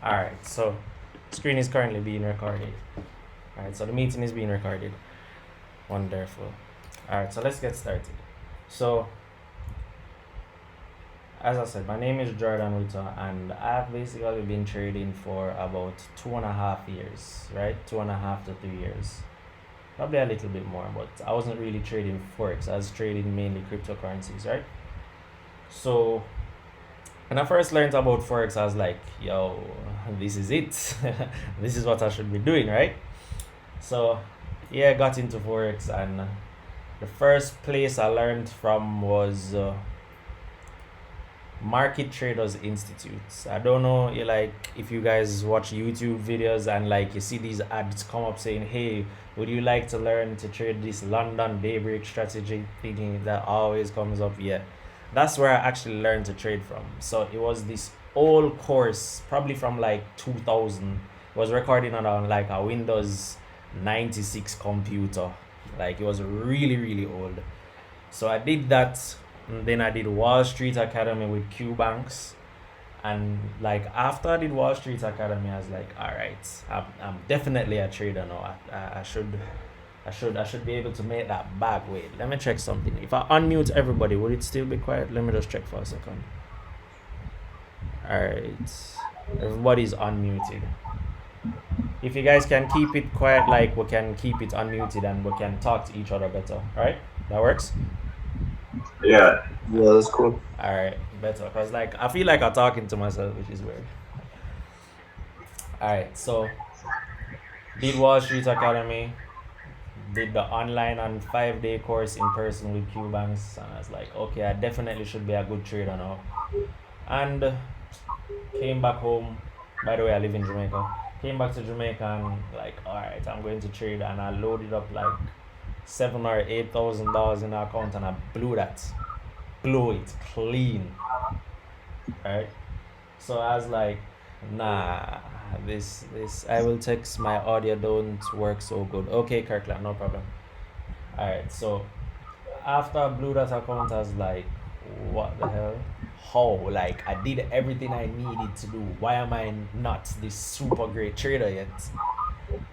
All right, so screen is currently being recorded. All right, so the meeting is being recorded. Wonderful. All right, so let's get started. So, as I said, my name is Jordan Ruta, and I've basically been trading for about 2.5 years, right? 2.5 to 3 years. Probably a little bit more, but I wasn't really trading Forex. I was trading mainly cryptocurrencies, right? So, when I first learned about Forex, I was like, yo, this is it. This is what I should be doing, right? So, yeah, I got into Forex, and the first place I learned from was Market Traders Institute. I don't know, like if you guys watch YouTube videos and like you see these ads come up saying, "Hey, would you like to learn to trade this London daybreak strategy?" Thinking that always comes up. Yeah, that's where I actually learned to trade from. So it was this old course, probably from like 2000. It was recording on like a Windows 96 computer. Like it was really old. So I did that. And then I did Wall Street Academy with Q Banks. And like after I did Wall Street Academy, I was like, all right, I'm definitely a trader now. I should be able to make that bag. Wait, let me check something. If I unmute everybody, would it still be quiet? Let me just check for a second. All right, everybody's unmuted. If you guys can keep it quiet, like we can keep it unmuted and we can talk to each other better. All right, that works. Yeah. Yeah, that's cool. All right, better. Cause like I feel like I'm talking to myself, which is weird. All right, so did Wall Street Academy, did the online and 5 day course in person with Q Banks, and I was like, okay, I definitely should be a good trader now. And came back home. By the way, I live in Jamaica. Came back to Jamaica and like, all right, I'm going to trade, and I loaded up like $7,000 or $8,000 in the account, and I blew it clean. Right. So I was like, nah, this I will text my audio don't work so good. Okay, Kirkland, no problem. Alright, so after I blew that account, I was like, what the hell? How? Like I did everything I needed to do. Why am I not this super great trader yet?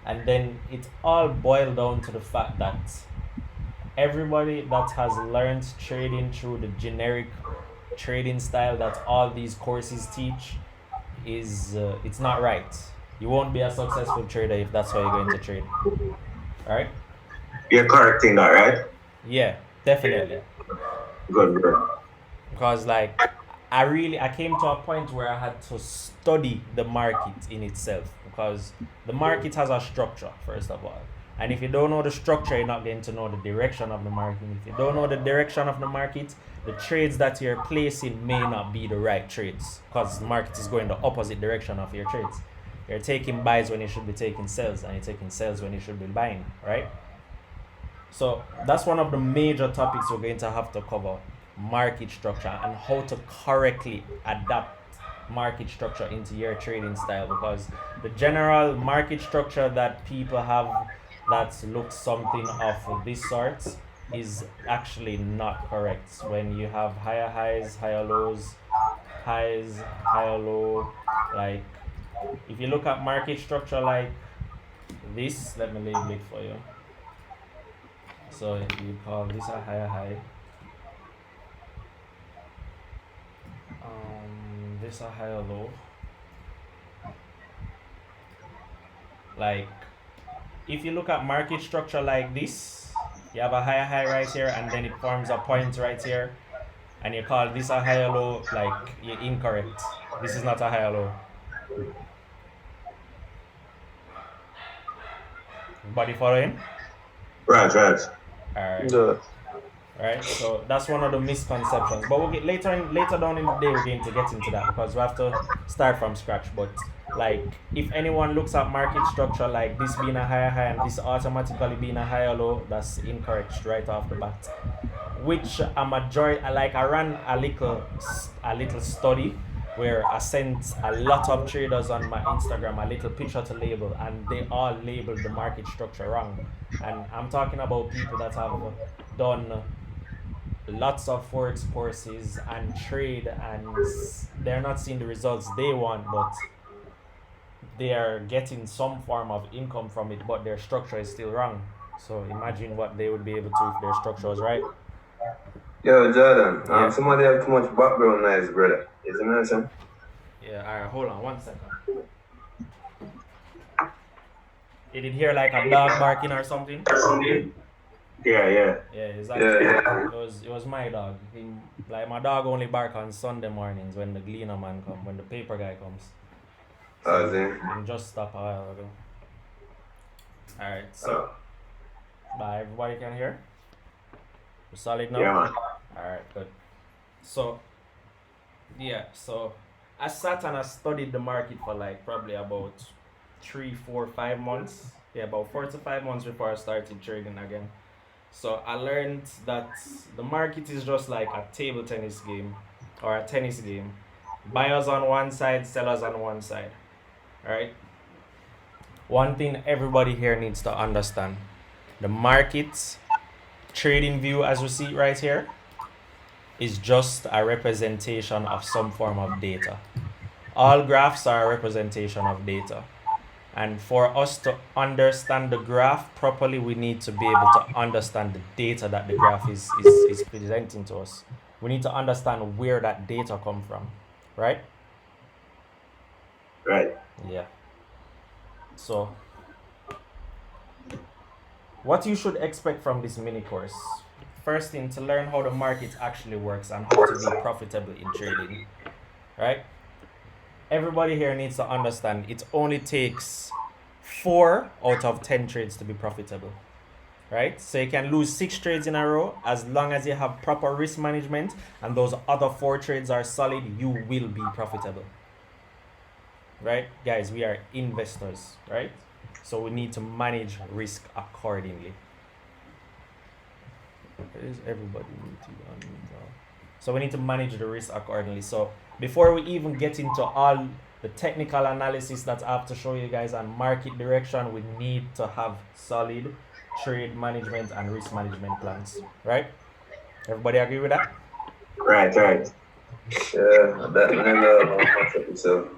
And then it all boiled down to the fact that everybody that has learned trading through the generic trading style that all these courses teach is it's not right. You won't be a successful trader if that's how you're going to trade. All right? You're correcting that, right? Yeah, definitely. Good, good. Because like I came to a point where I had to study the market in itself because the market has a structure first of all. And if you don't know the structure, you're not going to know the direction of the market. If you don't know the direction of the market, the trades that you're placing may not be the right trades because the market is going the opposite direction of your trades. You're taking buys when you should be taking sells, and you're taking sells when you should be buying, right? So that's one of the major topics we're going to have to cover: market structure and how to correctly adapt market structure into your trading style, because the general market structure that people have that looks something of this sort is actually not correct. When you have higher highs, higher lows, highs, higher low, like if you look at market structure like this, let me label it for you. So you call this a higher high, this a higher low. Like if you look at market structure like this, you have a higher high right here, and then it forms a point right here, and you call this a higher low. Like you're incorrect. This is not a higher low. Body following? Right, right. All right. Yeah. Right, so that's one of the misconceptions, but we'll get later down in the day we're going to get into that because we have to start from scratch. But like if anyone looks at market structure like this being a higher high and this automatically being a higher low, that's incorrect right off the bat. Which a majority, like I ran a little study where I sent a lot of traders on my Instagram a little picture to label, and they all labeled the market structure wrong. And I'm talking about people that have done lots of Forex courses and trade, and they're not seeing the results they want, but they are getting some form of income from it, but their structure is still wrong. So imagine what they would be able to if their structure was right. Yo, Jordan, Yeah. somebody have too much background noise, brother. Is it mentioned? Yeah, alright, hold on 1 second. You did hear like a dog barking or something? Yeah, yeah. Yeah, it's actually it was my dog. Like my dog only bark on Sunday mornings when the cleaner man come, when the paper guy comes. So he just stopped a while ago. Alright, so everybody can hear? We're solid now? Yeah, man. Alright, good. So yeah, so I sat and I studied the market for like probably about 3, 4, 5 months. Yeah, about 4 to 5 months before I started trading again. So I learned that the market is just like a table tennis game or a tennis game. Buyers on one side, sellers on one side. Right? One thing everybody here needs to understand. The market's trading view as we see it right here is just a representation of some form of data. All graphs are a representation of data. And for us to understand the graph properly, we need to be able to understand the data that the graph is presenting to us. We need to understand where that data come from, right? Right. Yeah. So, what you should expect from this mini course. First thing, to learn how the market actually works and how to be profitable in trading, right? Everybody here needs to understand it only takes 4 out of 10 trades to be profitable, right? So you can lose 6 trades in a row as long as you have proper risk management and those other 4 trades are solid, you will be profitable, right? Guys, we are investors, right? So we need to manage risk accordingly. Is everybody need to unmute? So we need to manage the risk accordingly. So before we even get into all the technical analysis that I have to show you guys on market direction, we need to have solid trade management and risk management plans, right? Everybody agree with that? Right. Yeah, that so.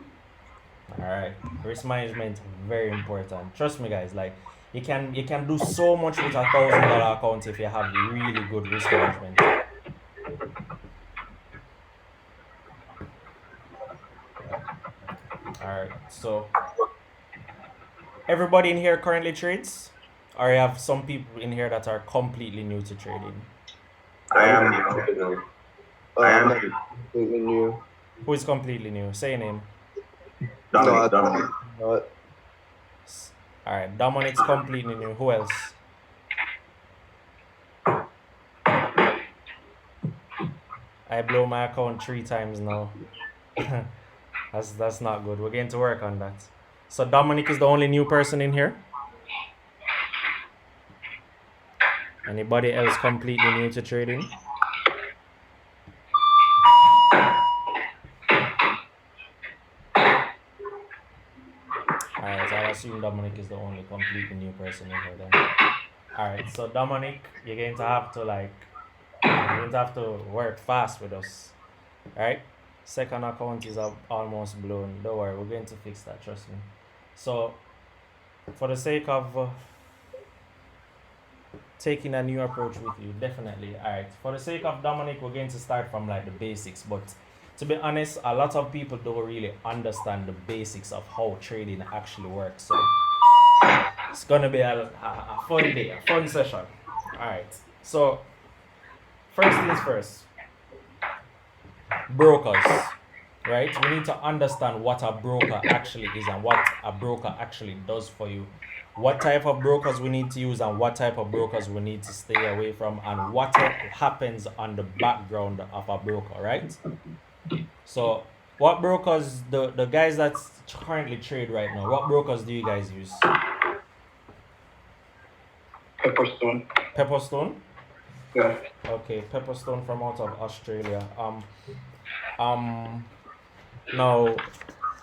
All right, risk management very important. Trust me, guys. Like you can do so much with $1,000 account if you have really good risk management. All right, so everybody in here currently trades, or you have some people in here that are completely new to trading? I am new. Completely new. Who is completely new? Say a name. Dominic. What? All right, Dominic's completely new. Who else? I blow my account 3 times now. That's not good. We're going to work on that. So Dominic is the only new person in here? Anybody else completely new to trading? Alright, so I assume Dominic is the only completely new person in here then. Alright, so Dominic, you're going to have to work fast with us. Alright? Second account is almost blown. Don't worry, we're going to fix that, trust me. So, for the sake of taking a new approach with you, definitely. Alright, for the sake of Dominic, we're going to start from like the basics. But to be honest, a lot of people don't really understand the basics of how trading actually works. So, it's going to be a fun day, a fun session. Alright, so first things first. Brokers, right? We need to understand what a broker actually is and what a broker actually does for you. What type of brokers we need to use and what type of brokers we need to stay away from, and what happens on the background of a broker, right? So what brokers, the guys that currently trade right now, what brokers do you guys use? Pepperstone. Pepperstone? Yeah. Okay, Pepperstone from out of Australia. Now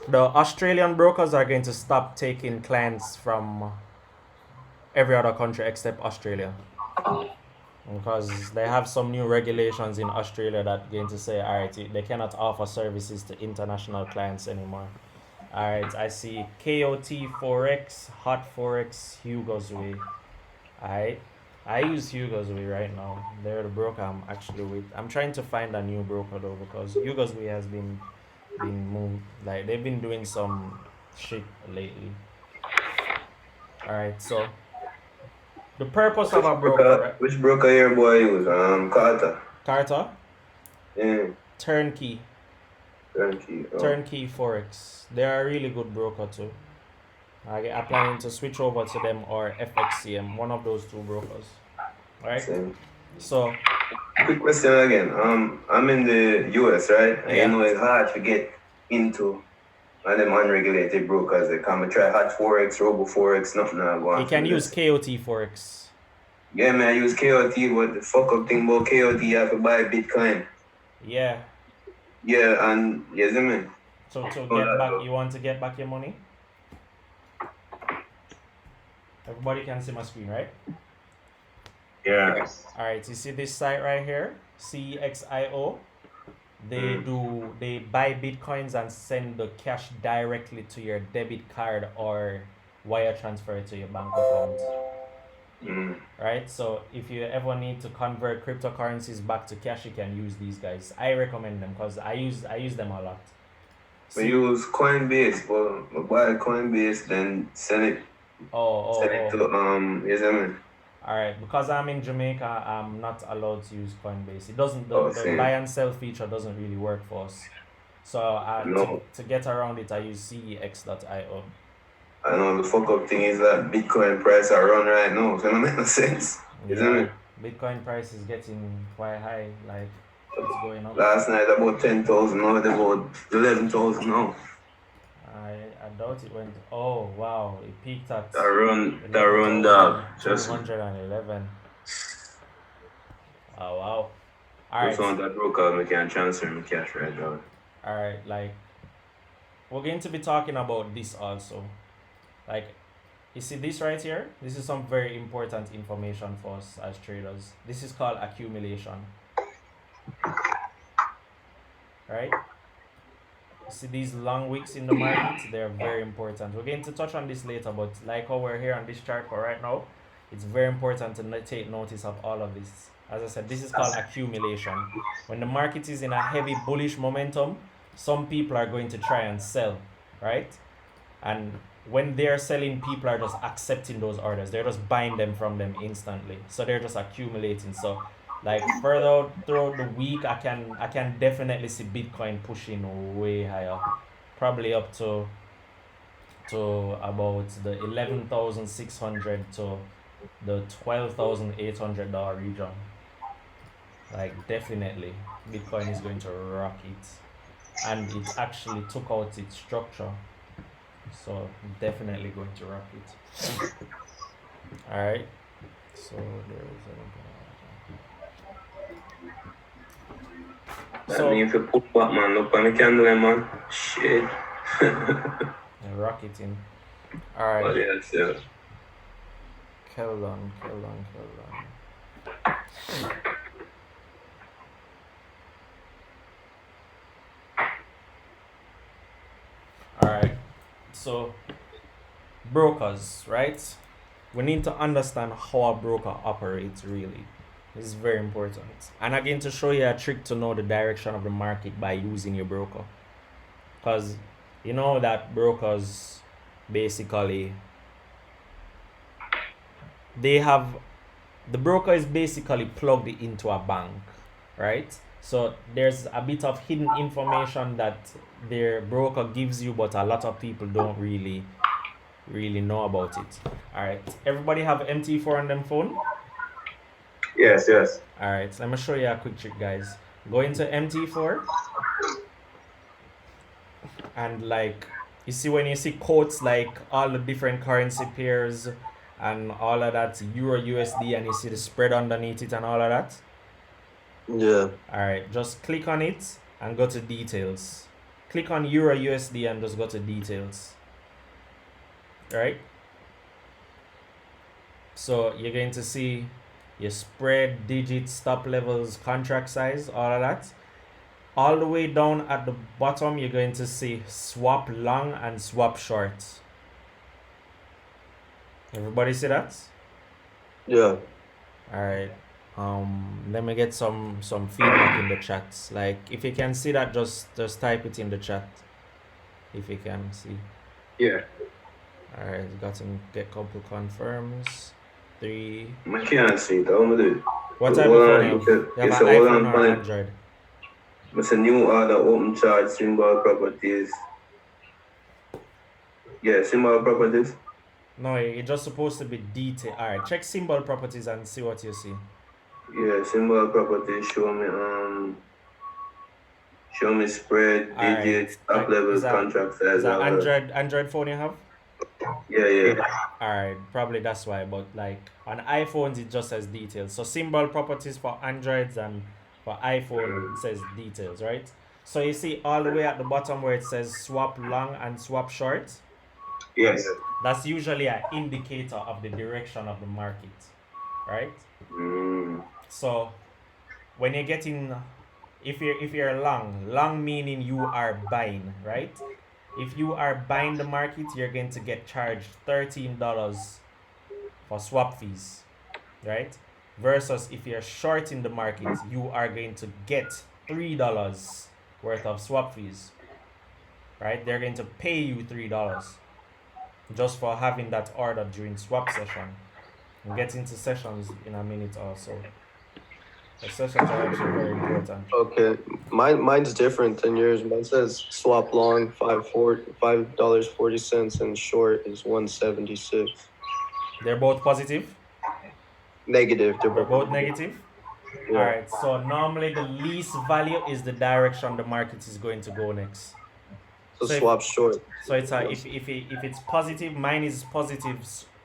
the Australian brokers are going to stop taking clients from every other country except Australia, because they have some new regulations in Australia that are going to say, all right, they cannot offer services to international clients anymore. All right, I see KOT Forex, Hot Forex, Hugo's Way. All right, I use Hugo's Way right now. They're the broker I'm actually with. I'm trying to find a new broker though because Hugo's Way has been moved. Like they've been doing some shit lately. All right, so the purpose of a broker, right? Which broker your boy use? Carter. Carter, Yeah. Turnkey, Turnkey. Oh. Turnkey Forex. They're a really good broker too. I'm planning to switch over to them or FXCM, one of those two brokers. All right. Same. So Quick question again. I'm in the US, right? And Yeah. you know it's hard to get into one of them unregulated brokers. They come and try Hot Forex, Robo Forex, nothing I go on. you can use KOT Forex. Yeah, man, I use KOT, but the fuck up thing about KOT, you have to buy Bitcoin. Yeah. Yeah, and yes, man. So to Oh, get that back, though. you want to get back your money? Everybody can see my screen, right? Yeah. All right. You see this site right here, CXIO. They buy bitcoins and send the cash directly to your debit card or wire transfer it to your bank account. Right? So if you ever need to convert cryptocurrencies back to cash, you can use these guys. I recommend them because I use them a lot. We use Coinbase, but buy Coinbase, then send it to yes, man. All right, because I'm in Jamaica, I'm not allowed to use Coinbase. It doesn't the Same. buy and sell feature doesn't really work for us. So No. to get around it, I use cex.io. I know the fuck up thing is that Bitcoin price are run right now, so it don't make no sense. Isn't it? Bitcoin price is getting quite high, like it's going up. Last night about 10,000, now it's about 11,000 now. I doubt it went. Oh wow, it peaked at That run down. Just 211. Oh wow. All just right. want that broker, I can transfer my cash right now. All right, like we're going to be talking about this also. Like, you see this right here? This is some very important information for us as traders. This is called accumulation. Right? You see these long wicks in the market? They're very important. We're going to touch on this later, but like how we're here on this chart for right now, it's very important to take notice of all of this. As I said, this is called accumulation. When the market is in a heavy bullish momentum, some people are going to try and sell, right? And when they're selling, people are just accepting those orders. They're just buying them from them instantly. So they're just accumulating. So like further throughout the week, I can definitely see Bitcoin pushing way higher, probably up to about the 11,600 to the $12,800 region. Like definitely, Bitcoin is going to rock it, and it actually took out its structure. So definitely going to rock it. All right. So That means if you put Batman up on the candle, man. Shit. rock it in. All right. But yes, yeah. Keldon. All right. So brokers, right? We need to understand how a broker operates really. This is very important. And again, to show you a trick to know the direction of the market by using your broker. Because you know that brokers basically the broker is basically plugged into a bank, right? So there's a bit of hidden information that their broker gives you, but a lot of people don't really know about it. All right, everybody have MT4 on them phone? Yes. All right, so let me show you a quick trick, guys. Go into MT4 and like you see when you see quotes like all the different currency pairs and all of that, Euro USD, and you see the spread underneath it and all of that. Yeah. All right, just click on it and go to details. Click on Euro USD and just go to details. All right. So you're going to see your spread, digits, stop levels, contract size, all of that. All the way down at the bottom, you're going to see swap long and swap short. Everybody see that? Yeah. All right. Let me get some feedback in the chat. Like, if you can see that, just type it in the chat. If you can see. Yeah. All right. Got to get couple confirms. 3. I can't see it. I'm gonna do it. What type of phone you have? You have an iPhone or Android? It's a new order, open chart, symbol properties. Yeah, symbol properties. No, it's just supposed to be detail. All right, check symbol properties and see what you see. Yeah, symbol properties show me spread, digits, top level, contract size. Is that Android phone you have? Yeah. All right, probably that's why. But like on iPhones, it just says details. So symbol properties for Androids and for iPhone it says details, right? So you see all the way at the bottom where it says swap long and swap short. Yes. That's usually an indicator of the direction of the market, right? So when you're getting, if you're long meaning you are buying, right? If you are buying the market, you're going to get charged $13 for swap fees, right? Versus if you're shorting the market, you are going to get $3 worth of swap fees, right? They're going to pay you $3 just for having that order during swap session. We'll get into sessions in a minute also. The sessions are actually very important. Okay, mine's different than yours. Mine says swap long $5.40 and short is $1.76. They're both positive? Negative. They're both negative? Yeah. All right, so normally the least value is the direction the market is going to go next. So swap short. So it's if it's positive, mine is positive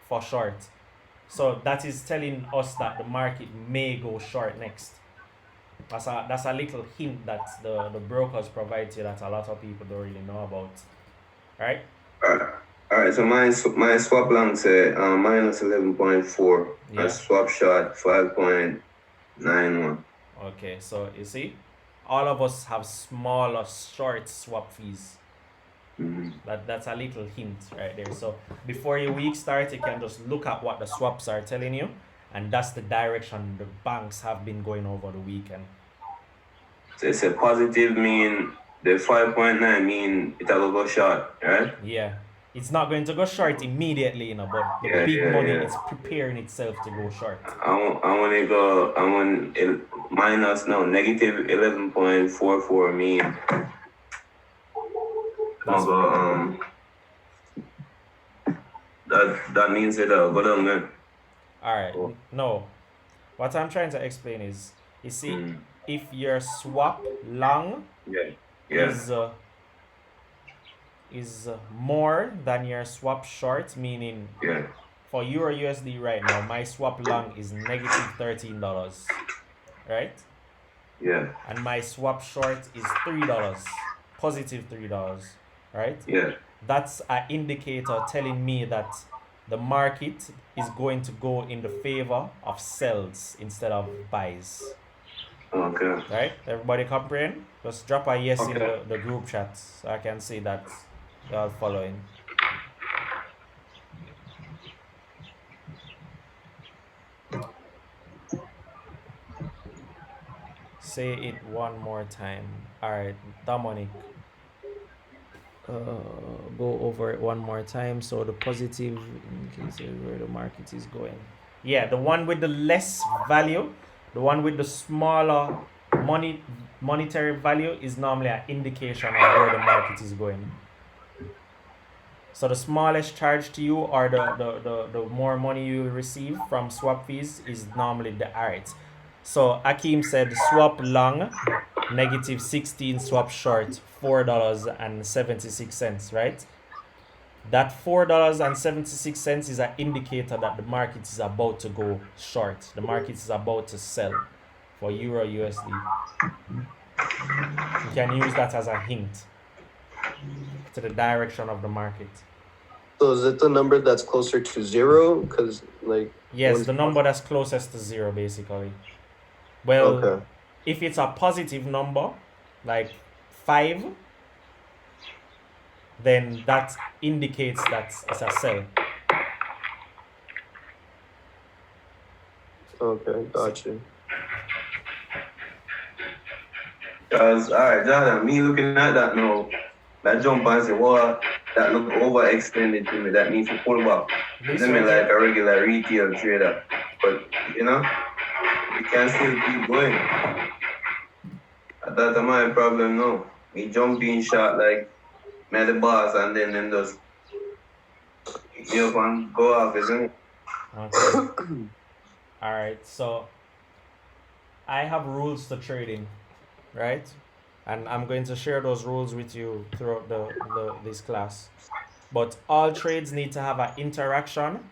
for short. So that is telling us that the market may go short next. That's a little hint that the brokers provide to you that a lot of people don't really know about. Right? Alright, so my swap long say minus 11.4 and swap short 5.91. Okay, so you see, all of us have smaller short swap fees. That's a little hint right there. So before your week starts, you can just look at what the swaps are telling you, and that's the direction the banks have been going over the weekend. So it's a positive mean the 5.9 mean it'll go short, right? Yeah. It's not going to go short immediately, but the big money is preparing itself to go short. I want negative 11.44 mean. That means it'll go down then. Alright. No. What I'm trying to explain is, you see, if your swap long is more than your swap short, meaning for Euro USD right now, my swap long is negative $13, right? Yeah. And my swap short is $3, positive $3, right? Yeah. That's an indicator telling me that the market is going to go in the favor of sells instead of buys. Okay. Right? Everybody comprehend? Just drop a yes in the group chat so I can see that you're all following. Say it one more time. Alright, Dominic. Go over it one more time. So the positive indicator where the market is going. Yeah, the one with the less value, the one with the smaller monetary value is normally an indication of where the market is going. So the smallest charge to you or the more money you receive from swap fees is normally the alright. So Akeem said swap long negative 16, swap short $4.76, right? That $4.76 is an indicator that the market is about to go short. The market is about to sell for Euro USD. You can use that as a hint to the direction of the market. So is it the number that's closer to zero? Because yes, the number that's closest to zero, basically. Well, if it's a positive number, like 5, then that indicates that it's a sell. Okay, got you. Because, alright, Jordan, me looking at that now, that jump and say, well, that look overextended to me, that needs to pull back. This Isn't right it like here? a regular retail trader? But, you know, you can still keep going. That's my problem now. Me jump in shot like me the boss and then them just pick me up and go off, isn't it? Okay. Alright, so I have rules to trading, right? And I'm going to share those rules with you throughout this class. But all trades need to have an interaction,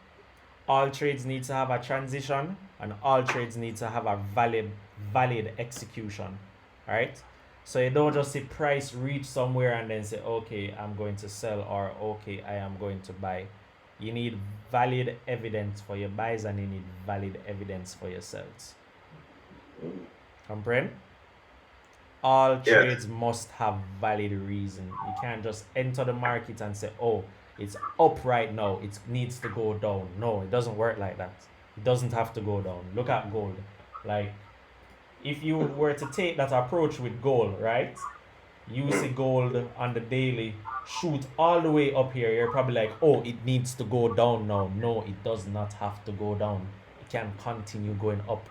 all trades need to have a transition, and all trades need to have a valid execution. Right? So you don't just see price reach somewhere and then say, okay, I'm going to sell, or okay, I am going to buy. You need valid evidence for your buys and you need valid evidence for your sells. Comprehend? All trades must have valid reason. You can't just enter the market and say, oh, it's up right now, it needs to go down. No, it doesn't work like that. It doesn't have to go down. Look at gold. Like, if you were to take that approach with gold, right? You see gold on the daily shoot all the way up here. You're probably like, oh, it needs to go down now. No, it does not have to go down. It can continue going up.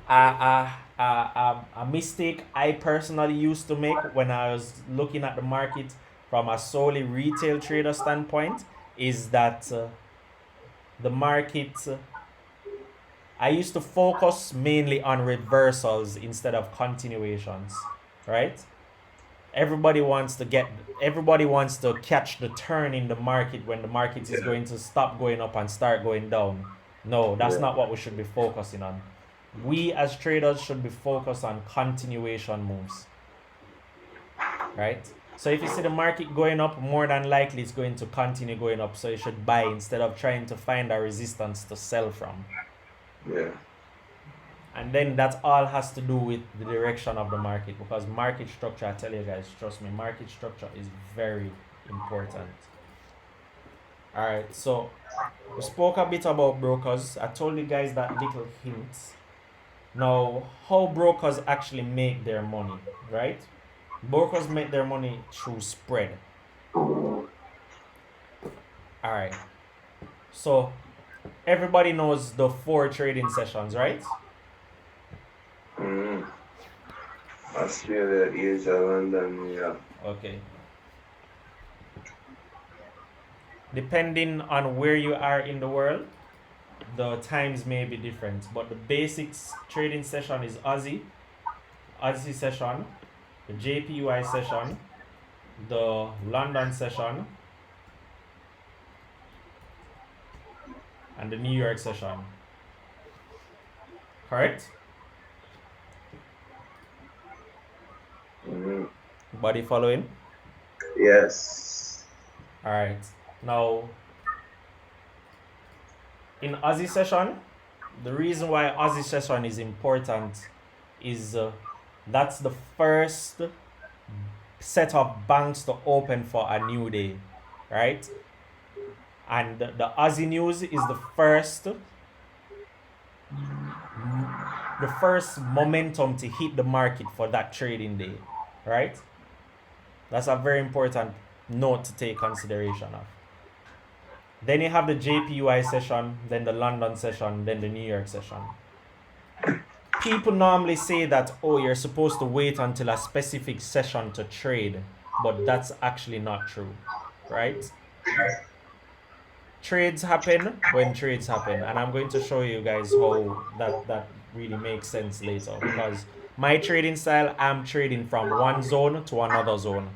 A mistake I personally used to make when I was looking at the market from a solely retail trader standpoint is that the market, I used to focus mainly on reversals instead of continuations, right? Everybody wants to catch the turn in the market when the market is going to stop going up and start going down. No, that's not what we should be focusing on. We as traders should be focused on continuation moves, right? So if you see the market going up, more than likely it's going to continue going up. So you should buy instead of trying to find a resistance to sell from. Yeah. And then that all has to do with the direction of the market, because market structure, I tell you guys, trust me, market structure is very important. All right, so we spoke a bit about brokers. I told you guys that little hint. Now, how brokers actually make their money, right? Brokers make their money through spread. All right. So, everybody knows the 4 trading sessions, right? Australia, Asia, London, yeah. Okay. Depending on where you are in the world, the times may be different, but the basics trading session is Aussie session, the JPY session, the London session, and the New York session. Correct? Body following? Yes. All right. Now, in Aussie session, the reason why Aussie session is important is that's the first set of banks to open for a new day, right? And the Aussie news is the first momentum to hit the market for that trading day, right? That's a very important note to take consideration of. Then you have the JPY session, then the London session, then the New York session. People normally say that, oh, you're supposed to wait until a specific session to trade, but that's actually not true, right? Trades happen when trades happen, and I'm going to show you guys how that really makes sense later, because my trading style, I'm trading from one zone to another zone.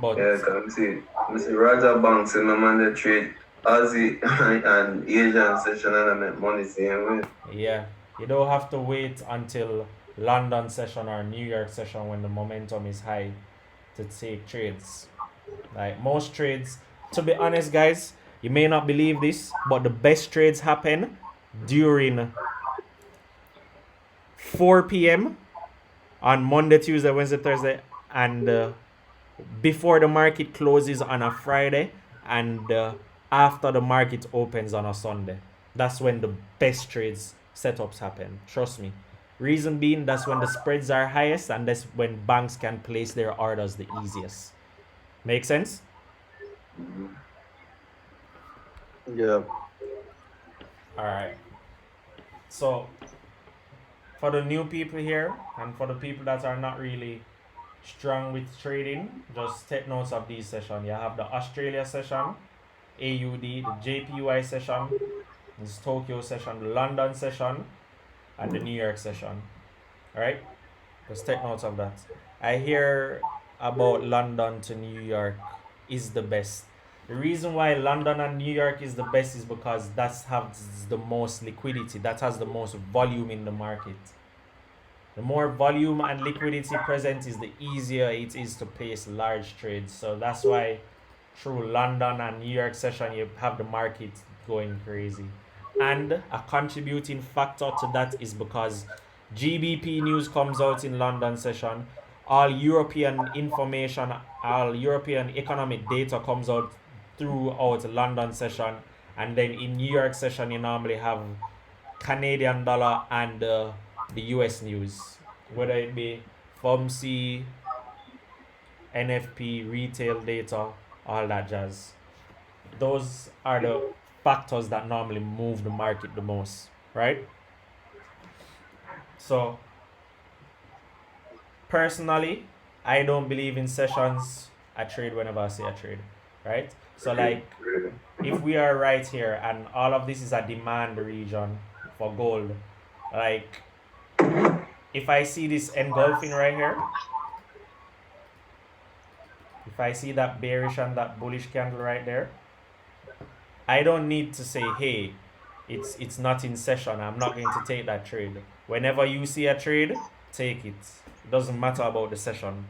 But yeah, can see Raja Banks in the man they trade Aussie and Asian session and I make money same way. Yeah, you don't have to wait until London session or New York session when the momentum is high to take trades. Like most trades, to be honest, guys, you may not believe this, but the best trades happen during 4 p.m. on Monday, Tuesday, Wednesday, Thursday, and before the market closes on a Friday, and after the market opens on a Sunday. That's when the best trades setups happen. Trust me. Reason being, that's when the spreads are highest, and that's when banks can place their orders the easiest. Make sense? Yeah. All right. So, for the new people here, and for the people that are not really strong with trading, just take notes of these sessions. You have the Australia session, AUD, the JPY session, this Tokyo session, the London session, and the New York session. All right? Just take notes of that. I hear about London to New York is the best. The reason why London and New York is the best is because that has the most liquidity, that has the most volume in the market. The more volume and liquidity present is the easier it is to place large trades. So that's why through London and New York session you have the market going crazy. And a contributing factor to that is because GBP news comes out in London session, all European information, all European economic data comes out throughout London session, and then in New York session you normally have Canadian dollar and the US news, whether it be FOMC, NFP, retail data, all that jazz. Those are the factors that normally move the market the most, right? So, personally, I don't believe in sessions. I trade whenever I say I trade, right? So, like, if we are right here and all of this is a demand region for gold, like, if I see this engulfing right here, if I see that bearish and that bullish candle right there, I don't need to say, hey, it's not in session, I'm not going to take that trade. Whenever you see a trade, take it. It doesn't matter about the session.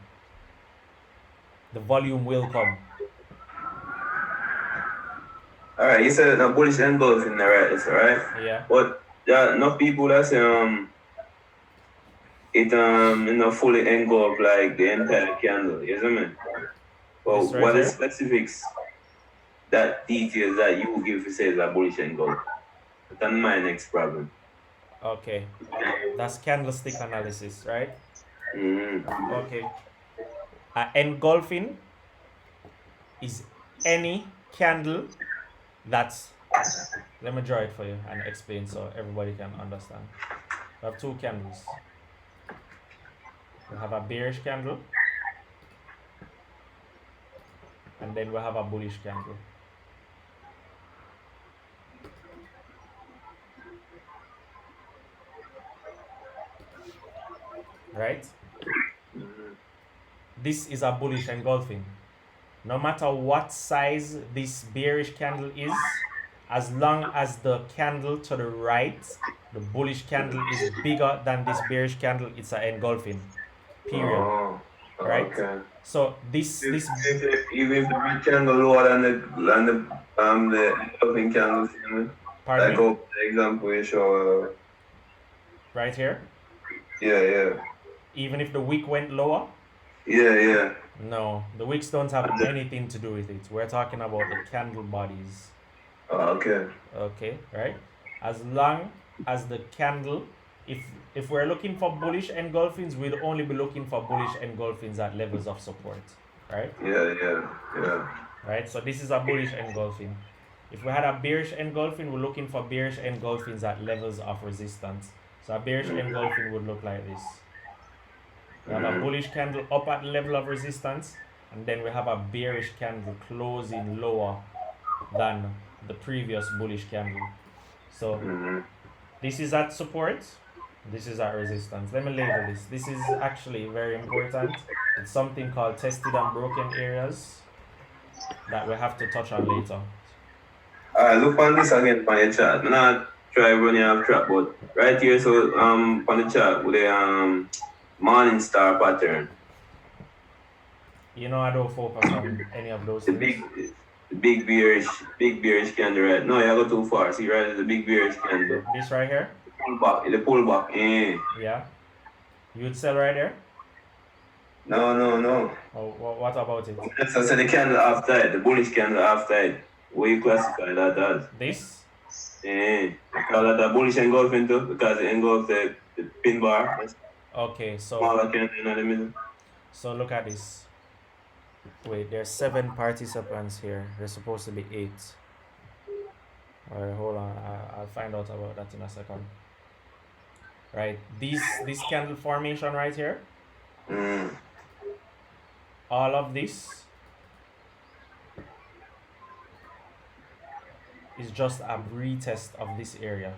The volume will come. Alright, you said the bullish engulfing there, right? Right? Yeah. But enough people that say it fully engulf like the entire candle, you see me? Well, This right what here? is specifics that details that you give to say is a bullish engulf? That's my next problem. Okay. That's candlestick analysis, right? Mm-hmm. Okay. Engulfing is any candle that's, let me draw it for you and explain so everybody can understand. We have two candles. We have a bearish candle, and then we have a bullish candle. Right? This is a bullish engulfing. No matter what size this bearish candle is, as long as the candle to the right, the bullish candle is bigger than this bearish candle, it's an engulfing. Period. Oh, Right? okay. So this Even if the red candle lower than the engulfing candle, pardon like me? oh, the example you show. Right here. Yeah. Even if the wick went lower, Yeah. no, the wicks don't have anything to do with it. We're talking about the candle bodies. Oh, okay. Okay, right? As long as the candle, if we're looking for bullish engulfings, we'd only be looking for bullish engulfings at levels of support, right? Yeah. Right? So this is a bullish engulfing. If we had a bearish engulfing, we're looking for bearish engulfings at levels of resistance. So a bearish engulfing would look like this. We have a bullish candle up at the level of resistance, and then we have a bearish candle closing lower than the previous bullish candle. So this is at support, this is at resistance. Let me label this. This is actually very important. It's something called tested and broken areas that we have to touch on later. Alright, look on this again on your chart. I'm not try running off track, but right here, so on the chart with the morning star pattern. You know, I don't focus on any of those things. The big bearish candle, right? No, you go too far. See, right? The big bearish candle. This right here? pull back. The pull back. Yeah. Yeah. You'd sell right there? No. Or what about it? So the candle after it, the bullish candle after it. What you classify that as? This? Yeah. Because that bullish engulfing too, because it engulfs the pin bar. Okay, Smaller candle in the middle. so look at this. Wait, there's 7 participants here. There's supposed to be 8. Alright, hold on. I'll find out about that in a second. Right, this candle formation right here, all of this is just a retest of this area.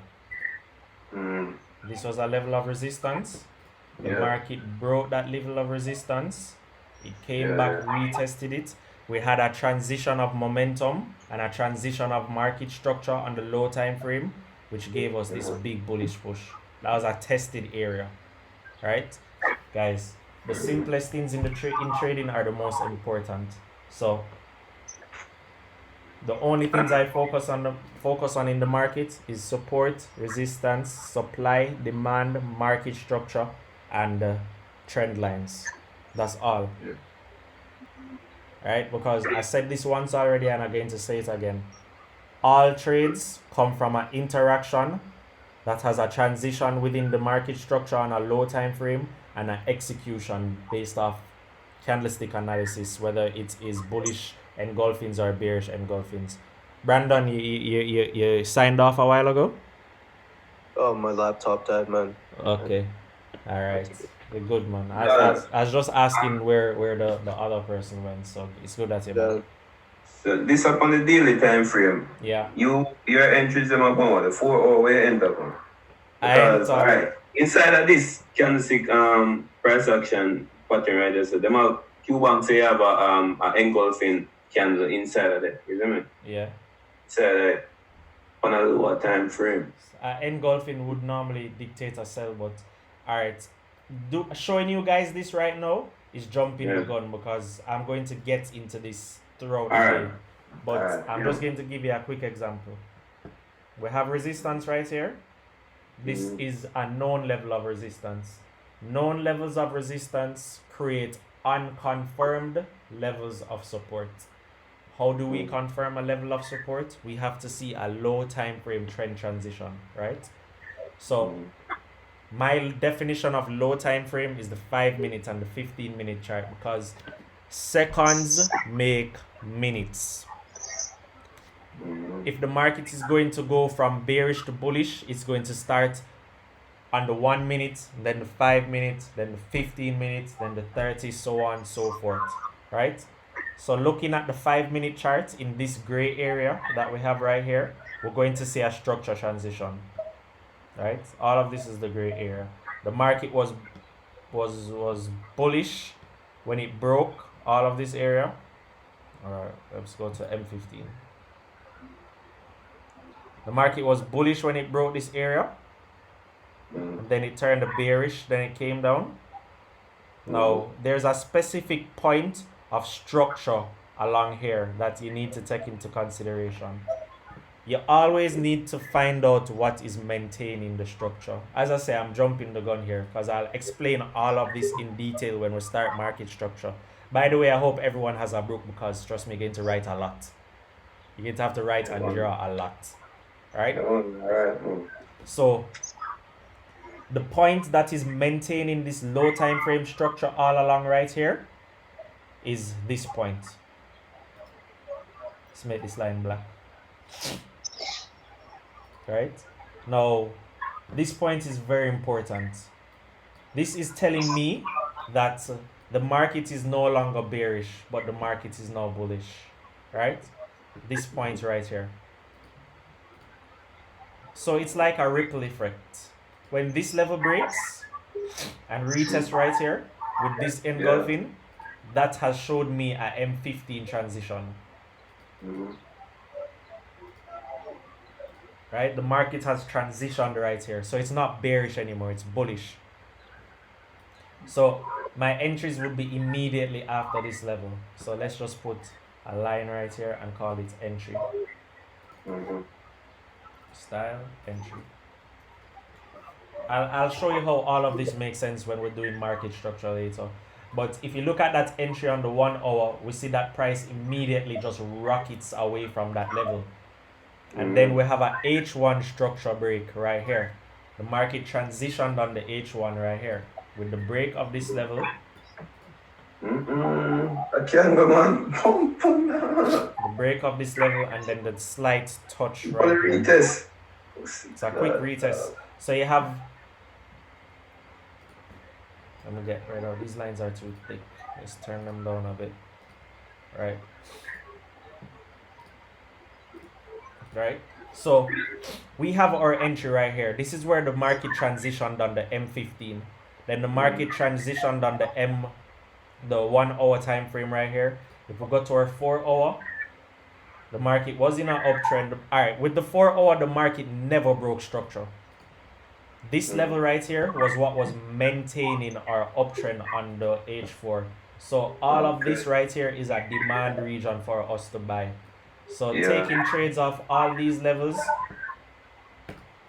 This was a level of resistance. The market broke that level of resistance. It came back, retested it. We had a transition of momentum and a transition of market structure on the low time frame, which gave us this big bullish push. That was a tested area, right? Guys, the simplest things in trading are the most important. So the only things I focus on in the market is support, resistance, supply, demand, market structure, and trend lines. That's all. Right? Because I said this once already and I'm going to say it again. All trades come from an interaction that has a transition within the market structure on a low time frame and an execution based off candlestick analysis, whether it is bullish engulfings or bearish engulfings. Brandon, you signed off a while ago? Oh, my laptop died, man. Okay. All right. Good, man. I was just asking where the other person went, so it's good that you're back. So this up on the daily time frame. Yeah. Your entries them up on the 4 hour where you end up on. Because alright, inside of this candlestick price action pattern right there, so them have Q banks say have a engulfing candle inside of it. You know what I mean? Yeah. So on a lower time frame. Engulfing would normally dictate a sell, but alright. Showing you guys this right now is jumping the gun because I'm going to get into this throughout the day. But I'm just going to give you a quick example. We have resistance right here. This is a known level of resistance. Known levels of resistance create unconfirmed levels of support. How do we confirm a level of support? We have to see a low time frame trend transition, right? So my definition of low time frame is the 5-minute and the 15-minute chart because seconds make minutes. If the market is going to go from bearish to bullish, it's going to start on the 1 minute, then the 5 minutes, then the 15 minutes, then the 30, so on and so forth, right? So looking at the 5-minute chart in this gray area that we have right here, we're going to see a structure transition, right? All of this is the gray area. The market was bullish when it broke all of this area. All right, let's go to M15. The market was bullish when it broke this area. And then it turned bearish, then it came down. Now, there's a specific point of structure along here that you need to take into consideration. You always need to find out what is maintaining the structure. As I say, I'm jumping the gun here because I'll explain all of this in detail when we start market structure. By the way, I hope everyone has a book because trust me, you're going to write a lot. You're going to have to write and draw a lot. Right? So the point that is maintaining this low time frame structure all along right here is this point. Let's make this line black. Right? Now, this point is very important. This is telling me that the market is no longer bearish, but the market is now bullish. Right? This point right here. So it's like a ripple effect. When this level breaks and retest right here with this engulfing, that has showed me a M15 transition. Right? The market has transitioned right here. So it's not bearish anymore, it's bullish. So my entries would be immediately after this level. So let's just put a line right here and call it entry. Style, entry. I'll show you how all of this makes sense when we're doing market structure later. But if you look at that entry on the 1 hour, we see that price immediately just rockets away from that level. And then we have a H1 structure break right here. The market transitioned on the H1 right here. With the break of this level. I can't go, man. The break of this level and then the slight touch right here. Retest. It's a quick retest. So you have... Let me get rid of these lines are too thick. Let's turn them down a bit. Right. Right. So we have our entry right here. This is where the market transitioned on the M15. Then the market transitioned on the 1 hour time frame right here. If we go to our 4 hour, the market was in an uptrend. All right, with the 4 hour, the market never broke structure. This level right here was what was maintaining our uptrend on the H4. So all of this right here is a demand region for us to buy. So taking trades off all these levels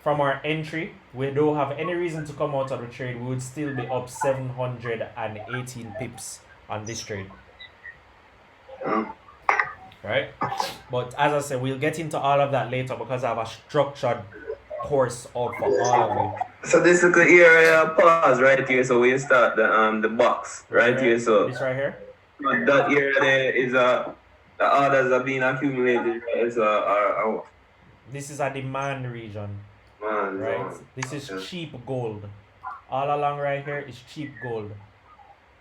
from our entry, we don't have any reason to come out of the trade. We would still be up 718 pips on this trade. Right? But as I said, we'll get into all of that later because I have a structured course out for all of it. So this little area pause right here, so we start the box right here. So this right here. That area there is the orders are being accumulated. This is a demand region. Right? This is cheap gold. All along right here is cheap gold.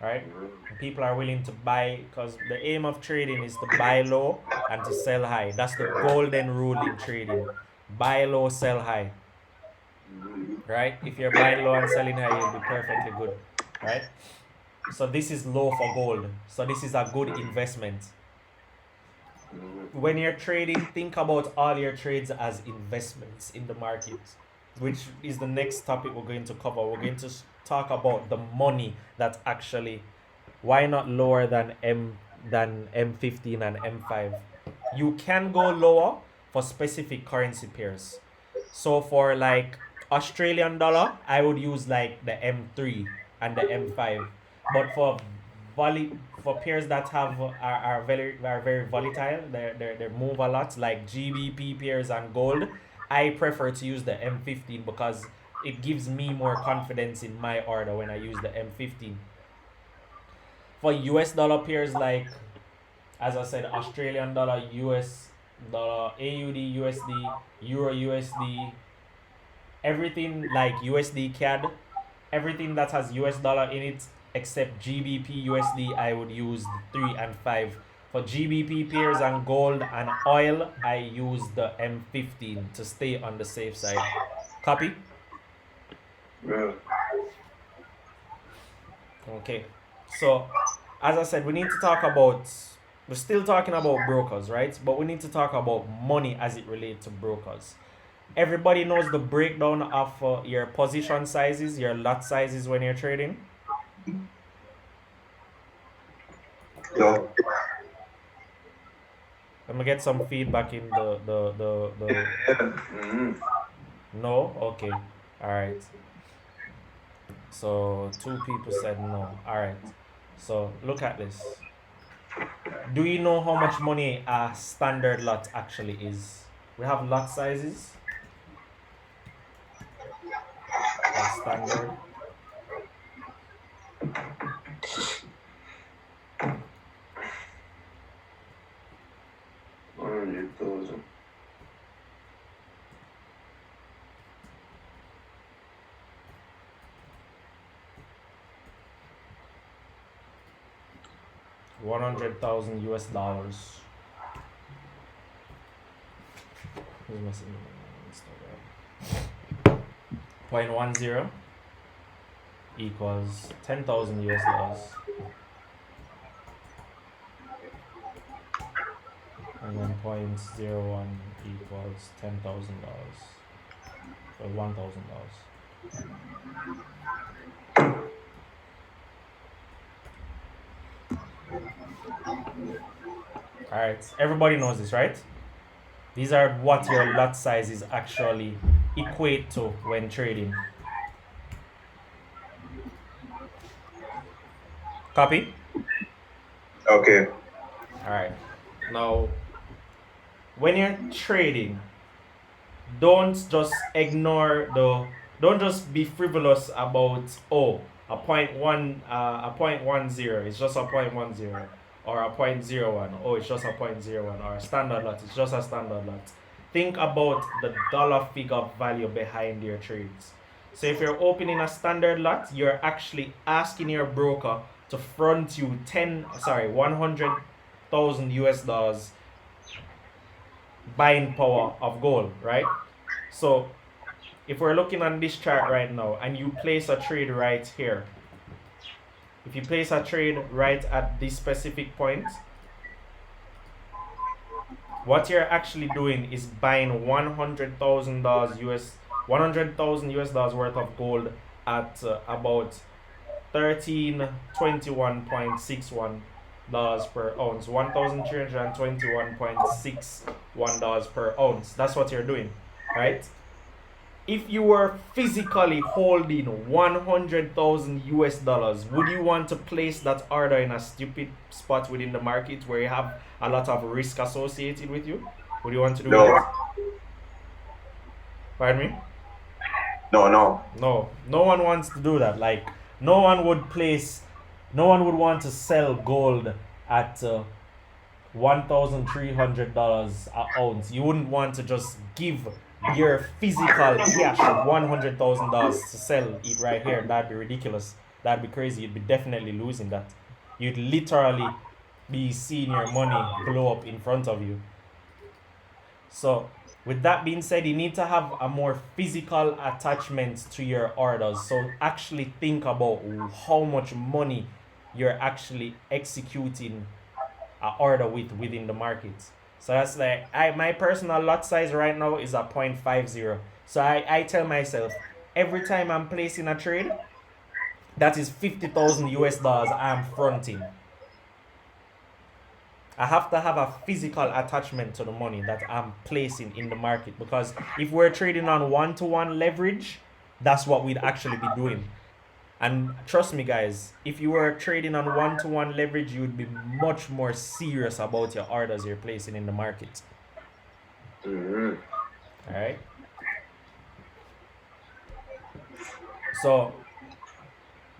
Right? And people are willing to buy because the aim of trading is to buy low and to sell high. That's the golden rule in trading. Buy low, sell high. Right? If you're buying low and selling high, you'll be perfectly good. Right? So this is low for gold. So this is a good investment. When you're trading, think about all your trades as investments in the market, which is the next topic we're going to cover. We're going to talk about the money that actually, why not lower than M15 and M5? You can go lower for specific currency pairs. So for like Australian dollar, I would use like the M3 and the M5. But for pairs that are very volatile, they move a lot, like GBP pairs and gold, I prefer to use the M15 because it gives me more confidence in my order when I use the M15. For US dollar pairs, like as I said, Australian dollar, US dollar, AUD, USD, Euro USD, everything like USD CAD, everything that has US dollar in it except GBP USD, I would use the 3 and 5. For GBP pairs and gold and oil, I use the M15 to stay on the safe side. Copy? Yeah. Okay. So, as I said, we need to talk about, we're still talking about brokers, right? But we need to talk about money as it relates to brokers. Everybody knows the breakdown of your position sizes, your lot sizes when you're trading. Yeah. Let me get some feedback in the No? Okay. Alright. So 2 people said no. Alright. So look at this. Do you know how much money a standard lot actually is? We have lot sizes. Standard. $100,000 US. Who's messing Instagram? 0.10 equals 10,000 US dollars. And then 0.01 equals $10,000 or $1,000. Alright, everybody knows this, right? These are what your lot sizes actually equate to when trading. Copy? Okay. All right. Now, when you're trading, don't just don't just be frivolous about, oh, a point 1 0, it's just a point 1 0, or a point 0 1, oh, it's just a point 0 1, or a standard lot, it's just a standard lot. Think about the dollar figure value behind your trades. So if you're opening a standard lot, you're actually asking your broker to front you 100,000 US dollars buying power of gold, right? So if we're looking on this chart right now and you place a trade right here, if you place a trade right at this specific point, what you're actually doing is buying $100,000 worth of gold at about 1321.61 per ounce, $1,321.61 per ounce. That's what you're doing, right? If you were physically holding 100,000 US dollars, would you want to place that order in a stupid spot within the market where you have a lot of risk associated with you? Would you want to do that? Pardon me? No. No, no one wants to do that. Like, no one would want to sell gold at $1,300 an ounce. You wouldn't want to just give your physical cash $100,000 to sell it right here. That'd be ridiculous. That'd be crazy. You'd be definitely losing that. You'd literally be seeing your money blow up in front of you. So, with that being said, you need to have a more physical attachment to your orders. So, actually think about how much money you're actually executing an order within the market. So that's like, my personal lot size right now is a 0.50. So I tell myself, every time I'm placing a trade, that is 50,000 US dollars I'm fronting. I have to have a physical attachment to the money that I'm placing in the market, because if we're trading on one-to-one leverage, that's what we'd actually be doing. And trust me, guys, if you were trading on one-to-one leverage, you would be much more serious about your orders you're placing in the market. Mm-hmm. All right. So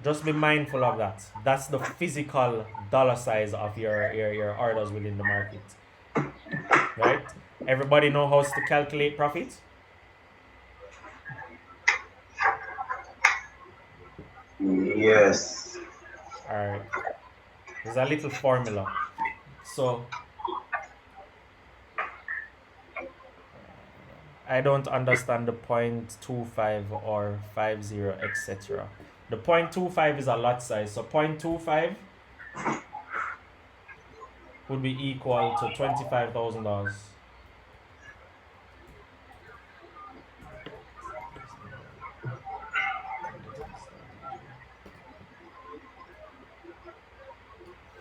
just be mindful of that. That's the physical dollar size of your orders within the market. Right? Everybody know how to calculate profit? Yes. All right. There's a little formula. So I don't understand the 0.25 or 50, etc. The 0.25 is a lot size. So 0.25 would be equal to $25,000.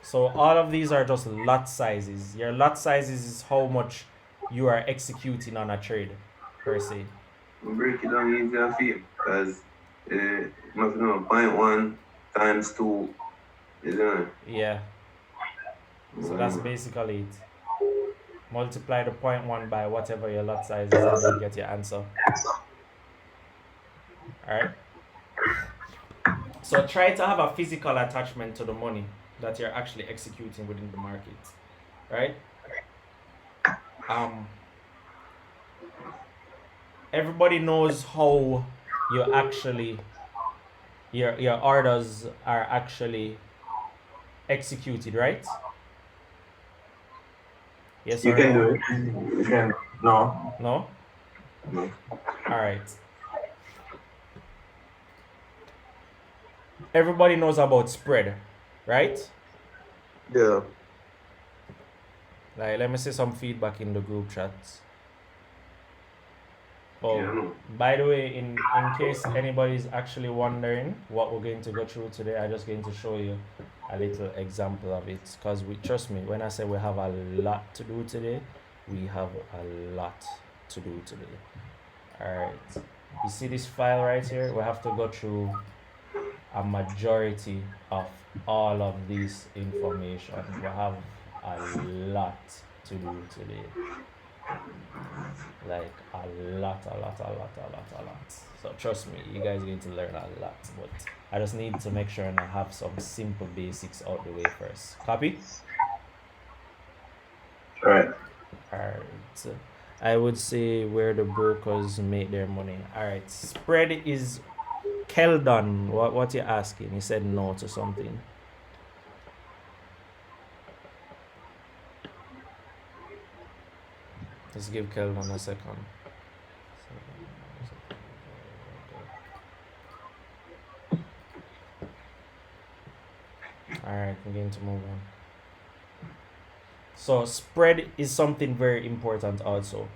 So all of these are just lot sizes. Your lot sizes is how much you are executing on a trade, per se. Break it down easy and feel, because you must know 0.1 times 2, isn't it? Yeah. So that's basically it. Multiply the 0.1 by whatever your lot size is and you get your answer. Alright? So try to have a physical attachment to the money that you're actually executing within the market. Right? Everybody knows how you actually your orders are actually executed, right? Yes You or can no? do it. You can. No. No? No. All right. Everybody knows about spread, right? Yeah. Like, let me see some feedback in the group chats. Oh, Yeah. by the way, in case anybody's actually wondering what we're going to go through today, I'm just going to show you a little example of it. Because trust me, when I say we have a lot to do today, we have a lot to do today. All right. You see this file right here? We have to go through a majority of all of this information. We have a lot to do today. Like a lot. So trust me, you guys are going to learn a lot. But I just need to make sure and I have some simple basics out the way first. Copy? Alright. Alright. I would say where the brokers make their money. Alright. Spread is Keldon. What you asking? He said no to something. Let's give Keldon a second. Alright, I'm going to move on. So spread is something very important also.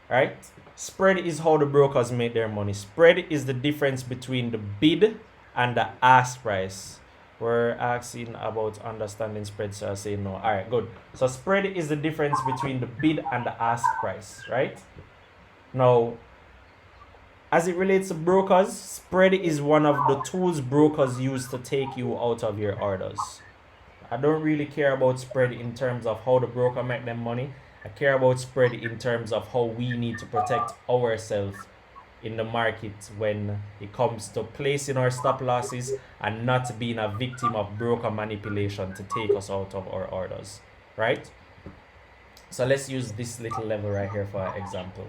Right? Spread is how the brokers make their money. Spread is the difference between the bid and the ask price. We're asking about understanding spread, so I say no. Alright, good. So spread is the difference between the bid and the ask price, right? Now, as it relates to brokers, spread is one of the tools brokers use to take you out of your orders. I don't really care about spread in terms of how the broker make them money. I care about spread in terms of how we need to protect ourselves in the market when it comes to placing our stop losses and not being a victim of broker manipulation to take us out of our orders, right? So let's use this little level right here for example.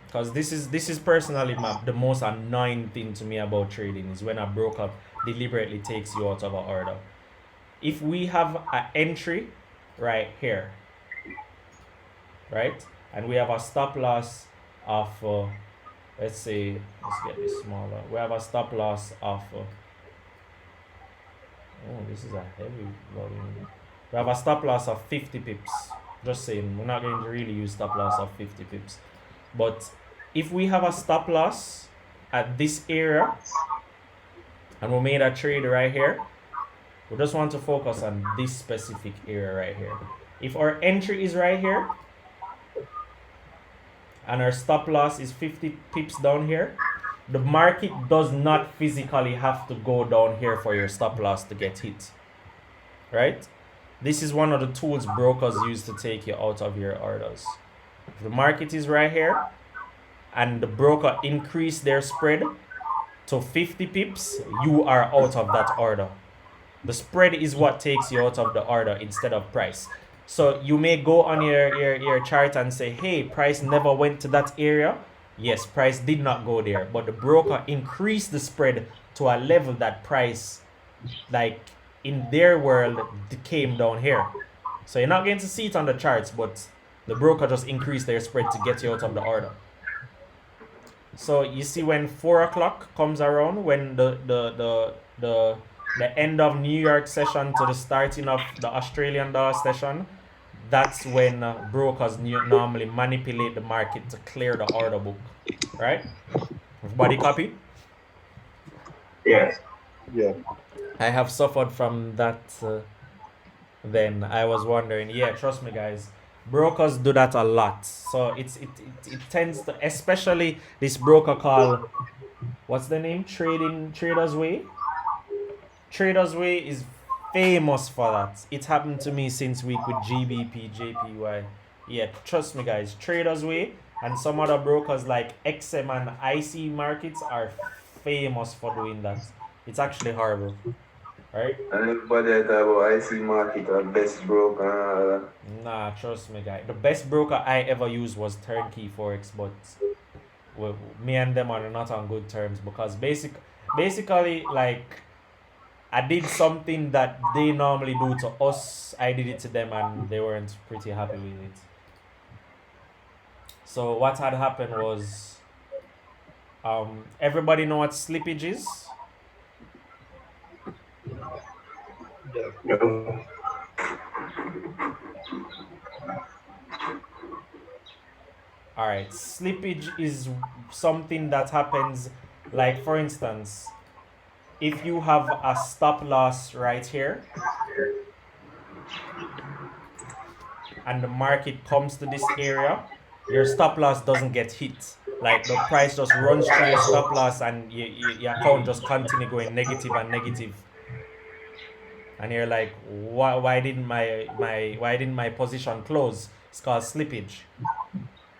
Because this is personally the most annoying thing to me about trading is when a broker deliberately takes you out of an order. If we have an entry right here, right, and we have a stop loss of let's get this smaller. We have a stop loss of oh, this is a heavy volume. We have a stop loss of 50 pips. Just saying, we're not going to really use stop loss of 50 pips. But if we have a stop loss at this area and we made a trade right here, we just want to focus on this specific area right here. If our entry is right here and our stop loss is 50 pips down here, the market does not physically have to go down here for your stop loss to get hit, right? This is one of the tools brokers use to take you out of your orders. If the market is right here and the broker increase their spread to 50 pips, you are out of that order. The spread is what takes you out of the order instead of price. So you may go on your chart and say, hey, price never went to that area. Yes, price did not go there, but the broker increased the spread to a level that price, like in their world, came down here. So you're not going to see it on the charts, but the broker just increased their spread to get you out of the order. So you see when 4 o'clock comes around, when the end of New York session to the starting of the Australian dollar session, that's when brokers normally manipulate the market to clear the order book, right? Everybody copy? Yes. Yeah. I have suffered from that. Then I was wondering, yeah, trust me, guys. Brokers do that a lot. So it tends to, especially this broker called, what's the name? Traders Way. Traders Way is famous for that. It happened to me since week with GBP, JPY. Yeah, trust me, guys. Traders Way and some other brokers like XM and IC markets are famous for doing that. It's actually horrible, right? And everybody talk about IC market or best broker. Nah, trust me, guy. The best broker I ever used was Turnkey Forex, but me and them are not on good terms because basically, like, I did something that they normally do to us. I did it to them, and they weren't pretty happy with it. So what had happened was, everybody know what slippage is? Yeah. All right, slippage is something that happens, like for instance, if you have a stop loss right here and the market comes to this area, your stop loss doesn't get hit, like the price just runs through your stop loss and your account just continue going negative and negative, and you're like, why didn't my position close? It's called slippage.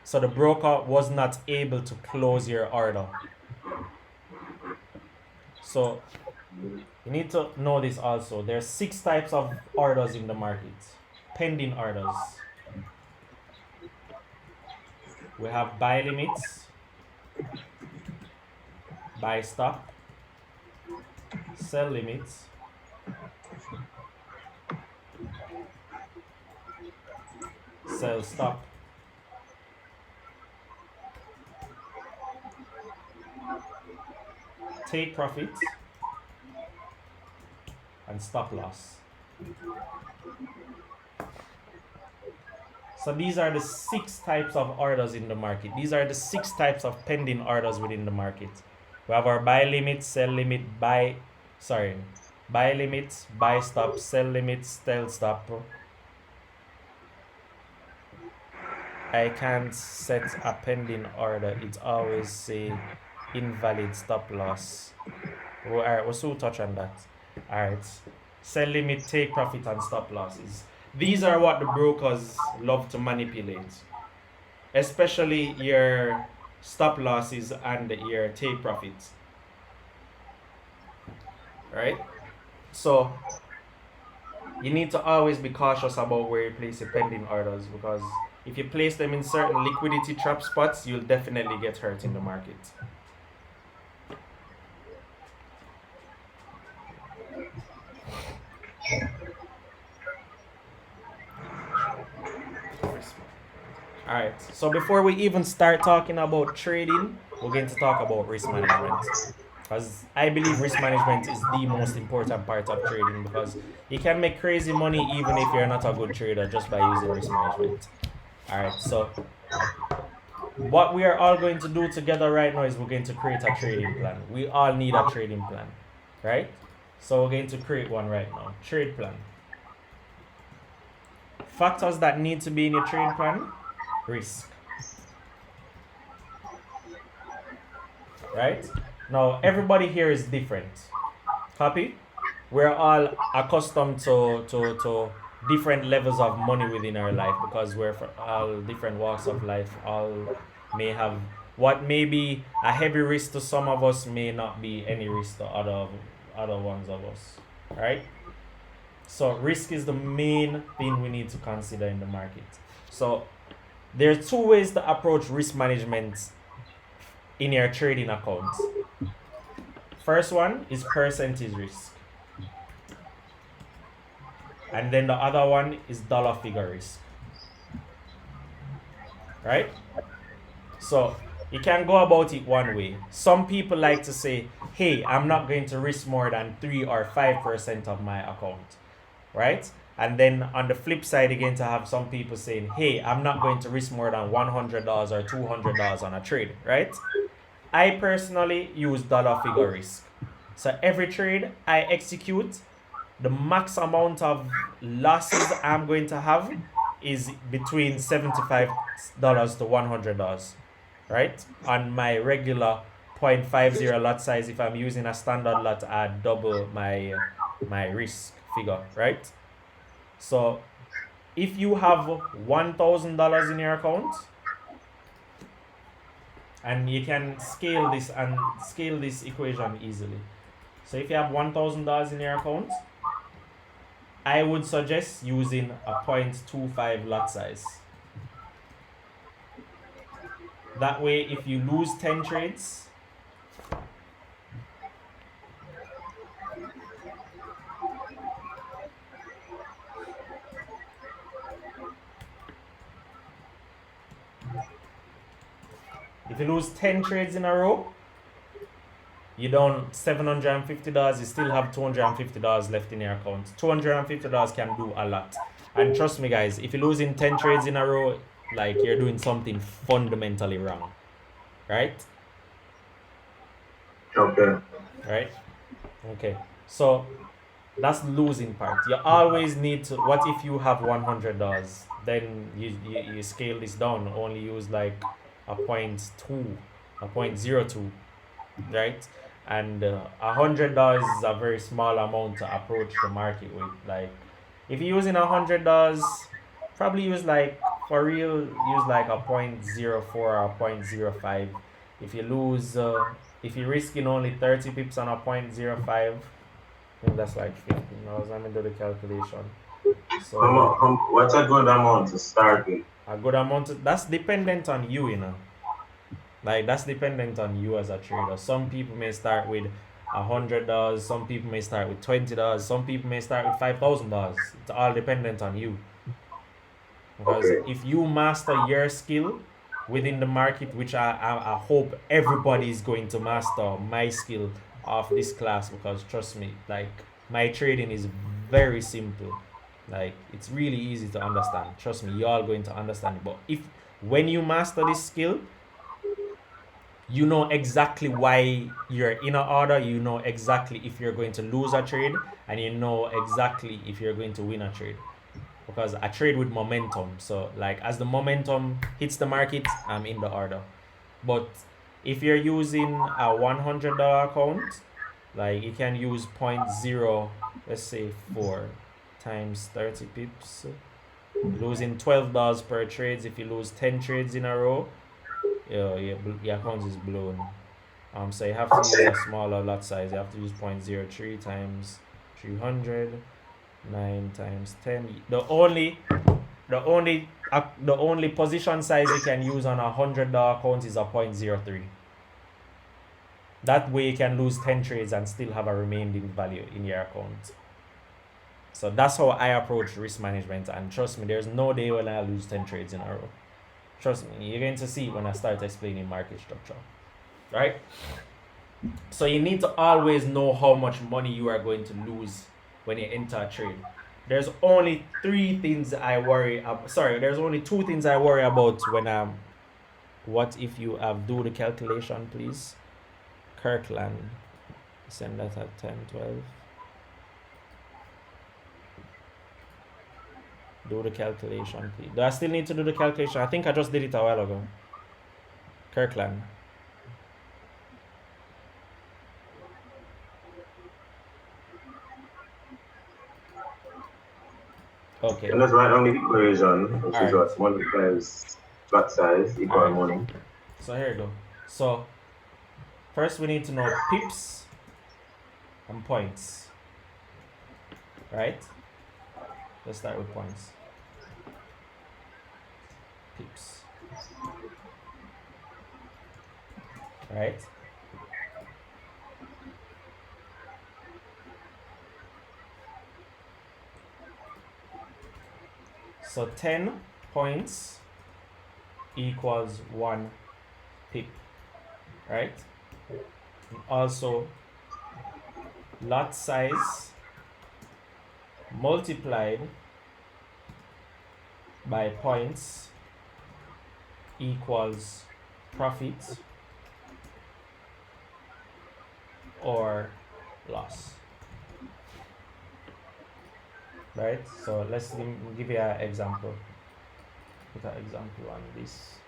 So the broker was not able to close your order. So you need to know this also. There are 6 types of orders in the market. Pending orders. We have buy limits, buy stop, sell limits, sell stop, take profit, and stop loss. So these are the 6 types of orders in the market. These are the 6 types of pending orders within the market. We have our buy limit, sell limit, buy limits, buy stop, sell limits, sell stop. I can't set a pending order. It always say invalid stop loss. Alright, we'll soon touch on that. Alright. Sell limit, take profit, and stop losses. These are what the brokers love to manipulate. Especially your stop losses and your take profits. Right? So you need to always be cautious about where you place your pending orders, because if you place them in certain liquidity trap spots, you'll definitely get hurt in the market. Alright, so before we even start talking about trading, we're going to talk about risk management. Because I believe risk management is the most important part of trading, because you can make crazy money even if you're not a good trader just by using risk management. Alright, so what we are all going to do together right now is we're going to create a trading plan. We all need a trading plan, right? So we're going to create one right now. Trade plan. Factors that need to be in your trade plan. Risk. Right? Now, everybody here is different. Copy? We're all accustomed to different levels of money within our life, because we're from all different walks of life. All may have what may be a heavy risk to some of us may not be any risk to other ones of us. Right? So risk is the main thing we need to consider in the market. So there are 2 ways to approach risk management in your trading account. First one is percentage risk. And then the other one is dollar figure risk. Right? So you can go about it one way. Some people like to say, hey, I'm not going to risk more than 3 or 5% of my account. Right? And then on the flip side, you're going to have some people saying, hey, I'm not going to risk more than $100 or $200 on a trade, right? I personally use dollar figure risk. So every trade I execute, the max amount of losses I'm going to have is between $75 to $100, right? On my regular 0.50 lot size, if I'm using a standard lot, I double my risk figure, right? So if you have $1,000 in your account, and you can scale this equation easily. So if you have $1,000 in your account, I would suggest using a 0.25 lot size. That way, if you lose 10 trades, if you lose 10 trades in a row, you down $750, you still have $250 left in your account. $250 can do a lot. And trust me, guys, if you're losing 10 trades in a row, like, you're doing something fundamentally wrong. Right? Okay. Right? Okay. So that's the losing part. You always need to, what if you have $100? Then you scale this down, only use like a 0.2 a 0.02, right? And $100 is a very small amount to approach the market with. Like, if you're using $100, probably use like, for real, use like a 0.04 or a 0.05. If you lose, if you're risking only 30 pips on a 0.05, I think that's like $15. Let me do the calculation. So what's a good amount to start with? a good amount, that's dependent on you, you know. Like, that's dependent on you as a trader. Some people may start with $100. Some people may start with $20. Some people may start with $5,000. It's all dependent on you. Because if you master your skill within the market, which I hope everybody is going to master my skill of this class, because trust me, like, my trading is very simple. Like, it's really easy to understand. Trust me, you're all going to understand it. But when you master this skill, you know exactly why you're in an order, you know exactly if you're going to lose a trade, and you know exactly if you're going to win a trade. Because I trade with momentum. So, like, as the momentum hits the market, I'm in the order. But if you're using a $100 account, like, you can use 0.0, let's say 4 times 30 pips. Losing $12 per trades. If you lose 10 trades in a row, your account is blown. So you have to use a smaller lot size. You have to use 0.03 times 300, 9 times 10. The only position size you can use on a $100 account is a 0.03. That way you can lose 10 trades and still have a remaining value in your account. So that's how I approach risk management, and trust me, there's no day when I lose 10 trades in a row. Trust me, you're going to see when I start explaining market structure. Right? So you need to always know how much money you are going to lose when you enter a trade. There's only three things I worry about. Sorry, there's only two things I worry about when I'm. What if you have do the calculation, please? Kirkland. Send that at 10:12. Do the calculation, please. Do I still need to do the calculation? I think I just did it a while ago. Kirkland. Okay. And let's write down the equation, which is what 1 times lot size equal money. So here we go. So first we need to know pips and points. Right? Let's start with points. Pips. Right? So 10 points equals 1 pip. Right? And also, lot size multiplied by points equals profit or loss. Right? So let's give you an example. Put an example on this.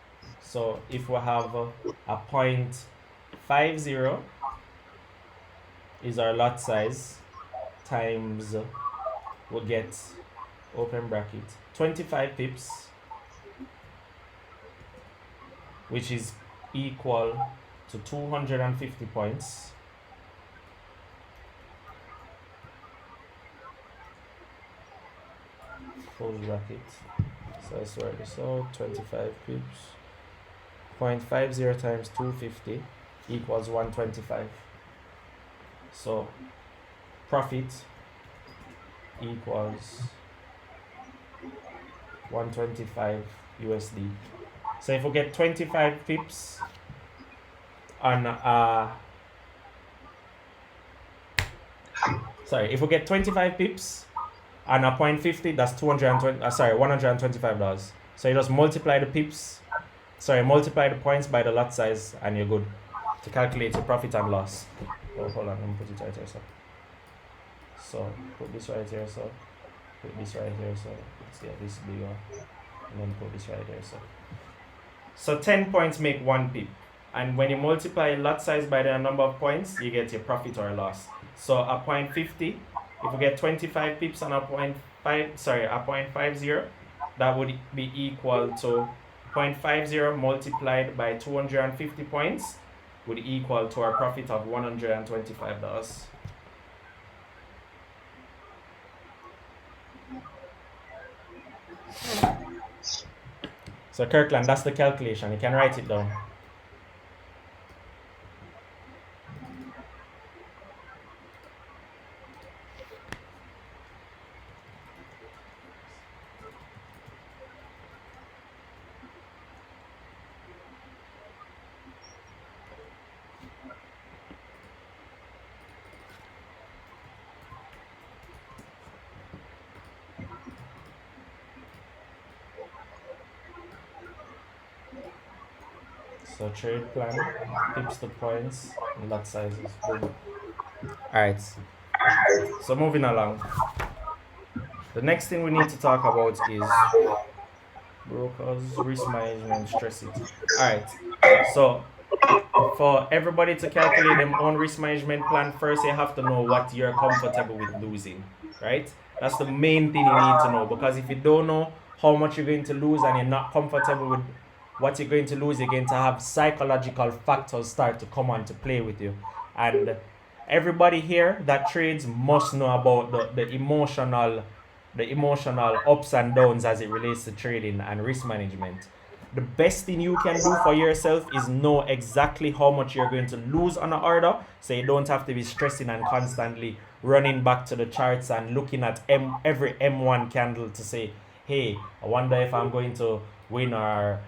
So if we have a 0.50 is our lot size, times we'll get, open bracket, 25 pips, which is equal to 250 points. Close bracket. So let's write this out. 25 pips. 0.50 times 250 equals 125. So profit equals 125 USD. So if we get 25 pips on if we get 25 pips on a 0.50, that's $125. So you just multiply the pips, multiply the points by the lot size, and you're good to calculate your profit and loss. Oh, hold on, let me put it right here, so. So put this right here, so. Put this right here, so. Let's get this bigger. And then put this right here, so. So 10 points make 1 pip. And when you multiply lot size by the number of points, you get your profit or loss. So a 0.50, if we get 25 pips on a 0.50, that would be equal to 0.50 multiplied by 250 points would equal to our profit of $125. So Kirkland, that's the calculation. You can write it down. So trade plan, pips to points, and lot sizes. Boom. Alright. So moving along. The next thing we need to talk about is brokers, risk management, stress it. Alright. So for everybody to calculate their own risk management plan, first you have to know what you're comfortable with losing. Right? That's the main thing you need to know, because if you don't know how much you're going to lose and you're not comfortable with what you're going to lose, you're going to have psychological factors start to come on to play with you. And everybody here that trades must know about the emotional ups and downs as it relates to trading and risk management. The best thing you can do for yourself is know exactly how much you're going to lose on an order, so you don't have to be stressing and constantly running back to the charts and looking at every M1 candle to say, hey, I wonder if I'm going to win, or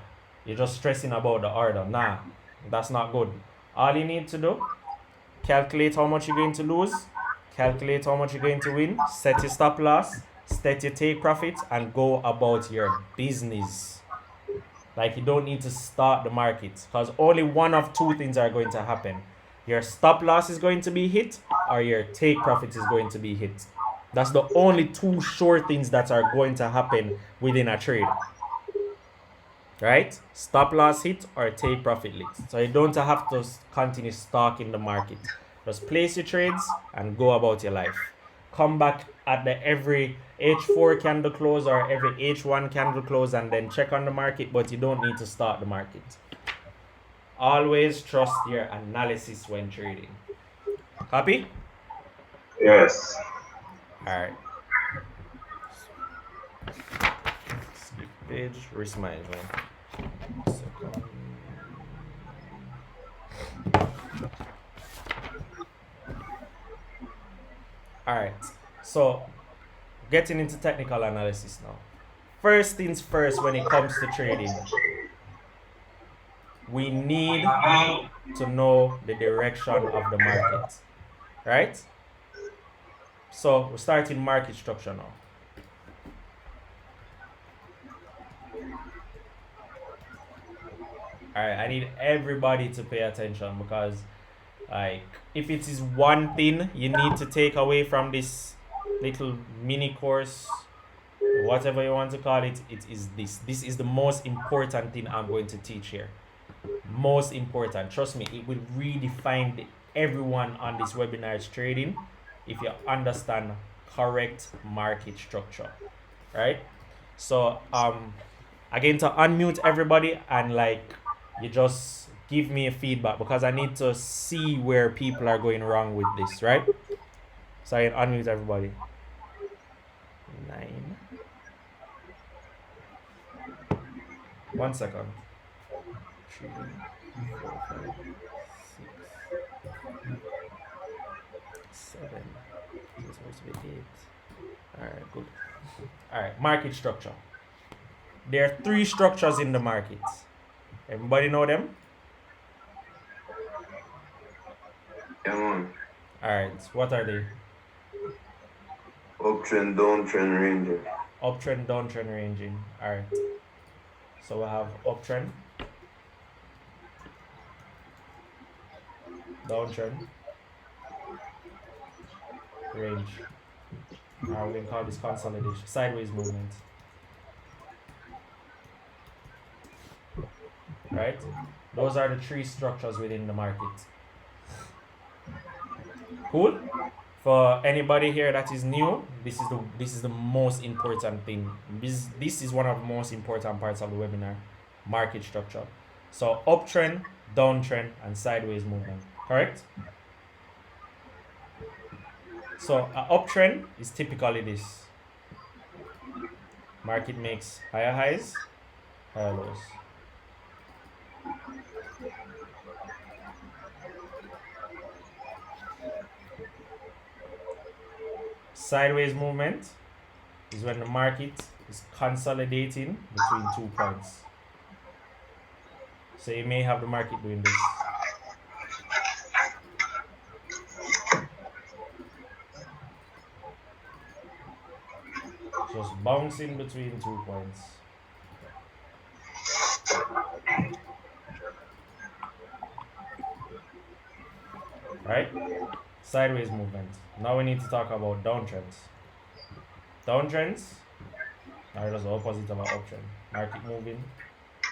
you're just stressing about the order. Nah, that's not good. All you need to do, calculate how much you're going to lose, calculate how much you're going to win, set your stop loss, set your take profit, and go about your business. Like, you don't need to start the market, because only one of two things are going to happen. Your stop loss is going to be hit, or your take profit is going to be hit. That's the only two sure things that are going to happen within a trade. Right? Stop loss hit or take profit hit. So you don't have to continue stalking the market. Just place your trades and go about your life. Come back at the every H4 candle close or every H1 candle close and then check on the market, but you don't need to start the market. Always trust your analysis when trading. Copy? Yes. Alright. Skip page, risk management. Second. Alright, so getting into technical analysis now. First things first, when it comes to trading, we need to know the direction of the market, right? So we're starting market structure now. Alright, I need everybody to pay attention, because like, if it is one thing you need to take away from this little mini course, whatever you want to call it, it is this. This is the most important thing I'm going to teach here. Most important. Trust me, it will redefine everyone on this webinar's trading if you understand correct market structure. Right? So again, to unmute everybody and like you just give me a feedback, because I need to see where people are going wrong with this, right? So I can unmute everybody. 9. 1 second. 3, 4, 5, 6, 7. This is supposed to be 8. Alright, good. Alright, market structure. There are 3 structures in the market. Everybody know them? Come on. Alright, what are they? Uptrend, downtrend, ranging. Uptrend, downtrend, ranging. Alright. So we have uptrend, downtrend, range. We can call this consolidation, sideways movement. Right? Those are the three structures within the market. Cool? For anybody here that is new, this is the most important thing. This is one of the most important parts of the webinar, market structure. So uptrend, downtrend, and sideways movement. Correct? So an uptrend is typically this. Market makes higher highs, higher lows. Sideways movement is when the market is consolidating between 2 points. So you may have the market doing this. Just bouncing between 2 points. Right? Sideways movement. Now we need to talk about downtrends. Downtrends are just the opposite of an uptrend. Market moving.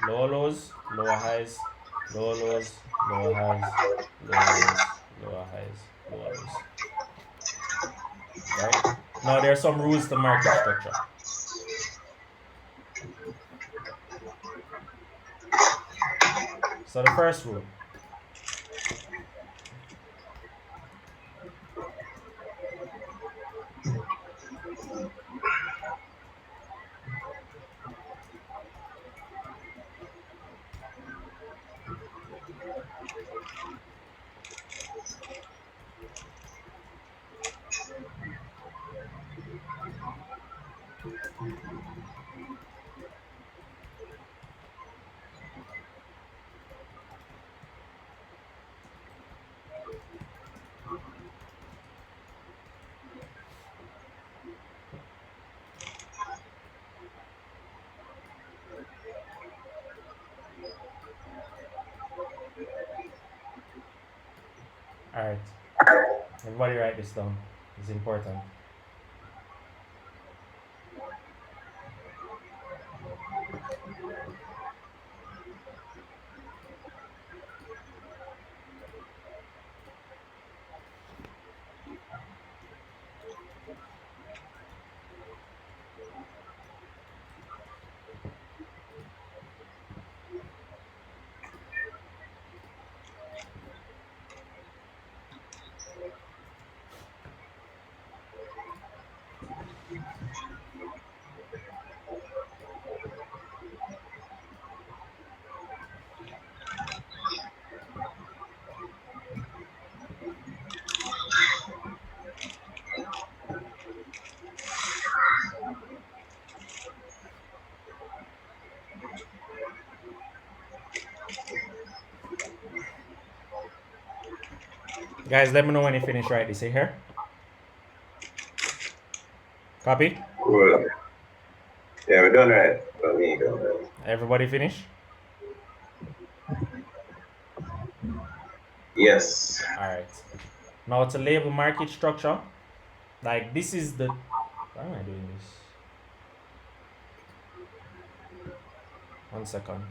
Lower lows, lower highs, lower lows, lower highs, lower lows, lower highs, lower lows. Right? Now there are some rules to market structure. So the first rule. Alright. Everybody write this down. It's important. Guys, let me know when you finish right this. Here. Copy? Cool. Yeah, we're done right. But me done right. Everybody finish? Yes. Alright. Now to label market structure, like this is the... Why am I doing this? 1 second.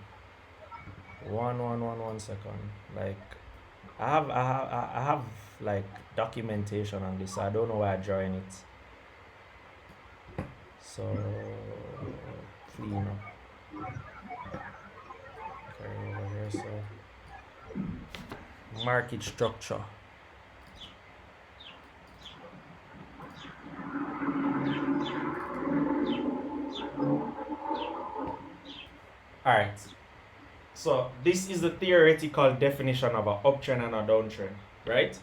1 second. Like I have like documentation on this. So I don't know why I'm drawing it. So clean up. Okay, over here. So market structure. Alright. So this is the theoretical definition of an uptrend and a downtrend, right?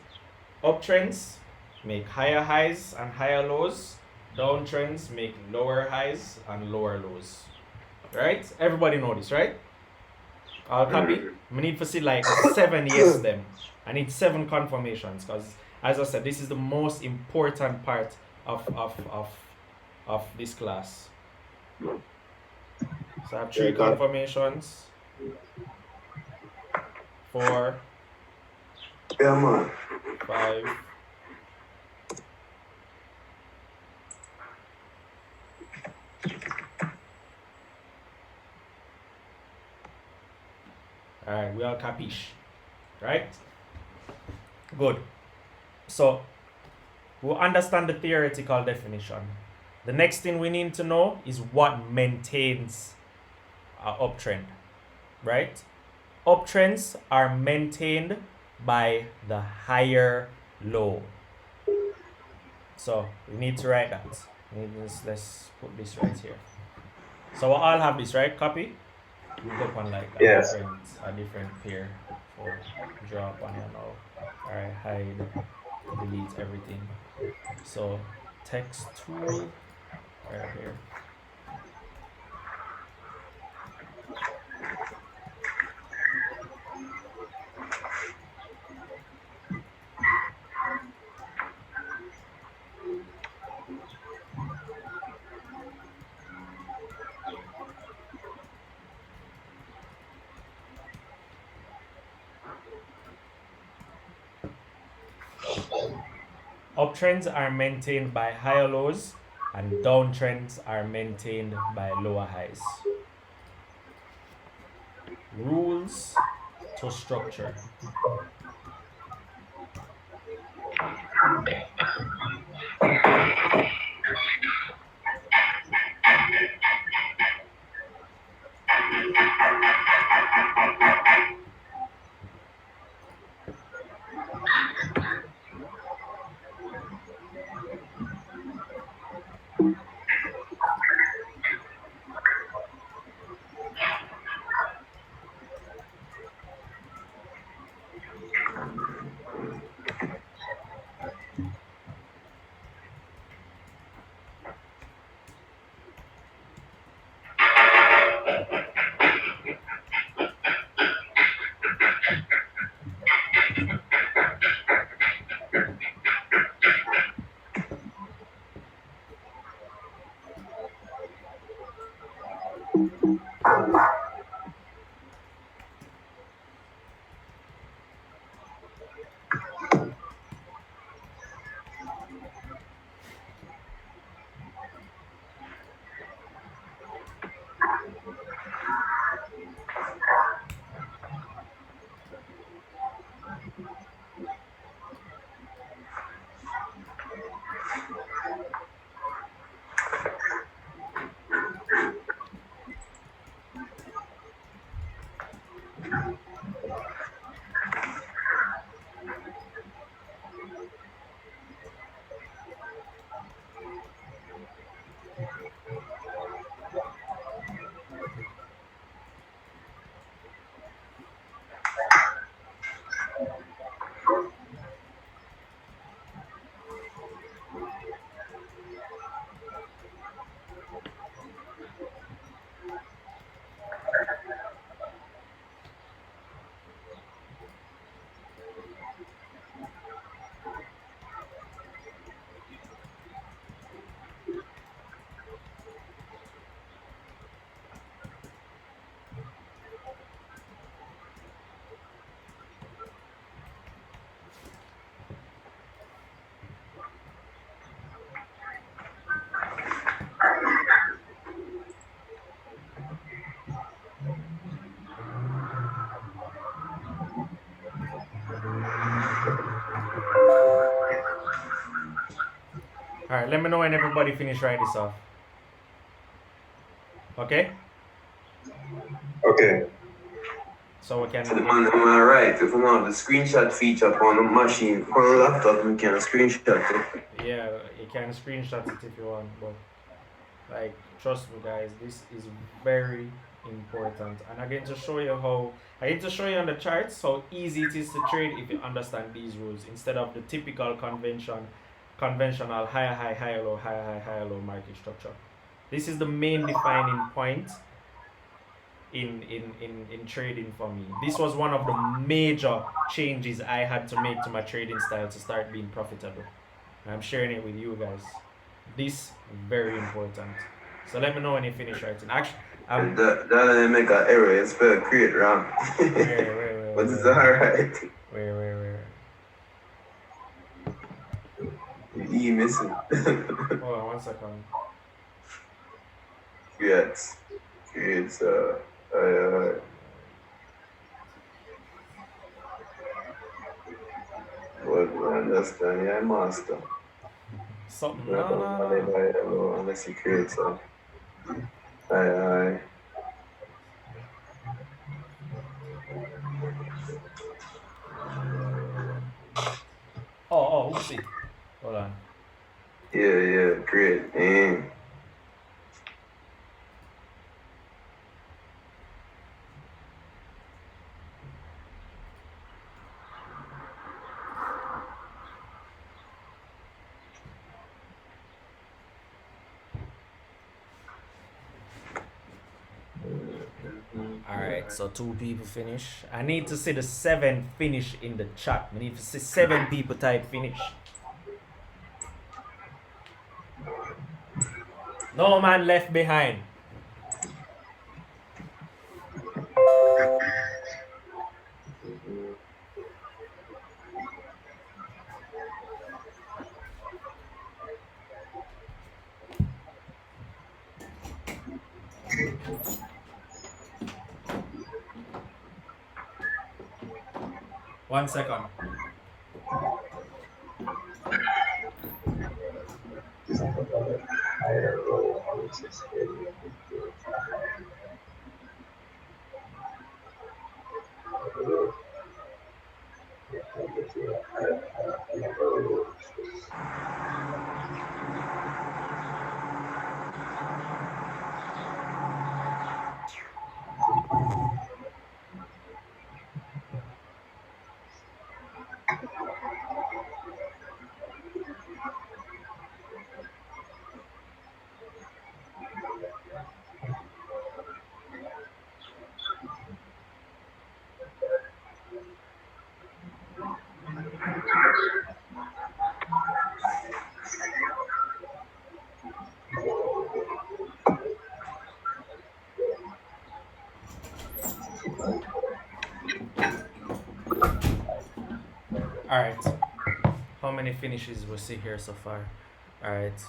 Uptrends make higher highs and higher lows. Downtrends make lower highs and lower lows. Right? Everybody know this, right? I'll copy. We need to see like 7 yes them. I need 7 confirmations because, as I said, this is the most important part of this class. So I have 3 confirmations. 4. Yeah, man. 5. All right, we all capiche, right? Good. So we'll understand the theoretical definition. The next thing we need to know is what maintains an uptrend, right? Uptrends are maintained by the higher low. So we need to write that. Let's put this right here. So we'll all have this, right? Copy. We'll go on like Yes. a different pair for drop on here now. Alright, hide, delete everything. So text tool right here. Uptrends are maintained by higher lows and downtrends are maintained by lower highs. Rules to structure. All right, let me know when everybody finish write this off. Okay? Okay. So we can. So am I right? If we have the screenshot feature on the machine, on the laptop, we can screenshot it. Yeah, you can screenshot it if you want, but like trust me guys, this is very important. And I get to show you on the charts how easy it is to trade if you understand these rules instead of the typical conventional higher high, higher low, higher high, higher low market structure. This is the main defining point in trading for me. This was one of the major changes I had to make to my trading style to start being profitable. And I'm sharing it with you guys. This very important. So let me know when you finish writing. Actually, that didn't make an error. It's spelled create wrong. wait, But it's alright. Wait. E missing. Hold on 1 second. Creates But I understand, yeah, master. Something. Not No, on no, money no. by the unless you create some. Aye. Oh, oopsie. Hold on. Yeah, great. Alright, so 2 people finish. I need to see the 7 finish in the chat. I need to see 7 people type finish. No man left behind. One second. Alright. How many finishes we see here so far? Alright.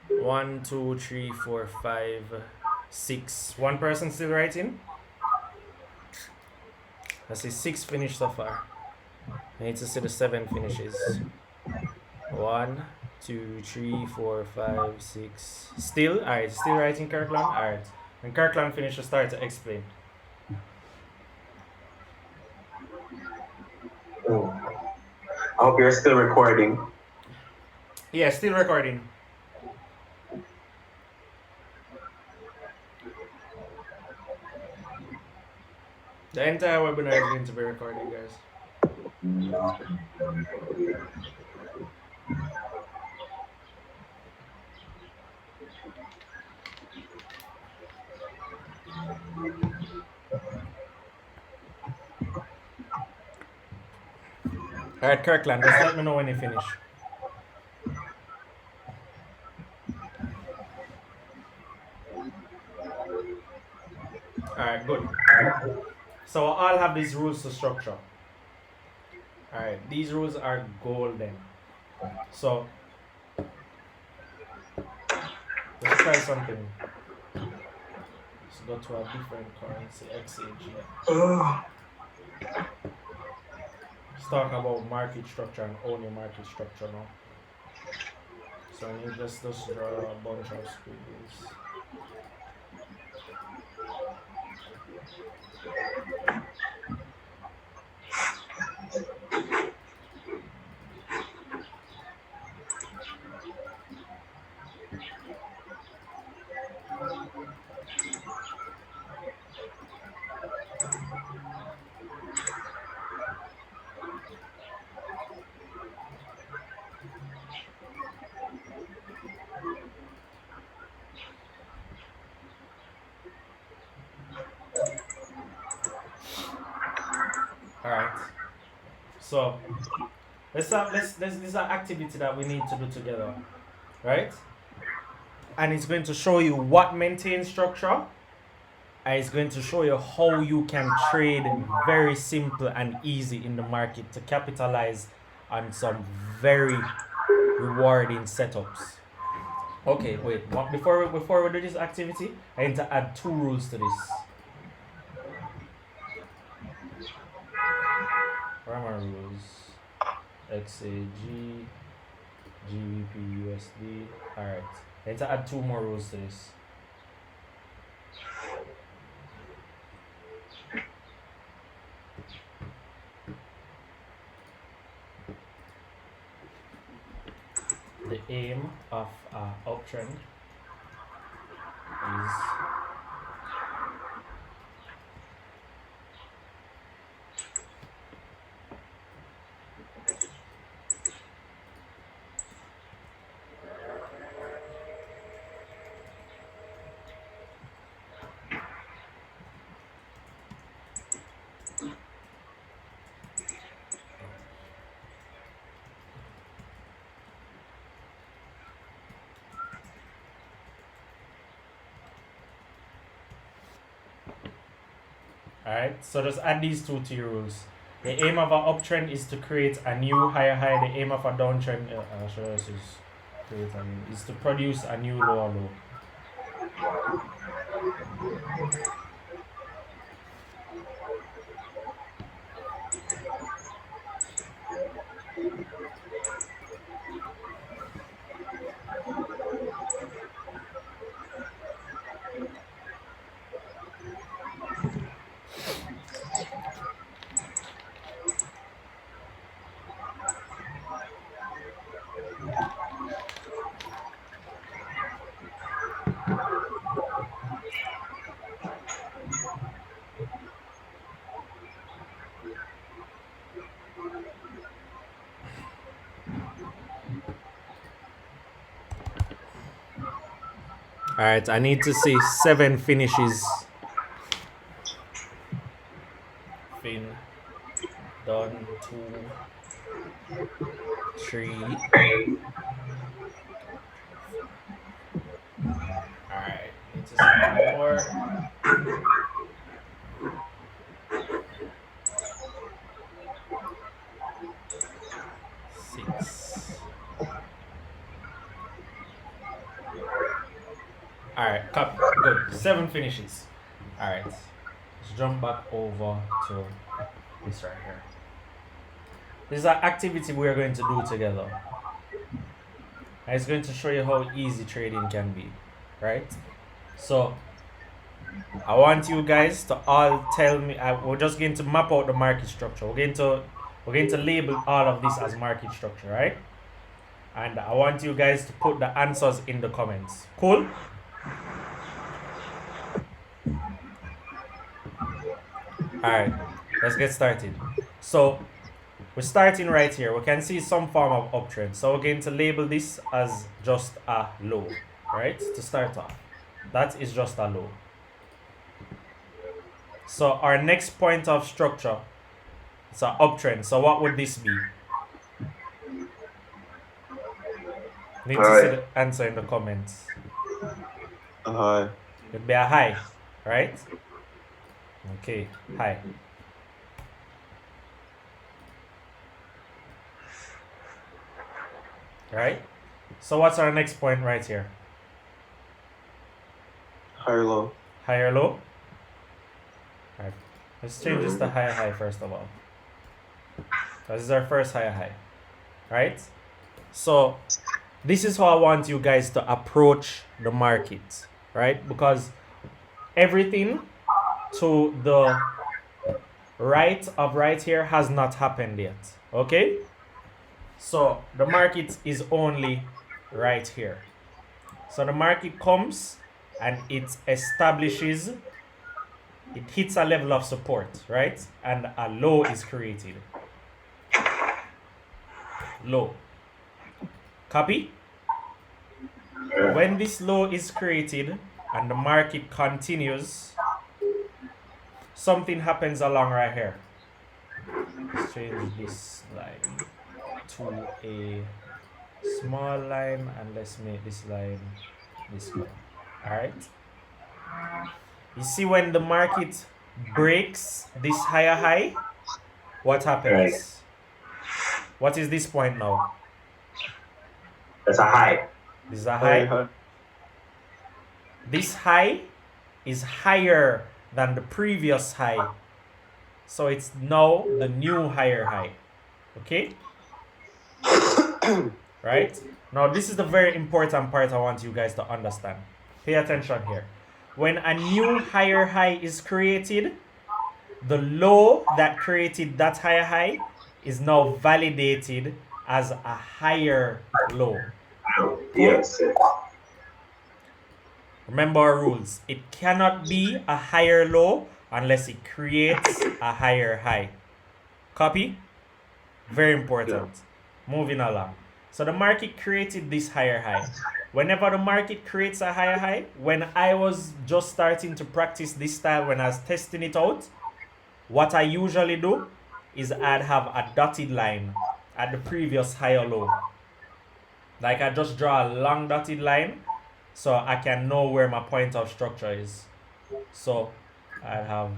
1, 2, 3, 4, 5, 6. One person still writing? I see 6 finished so far. I need to see the 7 finishes. 1, 2, 3, 4, 5, 6. Still? Alright, still writing Kirkland? Alright. When Kirkland finishes, start to explain. I hope you're still recording. Yeah, still recording. The entire webinar is going to be recorded, guys. Alright, Kirkland, just let me know when you finish. Alright, good. So I'll have these rules to structure. Alright, these rules are golden. So let's try something. Let's go to a different currency, XAG. Let's talk about market structure and only market structure now. So I need just draw a bunch of squiggles. Alright. So this is an activity that we need to do together. Right? And it's going to show you what maintains structure. And it's going to show you how you can trade very simple and easy in the market to capitalize on some very rewarding setups. Okay, wait. Before we do this activity, I need to add 2 rules to this. Where are my rules? XAG, GBP, USD. Alright. Let's add 2 more rows to this. The aim of uptrend is Alright, so just add these 2 to your rules. The aim of an uptrend is to create a new higher high. The aim of a downtrend is to produce a new lower low. Alright, I need to see 7 finishes. Fin. Done. 2. 3. Alright, need to see 4. 6. Alright, copy. Good. 7 finishes. Alright. Let's jump back over to this right here. This is an activity we are going to do together. And it's going to show you how easy trading can be. Right? So, I want you guys to all tell me. We're just going to map out the market structure. We're going to label all of this as market structure, right? And I want you guys to put the answers in the comments. Cool? Alright, let's get started. So, we're starting right here. We can see some form of uptrend. So, we're going to label this as just a low, right? To start off. That is just a low. So, our next point of structure is an uptrend. So, what would this be? Need to see the answer in the comments. A high. It'd be a high, right? Okay, high. Right? So what's our next point right here? Higher low. Higher low? Alright. Let's change this to higher high first of all. This is our first higher high. Right? So this is how I want you guys to approach the market. Right? Because everything to the right of right here has not happened yet. Okay? So the market is only right here. So the market comes and it establishes, it hits a level of support, right? And a low is created. Low. Copy? When this low is created and the market continues, something happens along right here. Let's change this line to a small line and let's make this line this one. Alright. You see when the market breaks this higher high, what happens? Right. What is this point now? That's a high. This is a high. This high is higher than the previous high. So it's now the new higher high. Okay? Right? Now, this is the very important part I want you guys to understand. Pay attention here. When a new higher high is created, the low that created that higher high is now validated as a higher low. Cool? Yes, yes. Remember our rules. It cannot be a higher low unless it creates a higher high. Copy? Very important. Yeah. Moving along. So the market created this higher high. Whenever the market creates a higher high, when I was just starting to practice this style, when I was testing it out, what I usually do is I'd have a dotted line at the previous higher low. Like I just draw a long dotted line so I can know where my point of structure is. So I'd have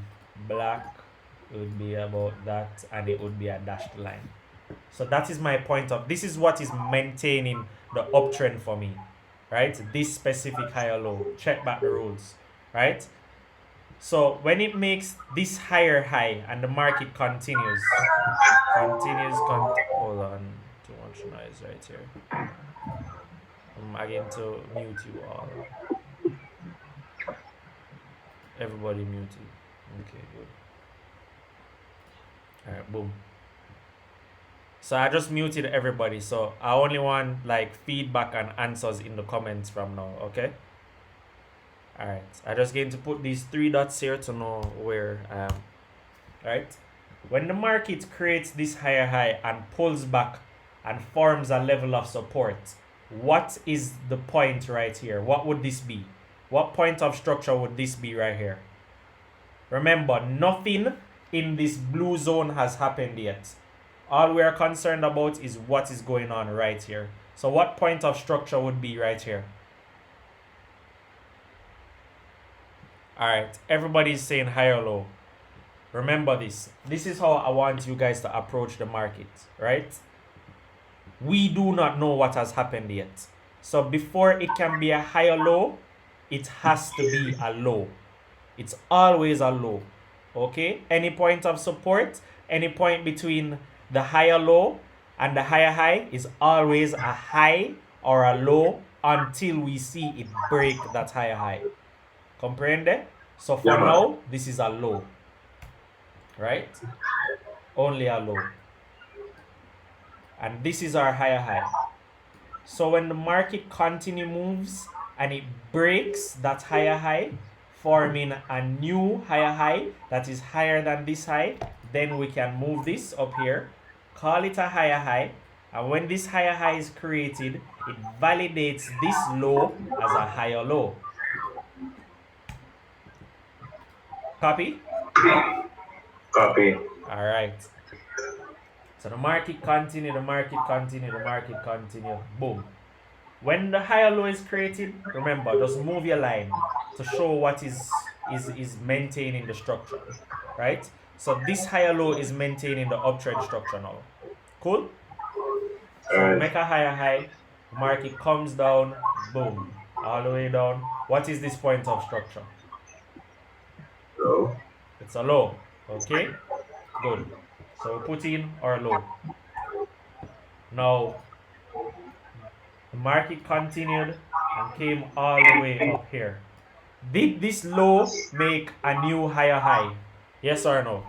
black, it would be about that, and it would be a dashed line. So that is my point of, this is what is maintaining the uptrend for me, right? This specific higher low. Check back the rules, right? So when it makes this higher high and the market continues, hold on, too much noise right here. I'm going to mute you all. Everybody muted. Okay, good. Alright, boom. So I just muted everybody, so I only want like feedback and answers in the comments from now, okay? Alright, I'm just going to put these 3 dots here to know where I am. Alright? When the market creates this higher high and pulls back and forms a level of support, what is the point right here? What would this be? What point of structure would this be right here? Remember, nothing in this blue zone has happened yet. All we are concerned about is what is going on right here. So what point of structure would be right here? Alright, everybody's saying high or low. Remember this. This is how I want you guys to approach the market, right? We do not know what has happened yet. So before it can be a high or low, it has to be a low. It's always a low. Okay? Any point of support, any point between the higher low and the higher high is always a high or a low until we see it break that higher high. Comprende? So for now, this is a low. Right? Only a low. And this is our higher high. So when the market continue moves and it breaks that higher high, forming a new higher high that is higher than this high, then we can move this up here, call it a higher high, and when this higher high is created, it validates this low as a higher low. Copy? Copy. All right. So the market continue, the market continue, the market continue. Boom. When the higher low is created, remember, just move your line to show what is maintaining the structure, right? So this higher low is maintaining the uptrend structure now. Cool? So make a higher high, market comes down, boom, all the way down. What is this point of structure? Low. It's a low, okay? Good. So put in our low. Now, the market continued and came all the way up here. Did this low make a new higher high? Yes or no?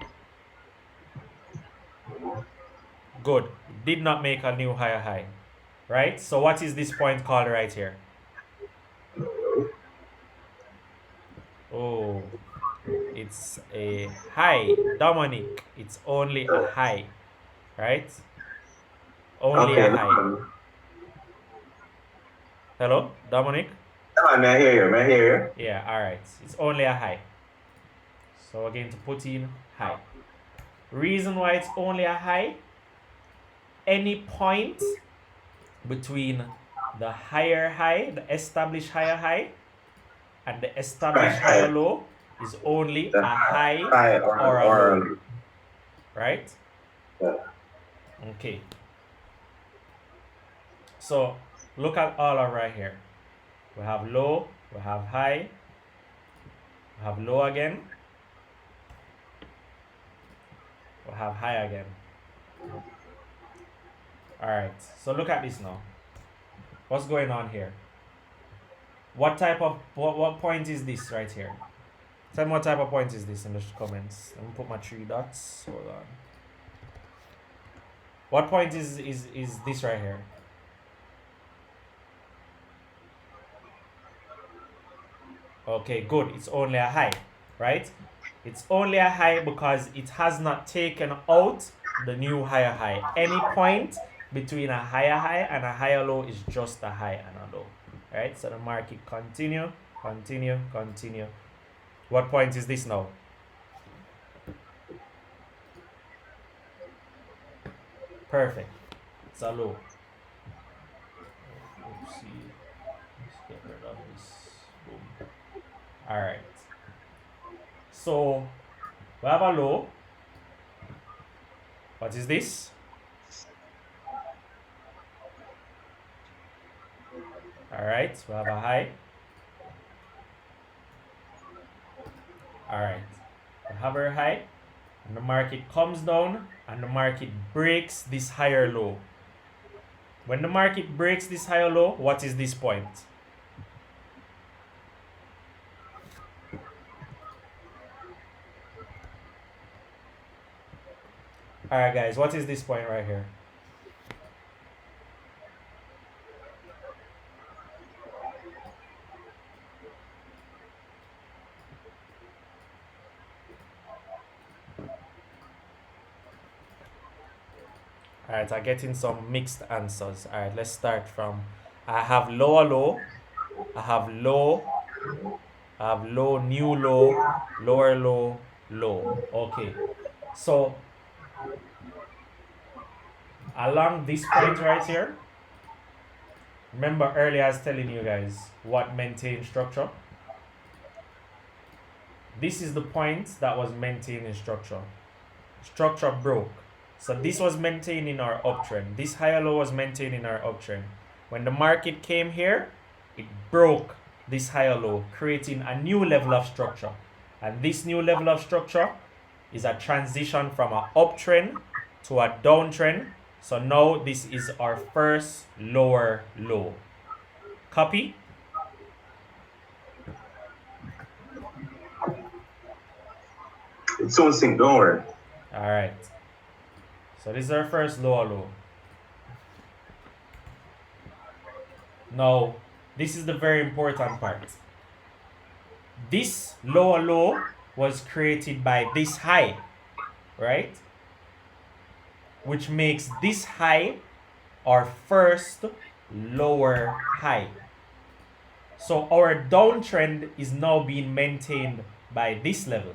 Good. It did not make a new higher high. Right? So what is this point called right here? Oh, it's a high. Dominic, it's only a high. Right? Only a high. Hello, Dominic? I hear you. Yeah, alright. It's only a high. So we're going to put in high. Reason why it's only a high, any point between the higher high, the established higher high, and the established higher low is only a high or a low. Right? Yeah. Okay. So look at all of right here. We have low, we have high, we have low again, we have high again. All right. So look at this now. What's going on here? What type of what point is this right here? Tell me what type of point is this in the comments. Let me put my 3 dots. Hold on. What point is this right here? Okay, good. It's only a high, right? It's only a high because it has not taken out the new higher high. Any point between a higher high and a higher low is just a high and a low, right? So the market continue. What point is this now? Perfect. It's a low. Oopsie. Let's get rid of this. Boom. All right. So we have a low. What is this? All right. We have a high. All right. We have our high, and the market comes down, and the market breaks this higher low. When the market breaks this higher low, what is this point? All right, guys, what is this point right here? All right, I'm getting some mixed answers. All right, let's start from, I have lower low, I have low, I have low, new low, lower low, low. Okay, so along this point right here, remember earlier I was telling you guys what maintained structure? This is the point that was maintaining structure. Structure broke. So this was maintaining our uptrend. This higher low was maintaining our uptrend. When the market came here, it broke this higher low, creating a new level of structure. And this new level of structure is a transition from an uptrend to a downtrend. So now this is our first lower low. Copy? It's so sync, don't worry. All right. So this is our first lower low. Now, this is the very important part. This lower low was created by this high, right? Which makes this high our first lower high. So our downtrend is now being maintained by this level.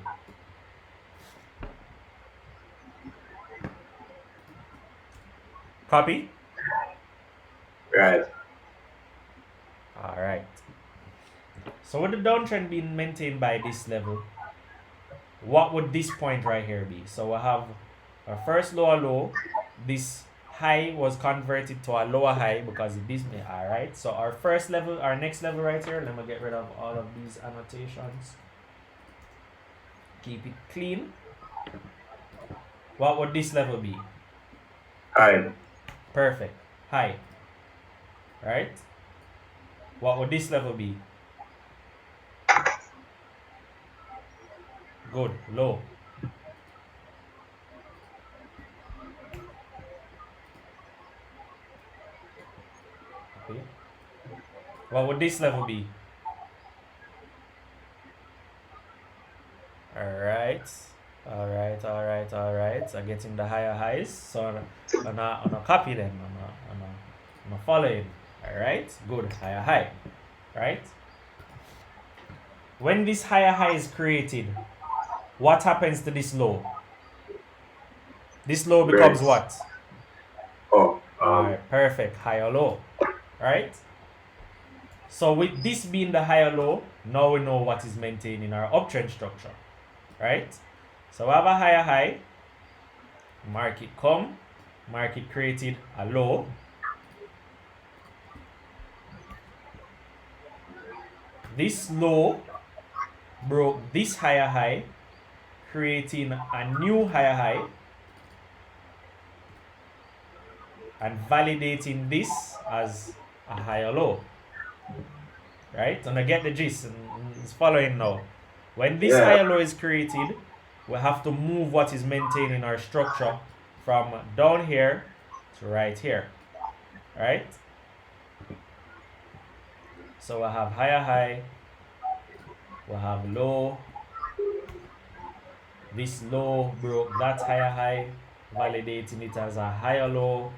Copy? Right. All right. So with the downtrend being maintained by this level, what would this point right here be? So we have our first lower low. This high was converted to a lower high because it is me. All right. So our first level, our next level right here. Let me get rid of all of these annotations. Keep it clean. What would this level be? High. Perfect. High. Right? What would this level be? Good. Low. Okay. What would this level be? Alright. Alright. I'm getting the higher highs. So I'm not copy them. I'm not following. Alright. Good. Higher high. Right? When this higher high is created, what happens to this low? This low becomes what? Oh. Alright, perfect. Higher low. Right? So with this being the higher low, now we know what is maintaining our uptrend structure. Right? So we have a higher high. Market come. Market created a low. This low broke this higher high, creating a new higher high. and validating this as a high or low. Right? And I get the gist, and it's following now. When this high or low is created, we have to move what is maintaining our structure from down here to right here. Right? So I have higher high, we have low. This low broke that higher high, validating it as a higher low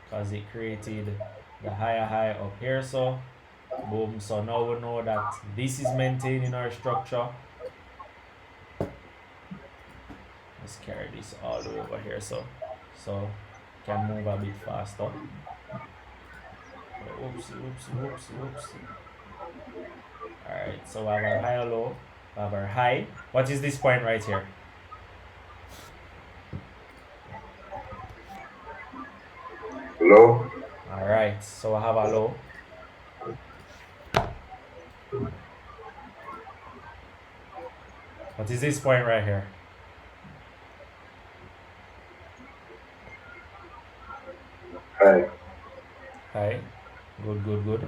because it created the higher high up here. So boom. So now we know that this is maintaining our structure. Let's carry this all the way over here so can move a bit faster. Oopsie. Alright, so we have our high or low, we have our high. What is this point right here? Low. Alright, so I have a low. What is this point right here? High. High. Good.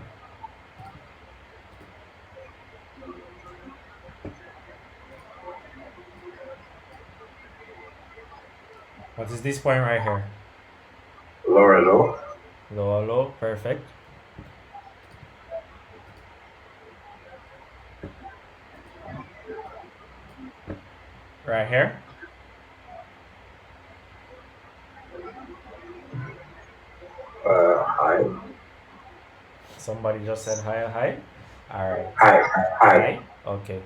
What is this point right here? Lower low. Lower low, perfect. Right here. High. Somebody just said high. Alright. High. Okay.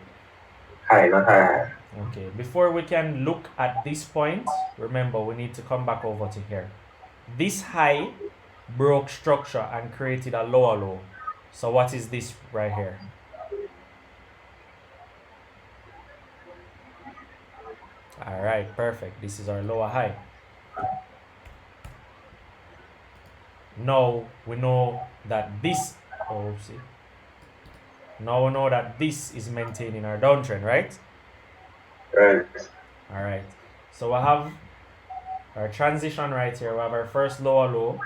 High, not high. Okay. Before we can look at this point, remember we need to come back over to here. This high broke structure and created a lower low. So what is this right here? Alright, perfect. This is our lower high. Now we know that this, now we know that this is maintaining our downtrend, right? Right. Alright. So we have our transition right here. We have our first lower low.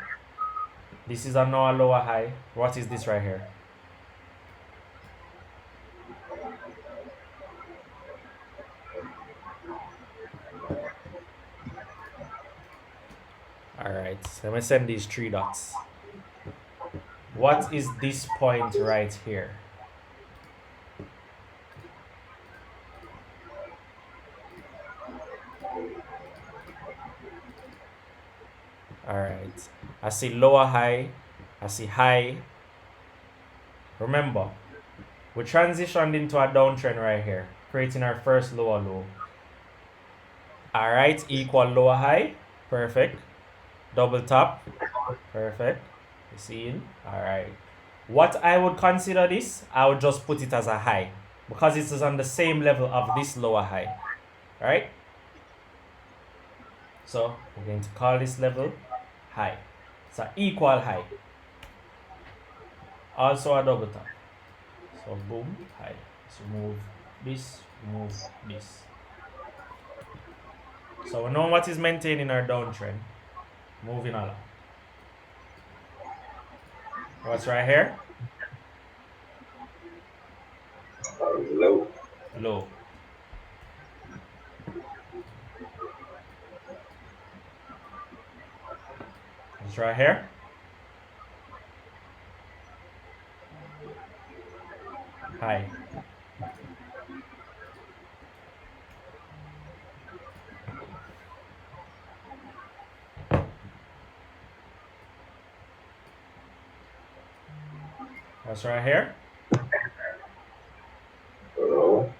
This is now a lower high. What is this right here? Alright, so let me send these 3 dots. What is this point right here? Alright, I see lower high, I see high. Remember, we transitioned into a downtrend right here, creating our first lower low. Alright, equal lower high, perfect. Double tap, perfect. You see it? Alright. What I would consider this, I would just put it as a high because it is on the same level of this lower high. Right? So we're going to call this level high. So equal high. Also a double tap. So boom, high. So move this, move this. So we know what is maintaining our downtrend. Moving along. What's right here? Low. Low. What's right here? High. What's right here? Low.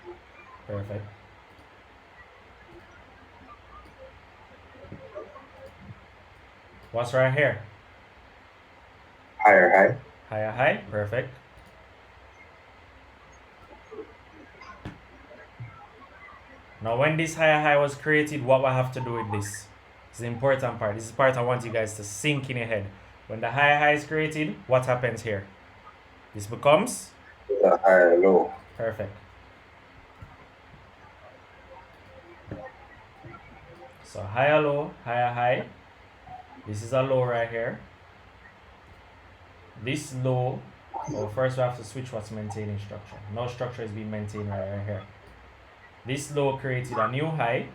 Perfect. What's right here? Higher high. Higher high. Perfect. Now when this higher high was created, what we have to do with this? It's the important part. This is the part I want you guys to sink in your head. When the higher high is created, what happens here? This becomes Higher low. perfect. So higher low, higher high. This is a low right here. This low, well, first we have to switch what's maintaining structure. No structure is being maintained right here. This low created a new high,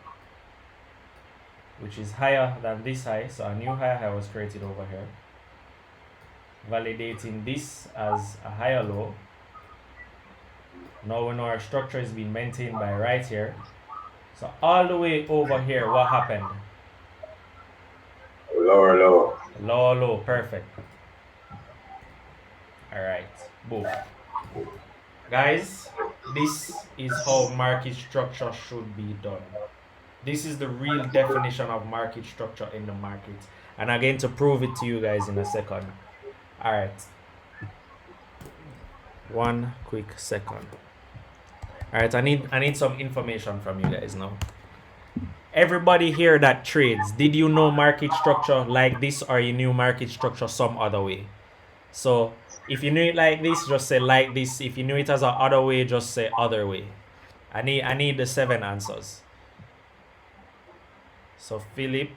which is higher than this high. So a new high was created over here, validating this as a higher low. Now we know our structure is being maintained by right here. So all the way over here, what happened? Lower low. Lower low, perfect. All right, boom. Guys, this is how market structure should be done. This is the real definition of market structure in the market. And I'm going to prove it to you guys in a second. All right. One quick second. All right, I need some information from you guys now. Everybody here that trades, did you know market structure like this, or you knew market structure some other way? So if you knew it like this, just say like this. If you knew it as a other way, just say other way. I need the 7 answers. So Philip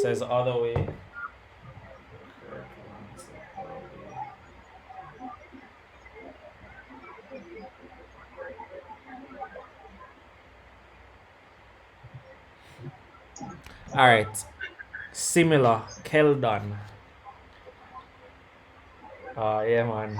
says other way. All right. Similar, Keldon. Yeah, man.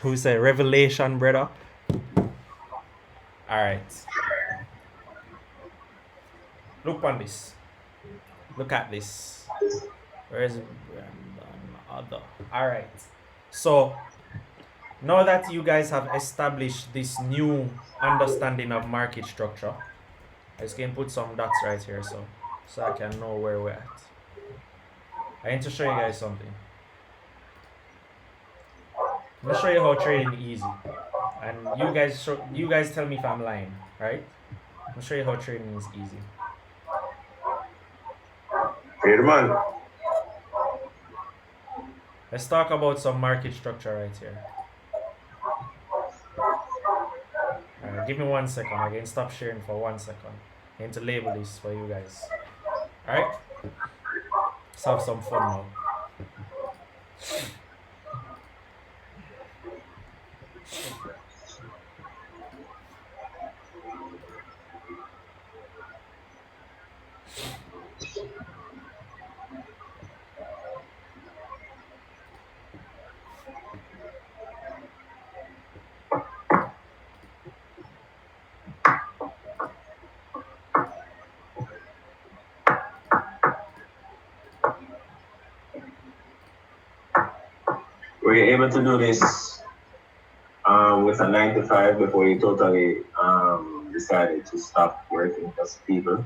Who said revelation, brother? All right. Look on this. Look at this. Where is other? All right. So now that you guys have established this new understanding of market structure, I just can put some dots right here so I can know where we're at. I need to show you guys something. I'm gonna show you how trading is easy, and you guys tell me if I'm lying, right? I'm gonna show you how trading is easy. Hey, man. Let's talk about some market structure right here. Alright, give me 1 second. I can stop sharing for 1 second. I need to label this for you guys. Alright? Let's have some fun now. Were you able to do this with a 9 to 5 before you totally decided to stop working as people?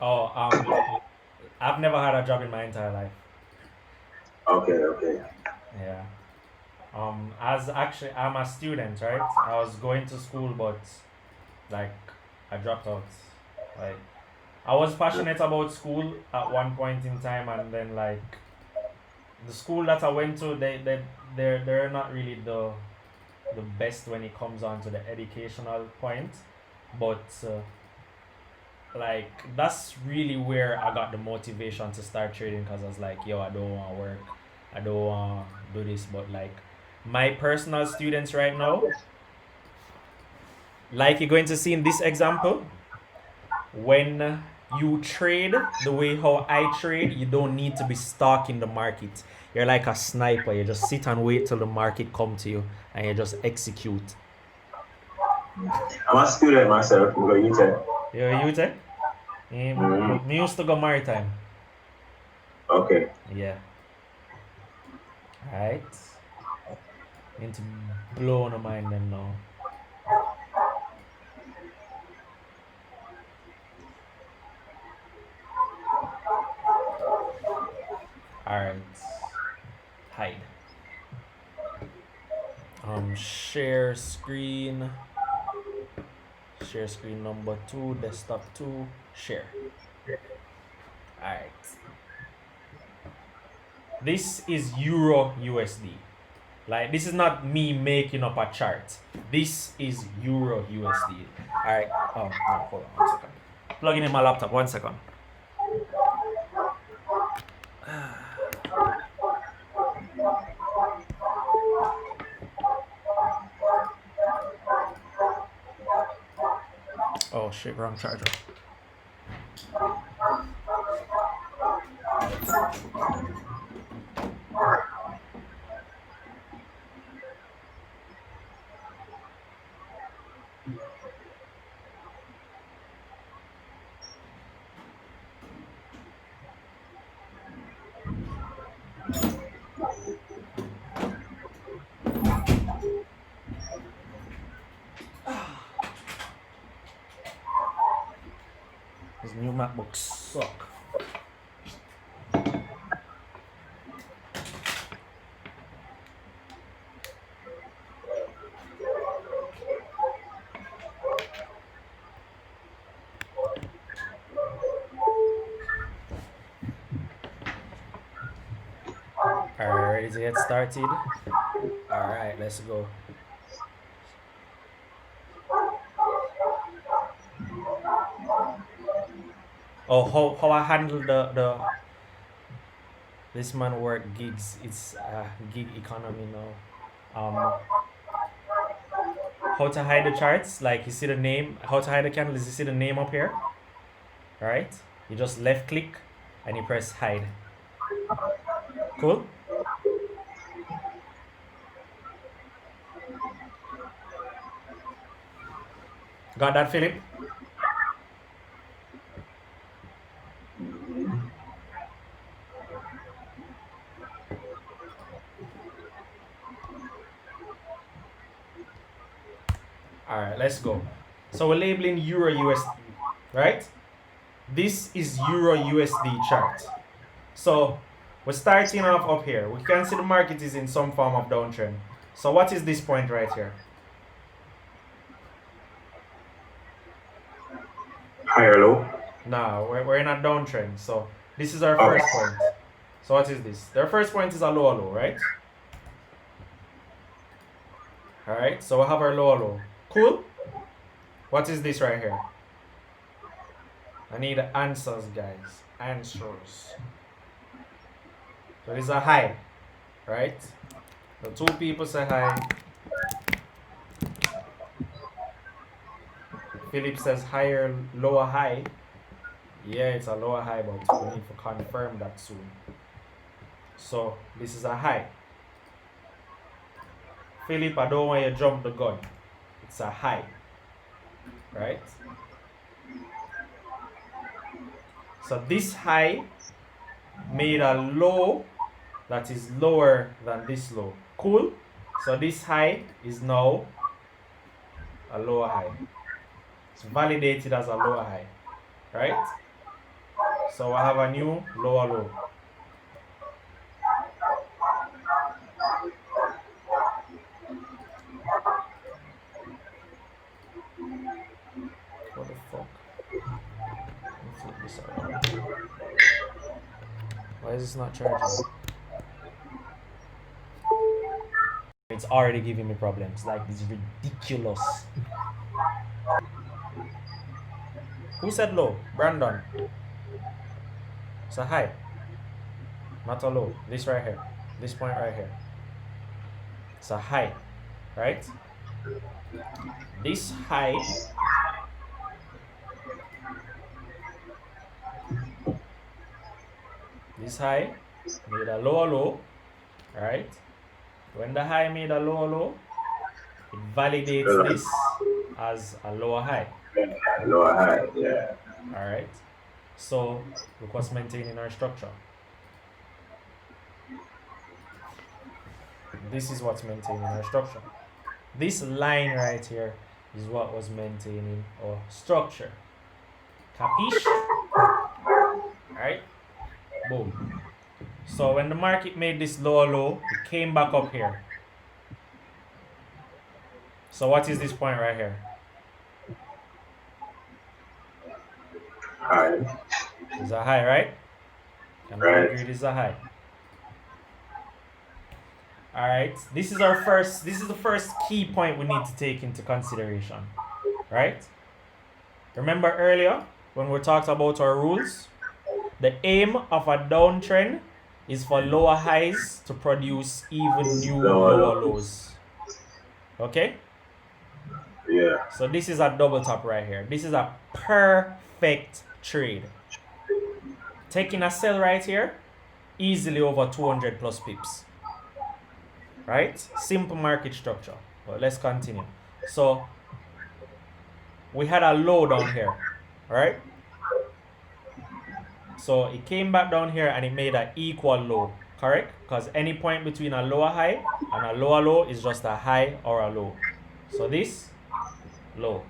Oh, I've never had a job in my entire life. Okay. Yeah. I'm a student, right? I was going to school, but like I dropped out. Like I was passionate about school at one point in time, and then like the school that I went to, they're not really the best when it comes on to the educational point, but like that's really where I got the motivation to start trading, because I was like, yo, I don't want to work, I don't want to do this. But like my personal students right now, like you're going to see in this example, when you trade the way how I trade, you don't need to be stalking the market. You're like a sniper. You just sit and wait till the market come to you, and you just execute. I'm a student myself. I'm going to UTech. You're a UTech? Me used to go maritime. Okay. Yeah. Alright. Need to blow on the mind them now. Alright. Hide. Share screen. Share screen number 2, desktop 2, share. Alright. This is Euro USD. Like, this is not me making up a chart. This is Euro USD. Alright. Oh, no, hold on 1 second. Plugging in my laptop, 1 second. Oh shit, wrong charger. These new MacBooks suck. Alright, ready to get started? Alright, let's go. Oh, how I handle the this man work gigs. It's gig economy now. How to hide the charts? Like, you see the name. How to hide the candles? You see the name up here. All right. You just left click and you press hide. Cool. Got that, Philip? All right, let's go. So we're labeling Euro USD, right? This is Euro USD chart. So we're starting off up here. We can see the market is in some form of downtrend. So what is this point right here? High or low? No, we're in a downtrend. So this is our first point. So what is this? Their first point is a lower low, right? All right, so we have our lower low. Cool. What is this right here? I need answers, guys. Answers. So this is a high, right? So two people say high. Philip says higher, lower high. Yeah, it's a lower high, but we need to confirm that soon. So this is a high. Philip, I don't want you to jump the gun. It's a high, right? So this high made a low that is lower than this low. Cool? So this high is now a lower high. It's validated as a lower high, right? So I have a new lower low. What the fuck? Let's flip this around. Why is this not charging? It's already giving me problems. Like, it's ridiculous. Who said low? Brandon. It's a high. Not a low. This right here. This point right here. It's a high. Right? This high made a lower low. Right? When the high made a lower low, it validates this as a lower high. Lower high, yeah. Alright. So look what's maintaining our structure. This is what's maintaining our structure. This line right here is what was maintaining our structure. Capiche? Alright? Boom. So when the market made this lower low, it came back up here. So what is this point right here? High. It's a high, right? Can all Right. agree this is a high? Alright, this is the first key point we need to take into consideration. Right? Remember earlier when we talked about our rules? The aim of a downtrend is for lower highs to produce even new lower lows. Okay? Yeah. So this is a double top right here. This is a perfect trade. Taking a sell right here, easily over 200 plus pips. Right? Simple market structure. But let's continue. So we had a low down here, right? So it came back down here and it made an equal low, correct? Because any point between a lower high and a lower low is just a high or a low. So this, low.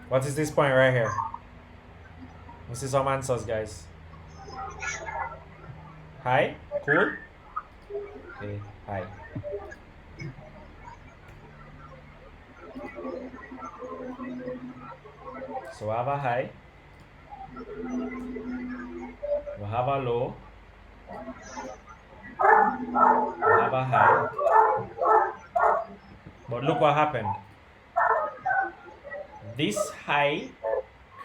What is this point right here? Let's see some answers, guys. High, cool. Okay, high. So we have a high. We have a low. We have a high. But look what happened. This high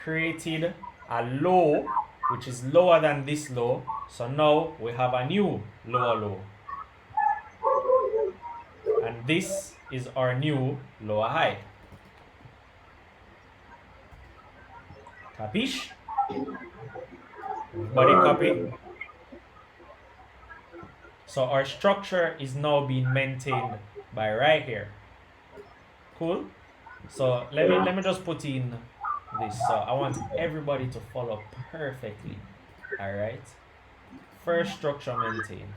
created a low which is lower than this low. So now we have a new lower low. And this is our new lower high. Capish? Everybody copy? So our structure is now being maintained by right here. Cool? So let me just put in this. So I want everybody to follow perfectly. Alright? First structure maintained.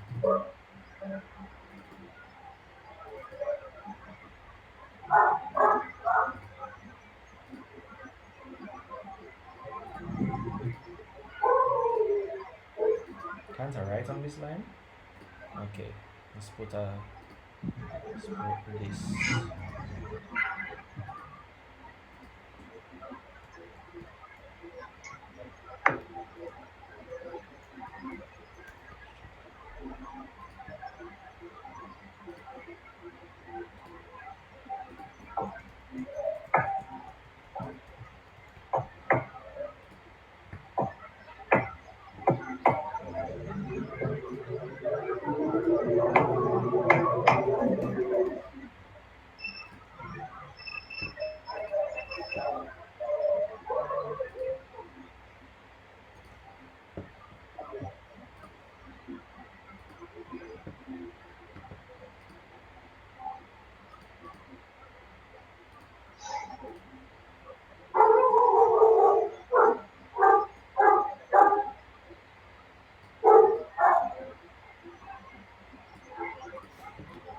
Can't I write on this line? Okay. Let's put this.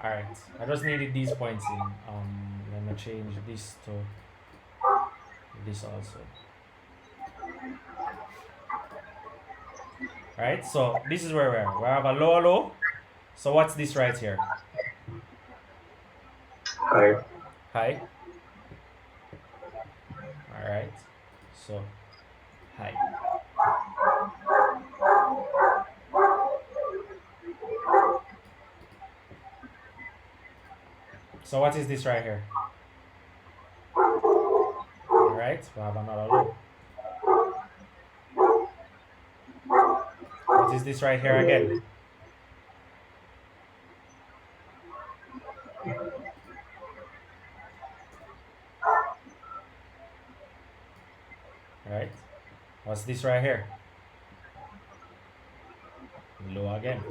Alright, I just needed these points in. Let me change this to this also. Alright, so this is where we are. We have a lower low. So what's this right here? High. High. Alright, so high. So what is this right here? Alright, we have another low. What is this right here again? Right? What's this right here? Low again.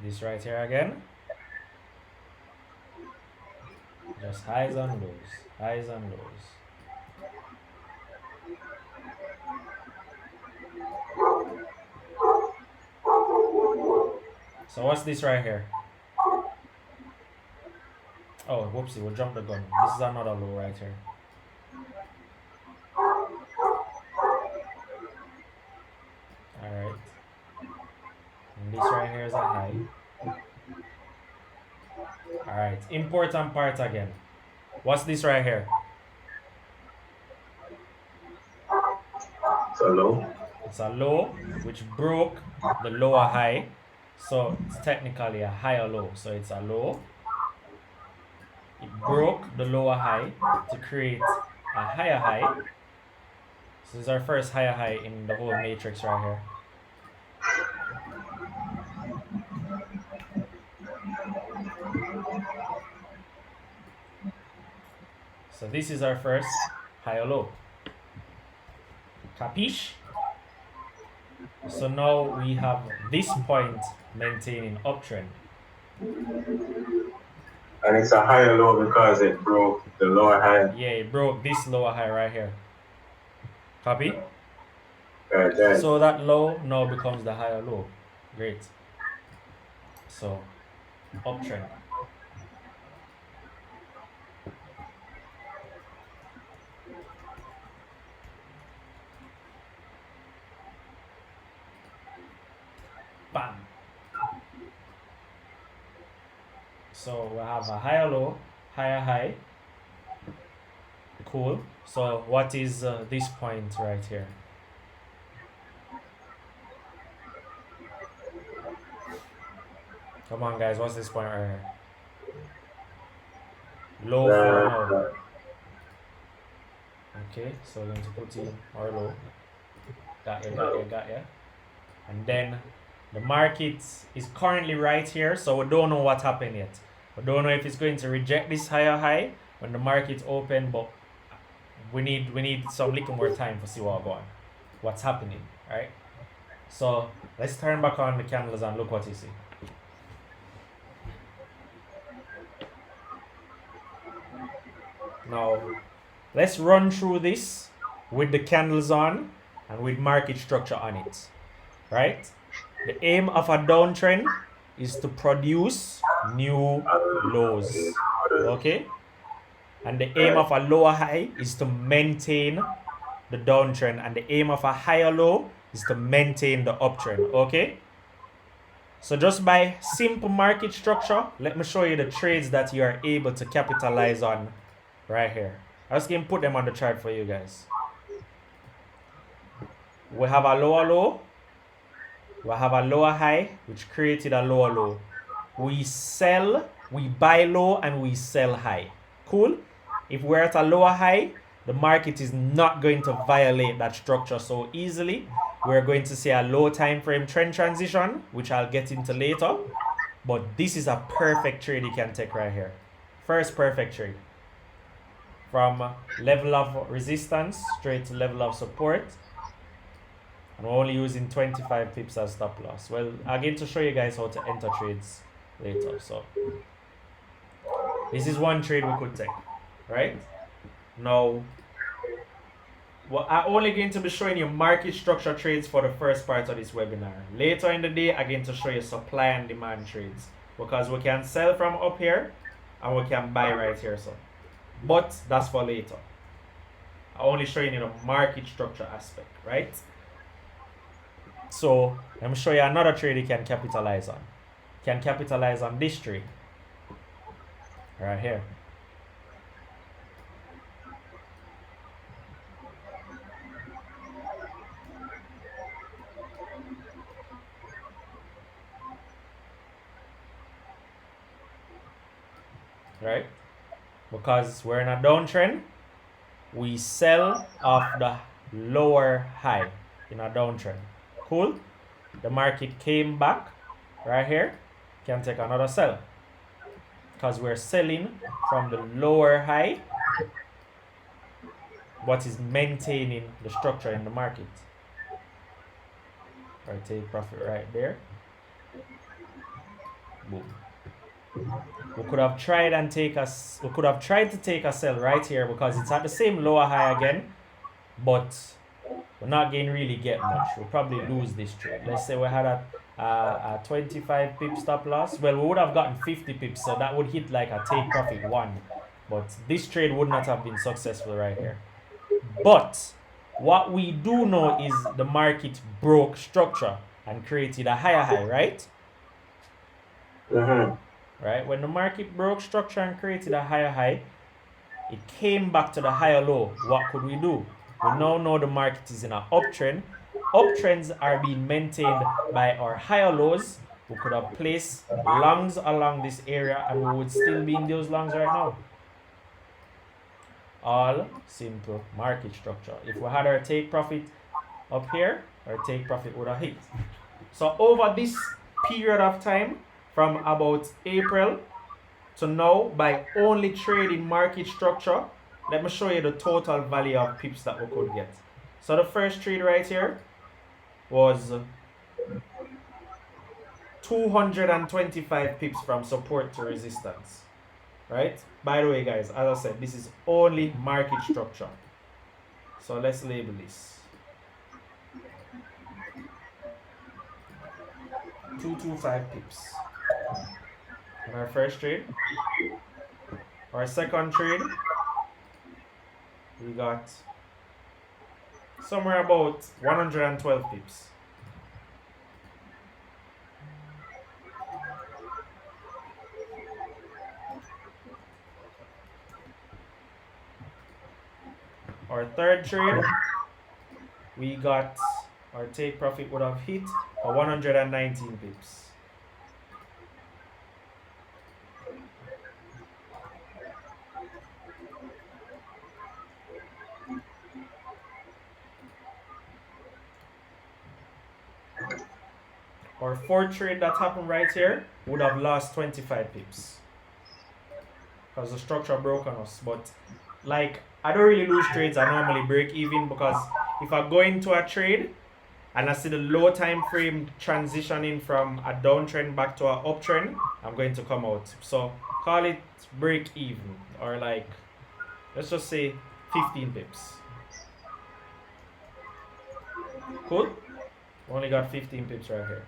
This right here again. Just highs and lows. Highs and lows. So what's this right here? Oh, whoopsie, we'll jump the gun. This is another low right here. Alright. And this right here is a high. Alright, important part again. What's this right here? It's a low. It's a low, which broke the lower high. So it's technically a higher low. So it's a low. It broke the lower high to create a higher high. So this is our first higher high in the whole matrix right here. So this is our first higher low. Capiche? So now we have this point maintaining uptrend. And it's a higher low because it broke the lower high. Yeah, it broke this lower high right here. Copy? Right there. So that low now becomes the higher low. Great. So, uptrend. Bam. So we have a higher low, higher high. Cool. So what is this point right here? Come on guys, what's this point right here? Low for now. Okay, so we're going to put in our low. Got ya. And then the market is currently right here, so we don't know what happened yet. We don't know if it's going to reject this higher high when the market open, but we need some little more time to see what's happening, right? So let's turn back on the candles and look what you see. Now let's run through this with the candles on and with market structure on it, right? The aim of a downtrend is to produce new lows, okay? And the aim of a lower high is to maintain the downtrend, and the aim of a higher low is to maintain the uptrend, okay? So just by simple market structure, let me show you the trades that you are able to capitalize on right here. I was going to put them on the chart for you guys. We have a lower low. We have a lower high, which created a lower low. We buy low and we sell high. Cool? If we're at a lower high, the market is not going to violate that structure so easily. We're going to see a low time frame trend transition, which I'll get into later. But this is a perfect trade you can take right here. First perfect trade. From level of resistance straight to level of support. And we're only using 25 pips as stop loss. Well, I'm going to show you guys how to enter trades later. So this is one trade we could take, right? Now, well, I'm only going to be showing you market structure trades for the first part of this webinar. Later in the day, I'm going to show you supply and demand trades, because we can sell from up here and we can buy right here. So, but that's for later. I'm only showing you the market structure aspect, right? So let me show you another trade you can capitalize on. You can capitalize on this trade right here. Right? Because we're in a downtrend, we sell off the lower high in a downtrend. Cool? The market came back right here. Can take another sell, because we're selling from the lower high, what is maintaining the structure in the market. Or take profit right there. Boom. We could have tried to take a sell right here, because it's at the same lower high again, but we're not going to really get much. We'll probably lose this trade. Let's say we had a a 25 pip stop loss. Well, we would have gotten 50 pips, so that would hit like a take profit 1. But this trade would not have been successful right here. But what we do know is the market broke structure and created a higher high, right? Right? When the market broke structure and created a higher high, it came back to the higher low. What could we do? We now know the market is in an uptrend. Uptrends are being maintained by our higher lows. We could have placed longs along this area and we would still be in those longs right now. All simple market structure. If we had our take profit up here, our take profit would have hit. So over this period of time, from about April to now, by only trading market structure, let me show you the total value of pips that we could get. So the first trade right here was 225 pips from support to resistance. Right? By the way, guys, as I said, this is only market structure. So let's label this. 225 pips. On our first trade. Our second trade, we got somewhere about 112 pips. Our third trade, we got our take profit would have hit for 119 pips. Our fourth trade that happened right here would have lost 25 pips because the structure broke on us. But like, I don't really lose trades. I normally break even because if I go into a trade and I see the low time frame transitioning from a downtrend back to an uptrend, I'm going to come out. So call it break even, or like, let's just say 15 pips. Cool? Only got 15 pips right here.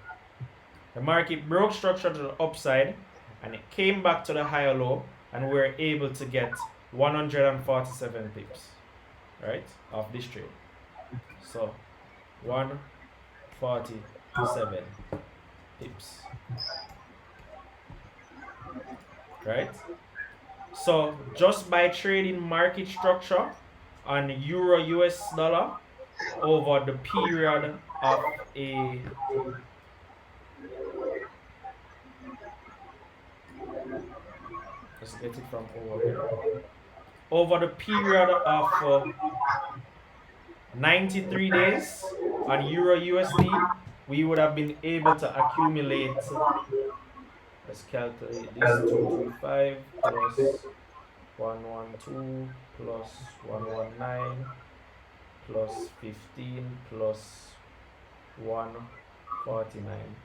The market broke structure to the upside and it came back to the higher low, and we were able to get 147 pips, right, off this trade. So 147 pips, right? So just by trading market structure on Euro US dollar over the period of a let's get it from over here. Over the period of 93 days on Euro USD, we would have been able to accumulate, let's calculate this, 225 plus 112 plus 119 plus 15 plus 149.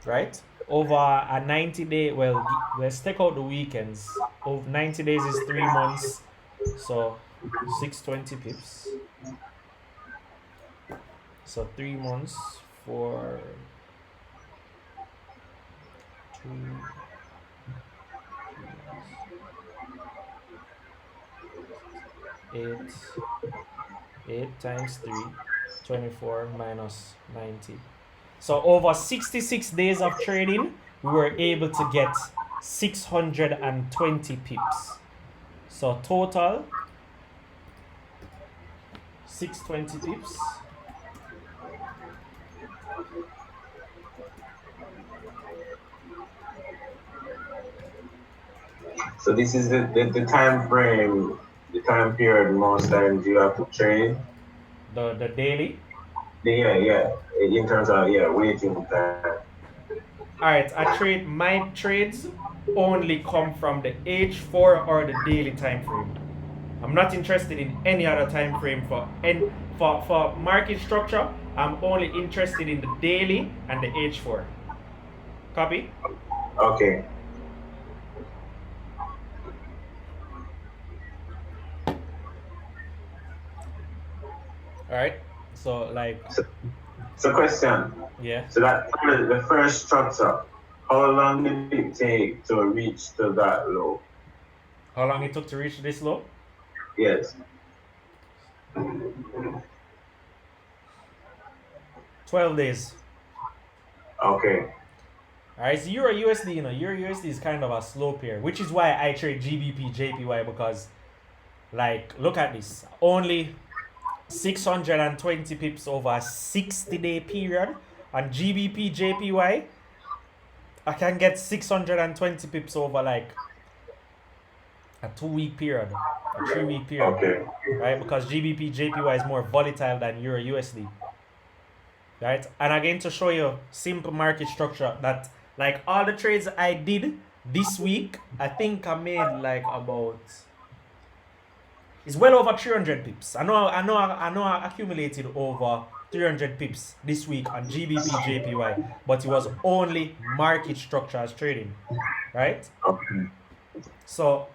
Right? Over a 90-day, well, let's take out the weekends. Over 90 days is 3 months, so 620 pips. So 3 months for 8 times 3, 24 minus 90. So over 66 days of trading, we were able to get 620 pips. So total 620 pips. So this is the time frame, the time period most times you have to trade. The daily? Yeah. In terms of waiting time. Alright, my trades only come from the H4 or the daily time frame. I'm not interested in any other time frame for market structure. I'm only interested in the daily and the H4. Copy? Okay. Alright. So like So question. Yeah. So that the first structure, how long did it take to reach to that low? How long it took to reach this low? Yes. 12 days. Okay. Alright, so Euro USD, Euro USD is kind of a slow pair, which is why I trade GBP JPY because, like, look at this. Only 620 pips over a 60-day period on GBP JPY. I can get 620 pips over like a 2-week period, a 3-week period, Okay. right? Because GBP JPY is more volatile than Euro USD, right? And again, to show you simple market structure, that like all the trades I did this week, I think I made like about, it's well over 300 pips. I know I accumulated over 300 pips this week on GBP JPY, but it was only market structure as trading, right? Okay. So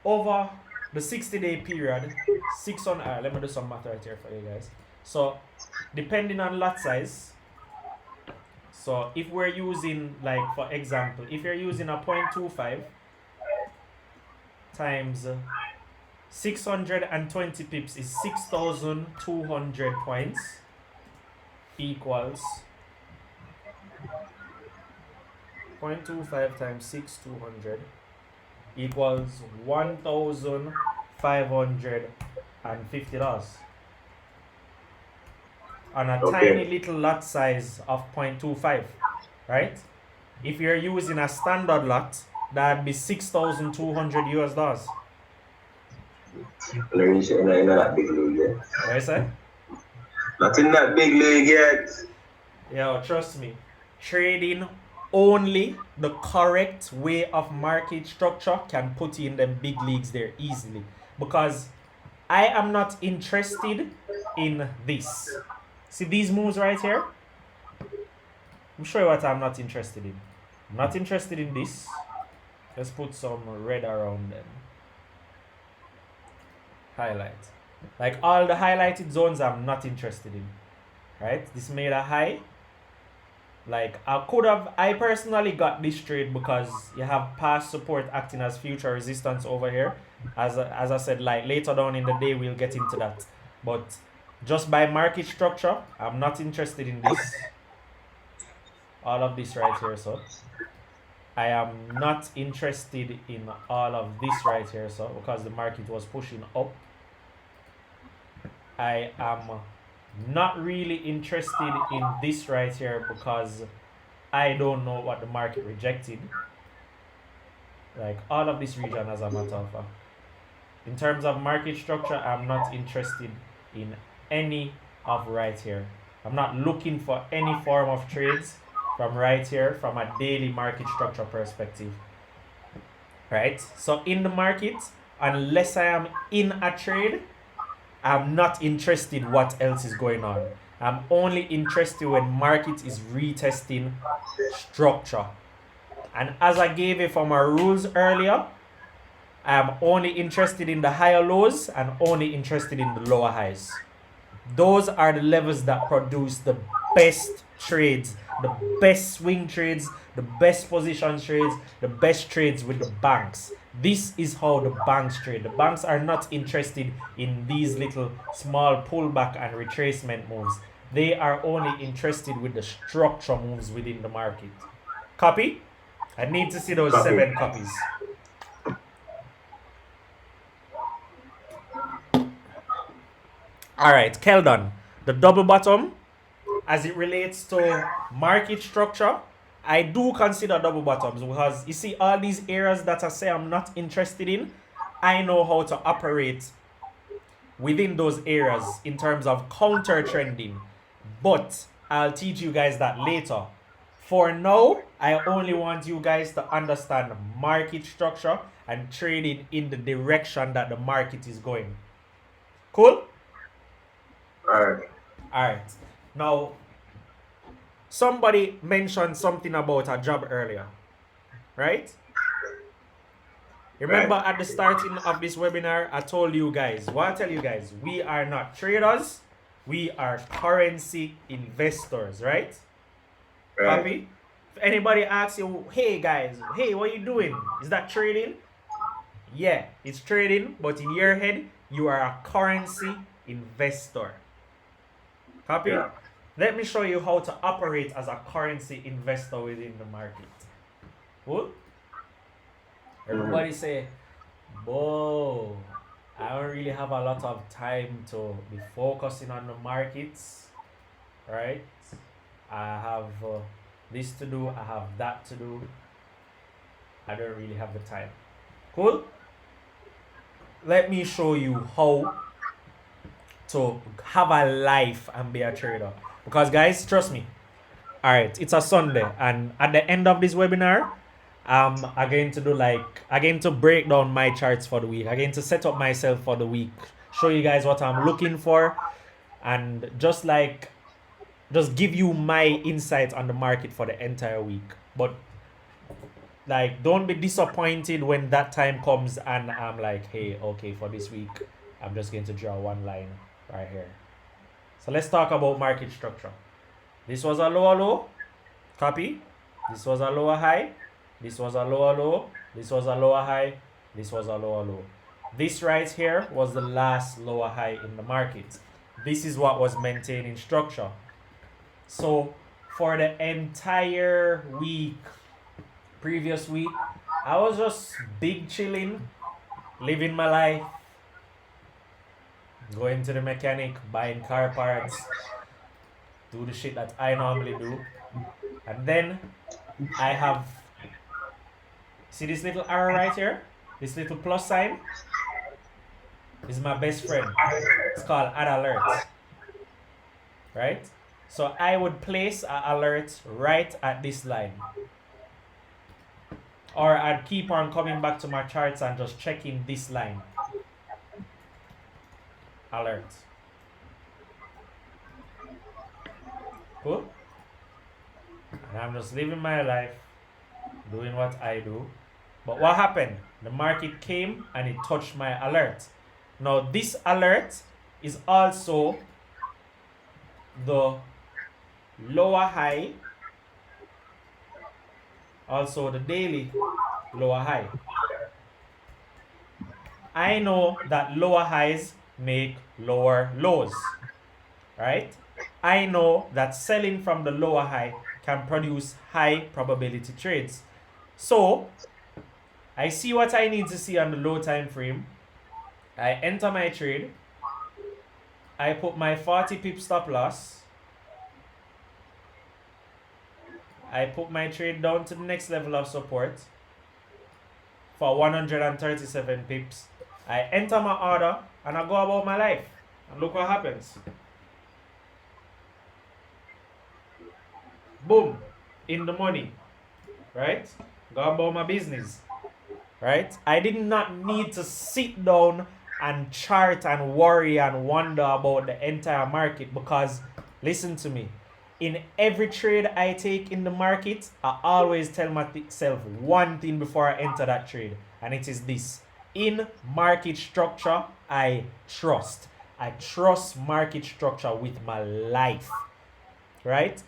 over the 60-day period, 600. Let me do some math right here for you guys. So depending on lot size. So if we're using, like, for example, if you're using a 0.25 times 620 pips is 6,200 points equals 0.25 times 6,200 equals $1,550 on a tiny little lot size of 0.25, right? If you're using a standard lot, that'd be $6,200. Let me show you in that big league yet. What you say? Not in that big league yet. Yeah, trust me. Trading only the correct way of market structure can put you in the big leagues there easily. Because I am not interested in this. See these moves right here? I'm show you what I'm not interested in. I'm not interested in this. Let's put some red around them. Highlight. Like all the highlighted zones I'm not interested in. Right? This made a high. Like I personally got this trade because you have past support acting as future resistance over here. As I said, like later down in the day we'll get into that. But just by market structure, I'm not interested in this. All of this right here, so. I am not interested in all of this right here, so, because the market was pushing up. I am not really interested in this right here because I don't know what the market rejected. Like all of this region as a matter of fact. In terms of market structure, I'm not interested in any of right here. I'm not looking for any form of trades from right here from a daily market structure perspective. Right? So in the market, unless I am in a trade, I'm not interested what else is going on. I'm only interested when market is retesting structure. And as I gave it for my rules earlier, I'm only interested in the higher lows and only interested in the lower highs. Those are the levels that produce the best trades, the best swing trades, the best position trades, the best trades with the banks. This is how the banks trade. The banks are not interested in these little small pullback and retracement moves. They are only interested with the structure moves within the market. Copy? I need to see those 7 copies. Alright, Keldon. The double bottom, as it relates to market structure, I do consider double bottoms because you see all these areas that I say I'm not interested in, I know how to operate within those areas in terms of counter trending. But I'll teach you guys that later. For now, I only want you guys to understand market structure and trading in the direction that the market is going. Cool? Alright. Now, somebody mentioned something about a job earlier, right? Remember at the starting of this webinar, I told you guys, what I tell you guys, we are not traders, We are currency investors, right? Right. Copy? If anybody asks you, hey guys, hey, what are you doing? Is that trading? Yeah, it's trading, but in your head, you are a currency investor. Copy? Yeah. Let me show you how to operate as a currency investor within the market. Cool? Everybody say, whoa, I don't really have a lot of time to be focusing on the markets, right? I have this to do, I have that to do. I don't really have the time. Cool? Let me show you how to have a life and be a trader. Because guys, trust me. Alright, it's a Sunday, and at the end of this webinar, I'm going to break down my charts for the week. I'm going to set up myself for the week, show you guys what I'm looking for, and just give you my insights on the market for the entire week. But like, don't be disappointed when that time comes and I'm like, hey, okay, for this week, I'm just going to draw one line right here. So let's talk about market structure. This was a lower low, copy. This was a lower high. This was a lower low. This was a lower high. This was a lower low. This right here was the last lower high in the market. This is what was maintaining structure. So for the entire week, previous week, I was just big chilling, living my life, going to the mechanic, buying car parts, do the shit that I normally do. And then I have, see this little arrow right here? This little plus sign? This is my best friend. It's called add alert. Right? So I would place an alert right at this line. Or I'd keep on coming back to my charts and just checking this line. Alert. Cool? And I'm just living my life, doing what I do. But what happened? The market came and it touched my alert. Now this alert is also the lower high, also the daily lower high. I know that lower highs make lower lows, right? I know that selling from the lower high can produce high probability trades. So I see what I need to see on the low time frame. I enter my trade. I put my 40 pip stop loss. I put my trade down to the next level of support for 137 pips. I enter my order and I go about my life. And look what happens. Boom. In the money. Right? Go about my business. Right? I did not need to sit down and chart and worry and wonder about the entire market, because listen to me. In every trade I take in the market, I always tell myself one thing before I enter that trade, and it is this. In market structure, I trust. I trust market structure with my life. Right?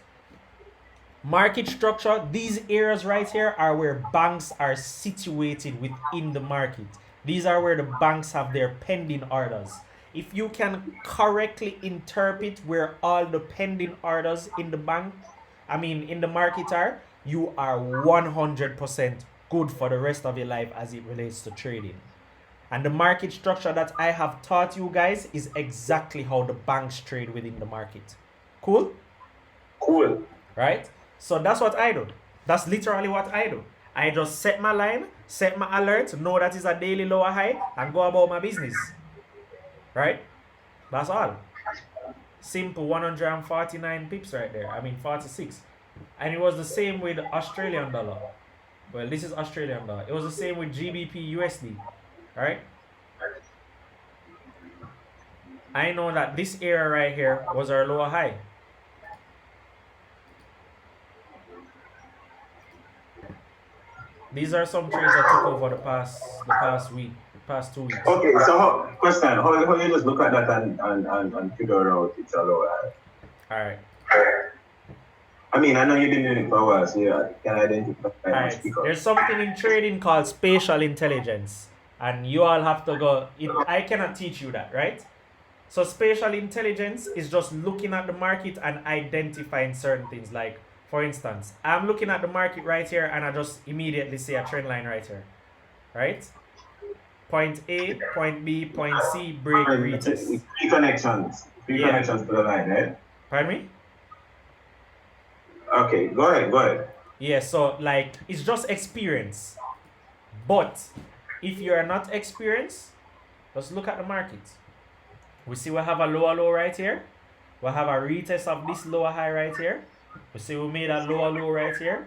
Market structure, these areas right here are where banks are situated within the market. These are where the banks have their pending orders. If you can correctly interpret where all the pending orders in the market are, you are 100% good for the rest of your life as it relates to trading. And the market structure that I have taught you guys is exactly how the banks trade within the market. Cool? Cool. Right? So that's what I do. That's literally what I do. I just set my line, set my alert, know that is a daily lower high, and go about my business. Right? That's all. Simple 149 pips right there. 46. And it was the same with Australian dollar. Well, this is Australian dollar. It was the same with GBP USD. Right? I know that this area right here was our lower high. These are some trades I took over the past week. past 2 weeks. Okay, so question, how you just look at that and figure out it's a low high? Alright. I mean, I know you've been doing it for a while, so you can identify Alright. There's something in trading called spatial intelligence. And you all have to go. I cannot teach you that, right? So spatial intelligence is just looking at the market and identifying certain things. Like, for instance, I'm looking at the market right here and I just immediately see a trend line right here. Right? Point A, point B, point C, break, retest. Three connections. Three connections to the line, right? Pardon me? Okay, go ahead. Yeah, so like it's just experience. But if you are not experienced, just look at the market. We see we have a lower low right here. We have a retest of this lower high right here. We see we made a lower low right here.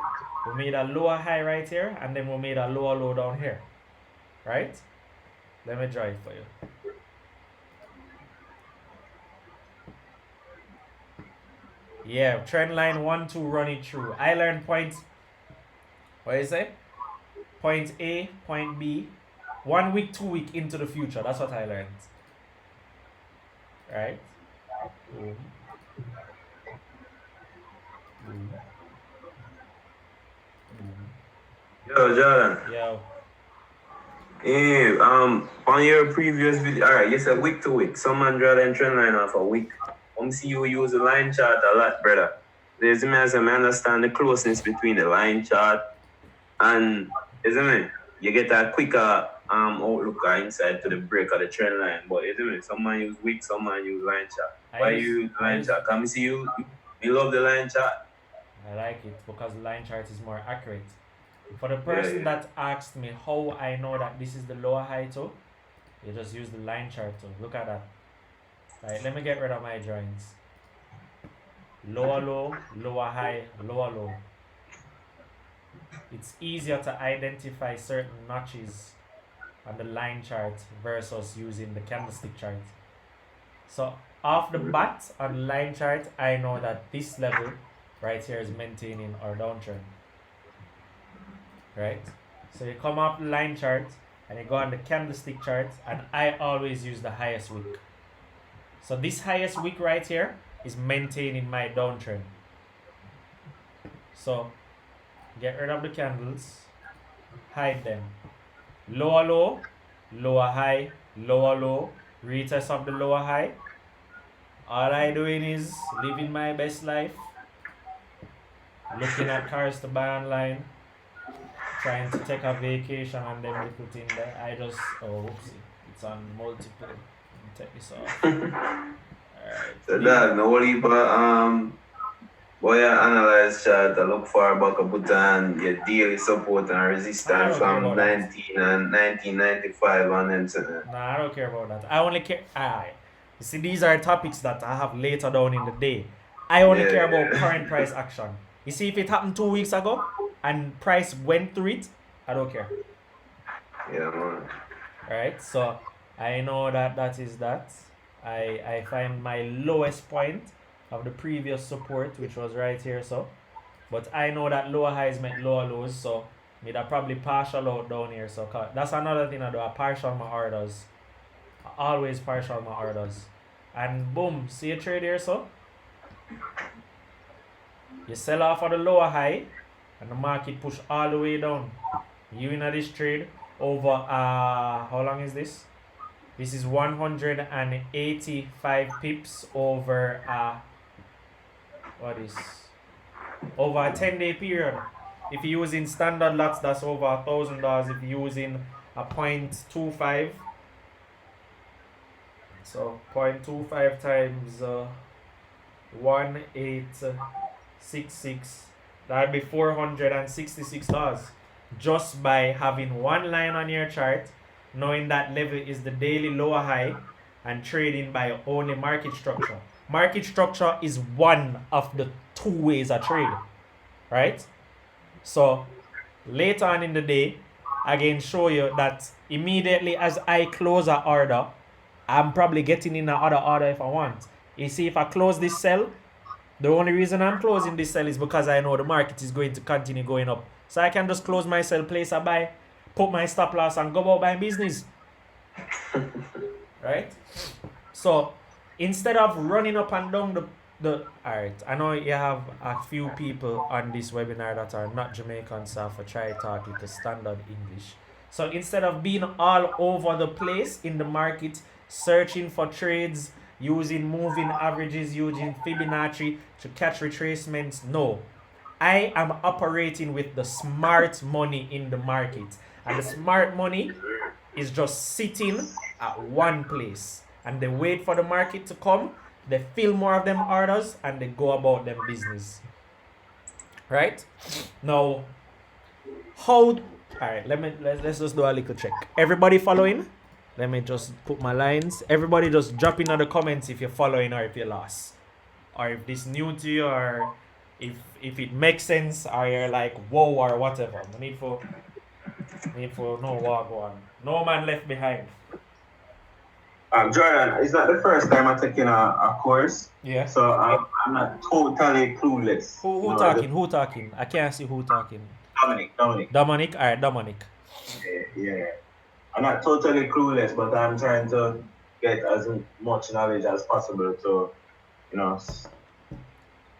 We made a lower high right here. And then we made a lower low down here. Right? Let me draw it for you. Yeah, trend line 1, 2, run it through. I learned point, what is it? Point A, point B, 1 week, 2 week into the future. That's what I learned. Right? Boom. Boom. Boom. Yo, Jordan. Yo. Yeah, on your previous video, alright, you said week to week. Some man draw them trend line off a week. See you use the line chart a lot, brother. There's me as I understand the closeness between the line chart and isn't it? You get a quicker outlook inside to the break of the trend line. But isn't it? Some man use week, some man use line chart. Why you use line chart? Can we see you love the line chart? I like it because the line chart is more accurate. For the person that asked me how I know that this is the lower high too, you just use the line chart too. Look at that. Right, let me get rid of my drawings. Lower low, lower high, lower low. It's easier to identify certain notches on the line chart versus using the candlestick chart. So off the bat on the line chart, I know that this level right here is maintaining our downtrend. Right? So you come off the line chart and you go on the candlestick chart, and I always use the highest wick. So this highest wick right here is maintaining my downtrend. So get rid of the candles, hide them. Lower low, lower high, lower low, retest of the lower high. All I doing is living my best life, looking at cars to buy online, trying to take a vacation and then little thing there. I just, whoopsie, it's on multiple. Take this off. Alright. So that no worry about boy analyze chart, I look for back a button, get daily support and resistance from 1995 and then so. Nah, I don't care about that. I only care you see, these are topics that I have later down in the day. I only care about current price action. You see, if it happened 2 weeks ago and price went through it, I don't care. Yeah, man. Alright, so I know that is that. I find my lowest point of the previous support, which was right here, so. But I know that lower highs meant lower lows, so me that probably partial out down here. So that's another thing I do. I partial my orders. I always partial my orders. And boom, see a trade here, so. You sell off at the lower high, and the market push all the way down. You in this trade over how long is this? This is 185 pips over what is over a 10-day period. If you're using standard lots, that's over $1,000. If you're using a 0.25, so 0.25 times 1866, that'd be $466 just by having one line on your chart, knowing that level is the daily lower high, and trading by only market structure. Market structure is one of the two ways I trade, right? So later on in the day, again show you that immediately as I close an order, I'm probably getting in another order if I want. You see, if I close this sell, the only reason I'm closing this sell is because I know the market is going to continue going up. So I can just close my sell, place a buy, put my stop loss and go about my business. Right? So instead of running up and down alright, I know you have a few people on this webinar that are not Jamaican, so I try talk with the standard English. So instead of being all over the place in the market, searching for trades, using moving averages, using Fibonacci to catch retracements, no. I am operating with the smart money in the market. And the smart money is just sitting at one place. And they wait for the market to come, they fill more of them orders, and they go about them business. Right? Now, alright, let's just do a little check. Everybody following? Let me just put my lines. Everybody just drop in the comments if you're following or if you're lost. Or if this new to you, or if it makes sense, or you're like, whoa, or whatever. We need for no walk on. No man left behind. Jordan, it's not the first time I'm taking a course. Yeah. So I'm not totally clueless. Who talking? Who talking? I can't see who talking. Dominic. Alright, Dominic. Yeah. I'm not totally clueless, but I'm trying to get as much knowledge as possible to,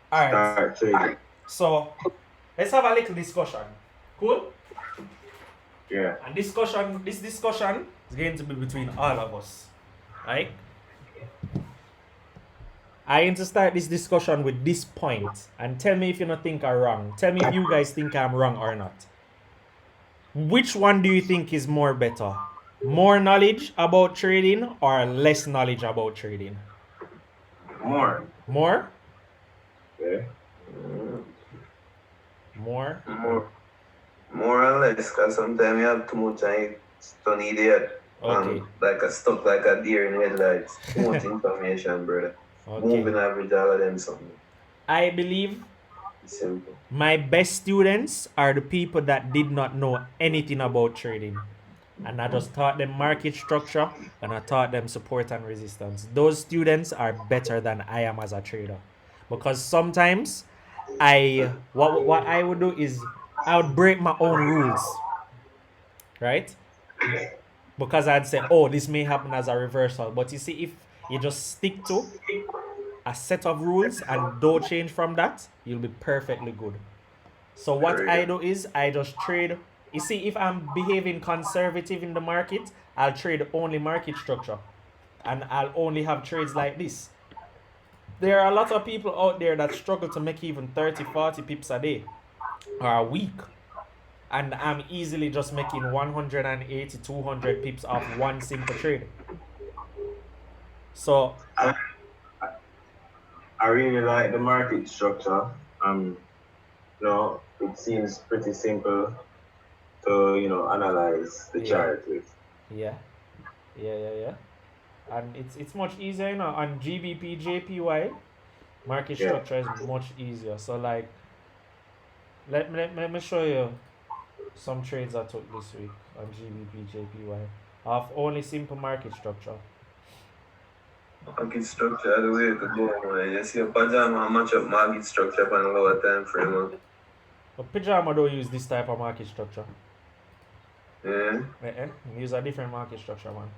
start trading. So let's have a little discussion. Cool? Yeah. And this discussion is going to be between all of us. Right? I aim to start this discussion with this point, and tell me if you don't think I'm wrong. Tell me if you guys think I'm wrong or not. Which one do you think is more better? More knowledge about trading or less knowledge about trading? More? Yeah. More or less, because sometimes you have too much and it's an idiot. Okay. Stuck like a deer in headlights. Too much information, brother. Okay. Moving average, all of them something. I believe Simple. my best students are the people that did not know anything about trading. And I just taught them market structure, and I taught them support and resistance. Those students are better than I am as a trader. Because sometimes what I would do is I would break my own rules. Right? Because I'd say, oh, this may happen as a reversal. But you see, if you just stick to a set of rules and don't change from that, you'll be perfectly good. So what I do is I just trade. You see, if I'm behaving conservative in the market, I'll trade only market structure. And I'll only have trades like this. There are a lot of people out there that struggle to make even 30, 40 pips a day or a week. And I'm easily just making 180, 200 pips off one simple trade. So I really like the market structure. It seems pretty simple to analyze the chart with. Yeah. And it's much easier, on GBP, JPY, market structure is much easier. So like, let me show you some trades I took this week on GBP, JPY of only simple market structure. Market structure is the way to go, man. You see a pajama match up market structure on a lower time frame, man. But Pajama don't use this type of market structure. Yeah. He use a different market structure, man.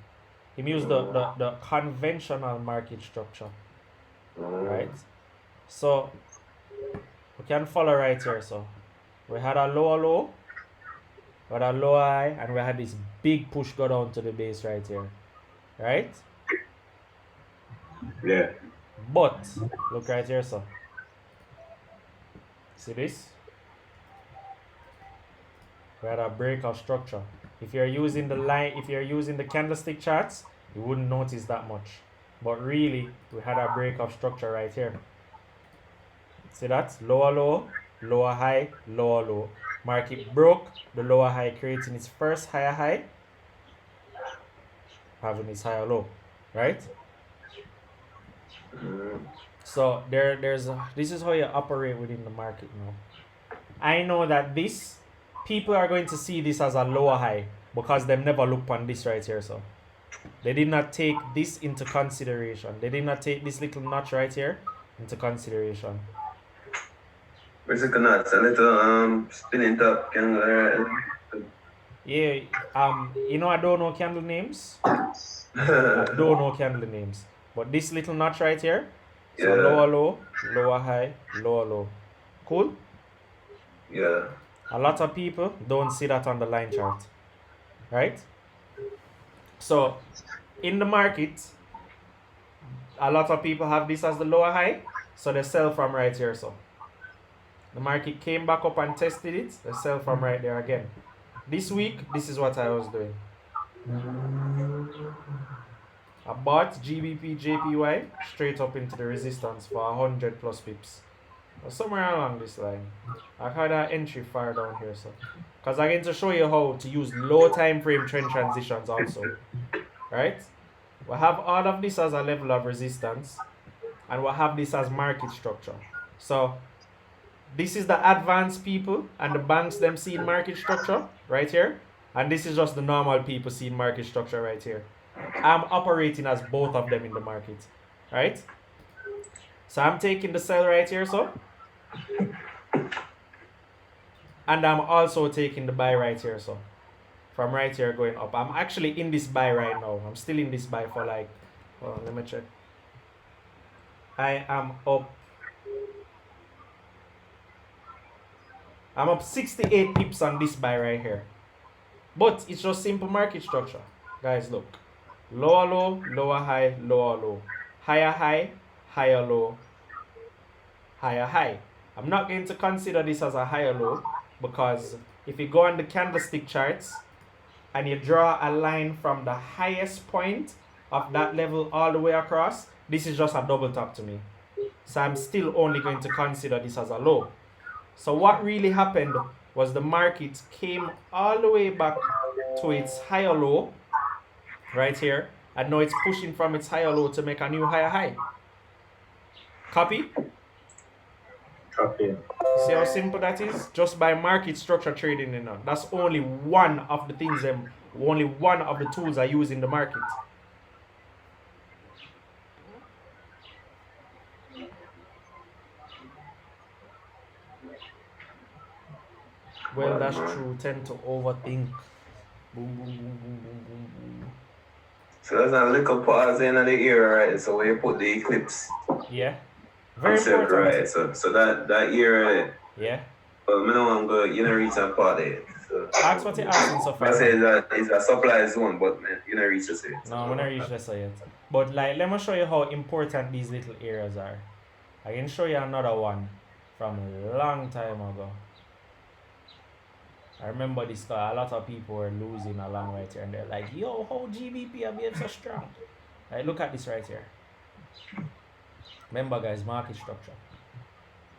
He used the conventional market structure. Right? So we can follow right here. So we had a lower low, we had a lower high, and we had this big push go down to the base right here. Right? Yeah. But look right here, so. See this? We had a break of structure. If you're using the candlestick charts, you wouldn't notice that much. But really, we had a break of structure right here. See that? Lower low, lower high, lower low. Market broke the lower high, creating its first higher high, having its higher low, right? So this is how you operate within the market now. I know that people are going to see this as a lower high because they've never looked on this right here. So they did not take this into consideration. They did not take this little notch right here into consideration. Where's the nuts? A little spinning top. Yeah, I don't know candle names. I don't know candle names. But this little notch right here, so Yeah. lower low, lower high, lower low. Cool? Yeah. A lot of people don't see that on the line chart. Right? So in the market, a lot of people have this as the lower high, so they sell from right here. So the market came back up and tested it, they sell from right there again. This week, this is what I was doing. I bought GBP JPY straight up into the resistance for 100 plus pips. Or somewhere along this line. I had an entry far down here, so. Because I'm going to show you how to use low time frame trend transitions also. Right? We have all of this as a level of resistance. And we have this as market structure. So this is the advanced people and the banks them seeing market structure right here. And this is just the normal people seeing market structure right here. I'm operating as both of them in the market. Right? So I'm taking the sell right here, so. And I'm also taking the buy right here, so. From right here going up. I'm actually in this buy right now. I'm still in this buy for like, well, let me check. I am up. I'm up 68 pips on this buy right here. But it's just simple market structure. Guys, look. Lower low, lower high, lower low. Higher high, higher low, higher high. I'm not going to consider this as a higher low because if you go on the candlestick charts and you draw a line from the highest point of that level all the way across, this is just a double top to me. So I'm still only going to consider this as a low. So what really happened was the market came all the way back to its higher low right here, and now it's pushing from its higher low to make a new higher high. Copy? Copy. See how simple that is? Just by market structure trading, that's only one of the things, only one of the tools I use in the market. Well, that's true. Tend to overthink. Boom, boom, boom, boom, boom, boom, boom. So there's a little pause in the ear, right? So where you put the eclipse. Yeah. Very important. Right. So that ear, right? Yeah. Well, I don't want to go, you know, reach that part there. So, ask what you're asking so far. I say that it's a supply zone, but man, you know, reach this yet. No, I'm gonna reach this yet. But like, let me show you how important these little areas are. I can show you another one from a long time ago. I remember this guy, a lot of people were losing along right here and they're like, yo, how GBP are being so strong? Like, look at this right here. Remember guys, market structure.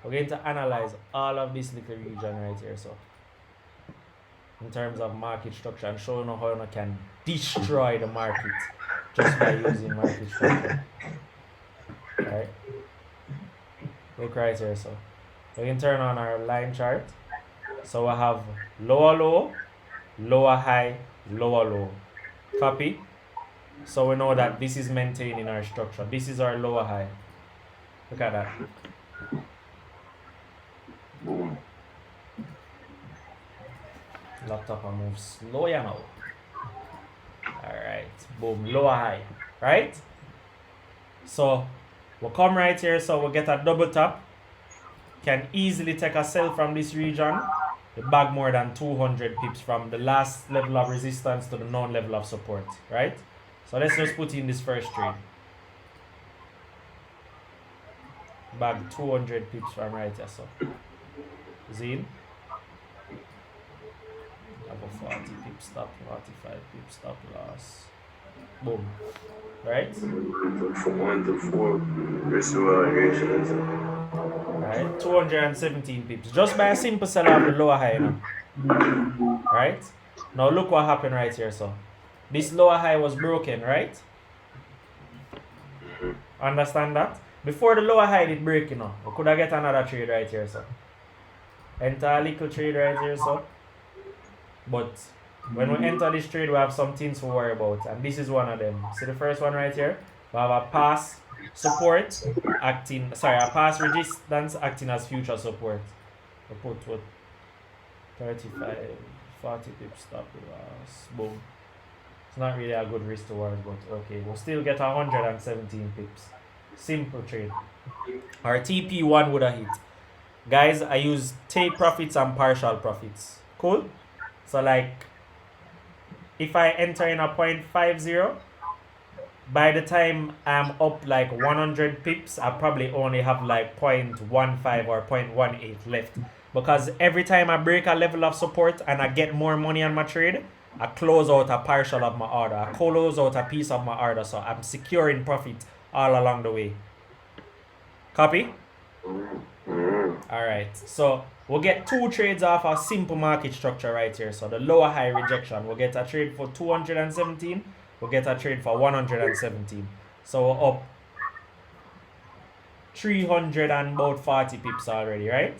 We're going to analyze all of this little region right here, so in terms of market structure and show you how you can destroy the market just by using market structure. Alright. Look right here, so we can turn on our line chart. So we have lower low, lower high, lower low. Copy. So we know that this is maintaining our structure. This is our lower high. Look at that. Boom. Laptop will move slow, you know. Alright. Boom. Lower high. Right? So we'll come right here. So we'll get a double tap. Can easily take a sell from this region. The bag more than 200 pips from the last level of resistance to the known level of support. Right? So let's just put in this first trade. Bag 200 pips from right here. So Zine. Have a 40 pip stop, 45 pip stop loss. Boom. Right? From 1 to 4 ratios. Right? 217 pips. Just by a simple sell off the lower high now. Right? Now look what happened right here. So this lower high was broken, right? Understand that? Before the lower high did break, we could have get another trade right here, so. Enter a little trade right here, so. But when we enter this trade, we have some things to worry about, and this is one of them. See the first one right here? We have a pass support acting, a pass resistance acting as future support. We put what? 35, 40 pips stop loss. Boom. It's not really a good risk to reward, but okay. We'll still get 117 pips. Simple trade. Our TP1 would have hit. Guys, I use take profits and partial profits. Cool? So like, if I enter in a 0.50, by the time I'm up like 100 pips, I probably only have like 0.15 or 0.18 left. Because every time I break a level of support and I get more money on my trade, I close out a partial of my order. I close out a piece of my order. So I'm securing profit all along the way. Copy? Alright, so we'll get 2 trades off a simple market structure right here. So the lower high rejection, we'll get a trade for 217, we'll get a trade for 117. So we're up 340 pips already, right?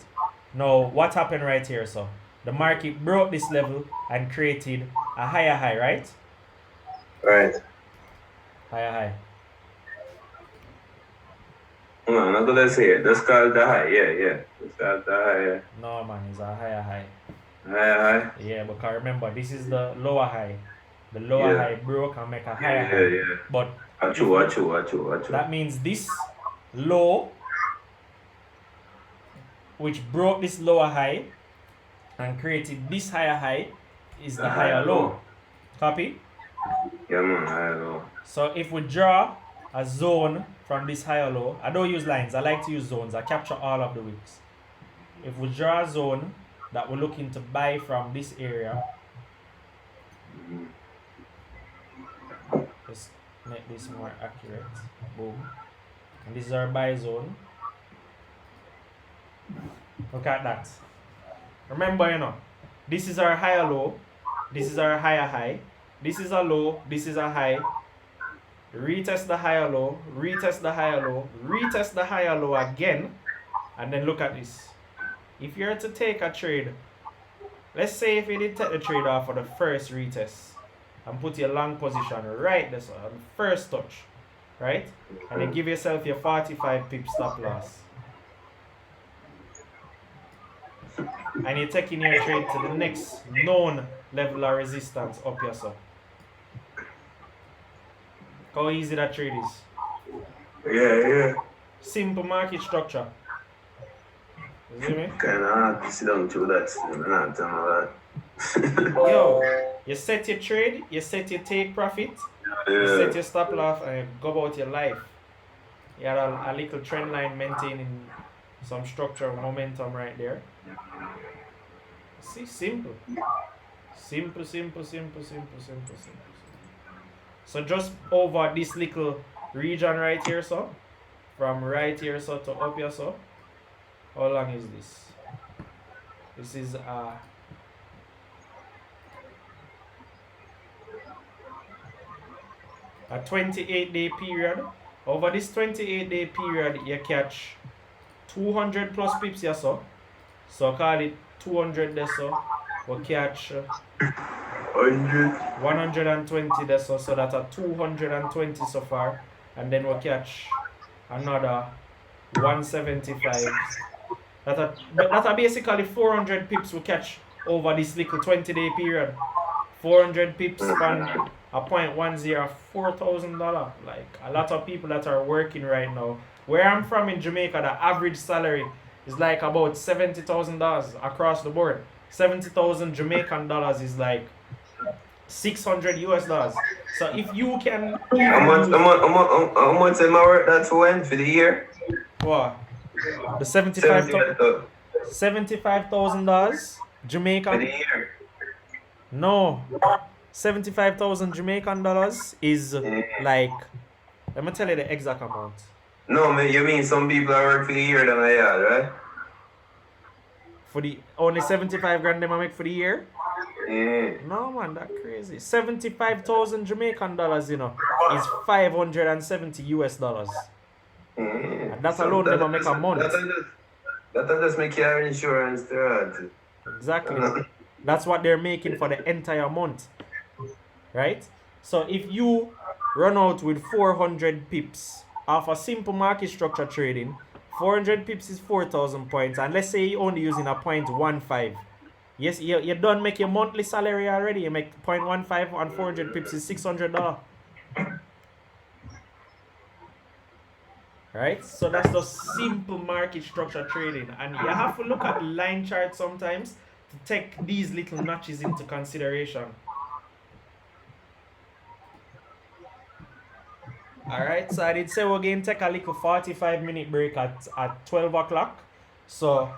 Now, what happened right here? So the market broke this level and created a higher high, right? Right. Higher high. No, I'm not gonna say it. That's called the high. Yeah. That's called the high. Yeah. No, man, it's a higher high. High. Yeah, because remember, this is the lower high. The lower high broke and make a higher high. Yeah. But Achoo. that means this low, which broke this lower high and created this higher high, is the higher low. Copy? Yeah, man, higher low. So if we draw a zone from this higher low, I don't use lines, I like to use zones. I capture all of the wicks. If we draw a zone that we're looking to buy from this area, let's make this more accurate. Boom. And this is our buy zone. Look at that. Remember, this is our higher low, this is our higher high, this is a low, this is a high. Retest the higher low, retest the higher low, retest the higher low again, and then look at this. If you're to take a trade, let's say if you did take the trade off for the first retest and put your long position right there, so on the first touch, right? And then give yourself your 45 pip stop loss. And you're taking your trade to the next known level of resistance up here, so. How easy that trade is. Yeah. Simple market structure. You see me? Kinda hard to sit down through that. Not tell me that. Yo, you set your trade, you set your take profit, you Yeah. set your stop loss, and you go about your life. You had a little trend line maintaining some structure, momentum right there. See, simple. Simple. So just over this little region right here, so from right here, so to up here, so how long is this? This is a 28-day period. Over this 28-day period, you catch 200 plus pips here, so call it 200 there, so we'll catch 120 there, so that's a 220 so far, and then we'll catch another 175. That's basically 400 pips we catch over this little 20-day period. 400 pips on a 0.10, $4,000. Like a lot of people that are working right now. Where I'm from in Jamaica, the average salary is like about $70,000 across the board. 70,000 Jamaican dollars is like 600 US dollars. So if you can, How much am I worth that for when? For the year? what? The $75,000 Jamaican. For the year. No, 75,000 Jamaican dollars is like, let me tell you the exact amount. No, man, you mean some people are work for the year than I had, right? For the only 75 grand them I make for the year? Yeah. No man, that crazy. 75,000 Jamaican dollars, is 570 US dollars. And that alone them I make a month. That'll just make your insurance right? Exactly. That's what they're making for the entire month. Right? So if you run out with 400 pips off a simple market structure trading, 400 pips is 4,000 points. And let's say you're only using a 0.15. Yes, you done make your monthly salary already. You make 0.15 on 400 pips is $600. Right? So that's the simple market structure trading. And you have to look at the line chart sometimes to take these little notches into consideration. Alright, so I did say we're going to take a little 45-minute break at 12 o'clock. So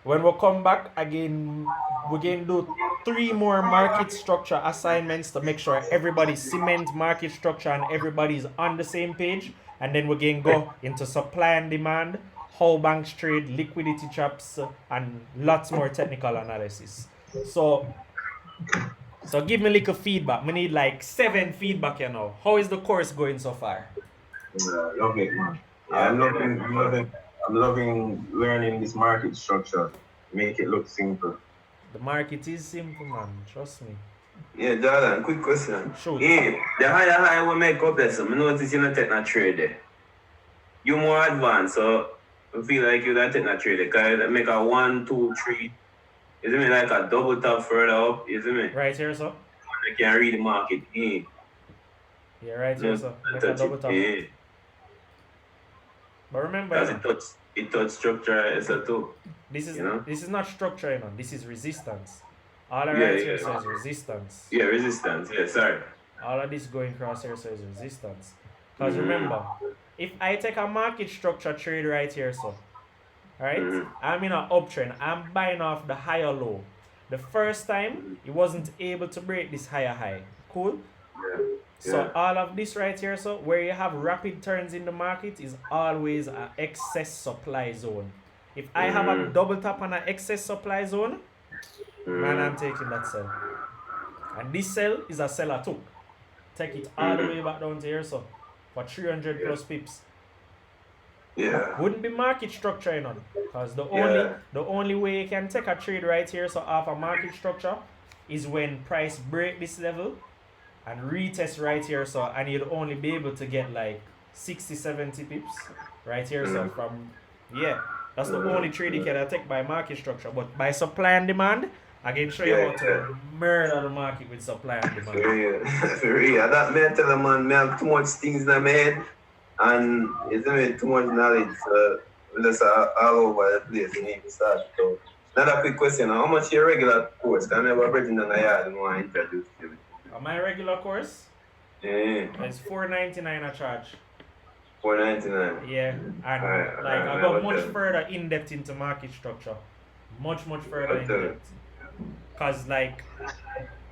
when we come back again, we're going to do 3 more market structure assignments to make sure everybody cement market structure and everybody's on the same page. And then we're going to go into supply and demand, how banks trade, liquidity traps, and lots more technical analysis. So give me a little feedback. We need like 7 feedback, you know. How is the course going so far? Love it, man. I'm loving learning this market structure. Make it look simple. The market is simple, man. Trust me. Yeah, Jordan, quick question. Shoot. Yeah, the higher we make up there, so I notice you don't take that trade there. You more advanced, so I feel like you don't take that trade there. Because you make a 1, 2, 3. You see me, like a double tap further up, you see me? Right here, so. You can read the market. Yeah, right here, so. Make a double tap. Yeah. But remember, because it touch structure as a too. This is, you know? This is not structure, you know. This is resistance. All right here says resistance. Yeah, resistance. Yeah, sorry. All of this going across here says resistance. Because remember, if I take a market structure trade right here, so, right? I'm in an uptrend. I'm buying off the higher low. The first time, it wasn't able to break this higher high. Cool? Yeah. So all of this right here, so where you have rapid turns in the market is always an excess supply zone. If I have a double tap on an excess supply zone, man, I'm taking that sell. And this sell is a sell I took. Take it all the way back down to here, so for 300 plus pips. Yeah. Wouldn't be market structure, you know, because the only way you can take a trade right here, so off a market structure, is when price break this level and retest right here, so, and you'd only be able to get like 60-70 pips right here, so from, that's the only trade you can take by market structure. But by supply and demand, I can show you how to murder the market with supply and demand. For real. That man tell them, man, I have too much things in my head, and it's too much knowledge, so just all over the place. You need to start. So, another quick question: how much your regular course? Can I never bring in the yard and want to introduce you? My regular course? Yeah. It's $4.99 a charge. $4.99. Yeah, and I go much further in depth into market structure. Much further in depth. Because like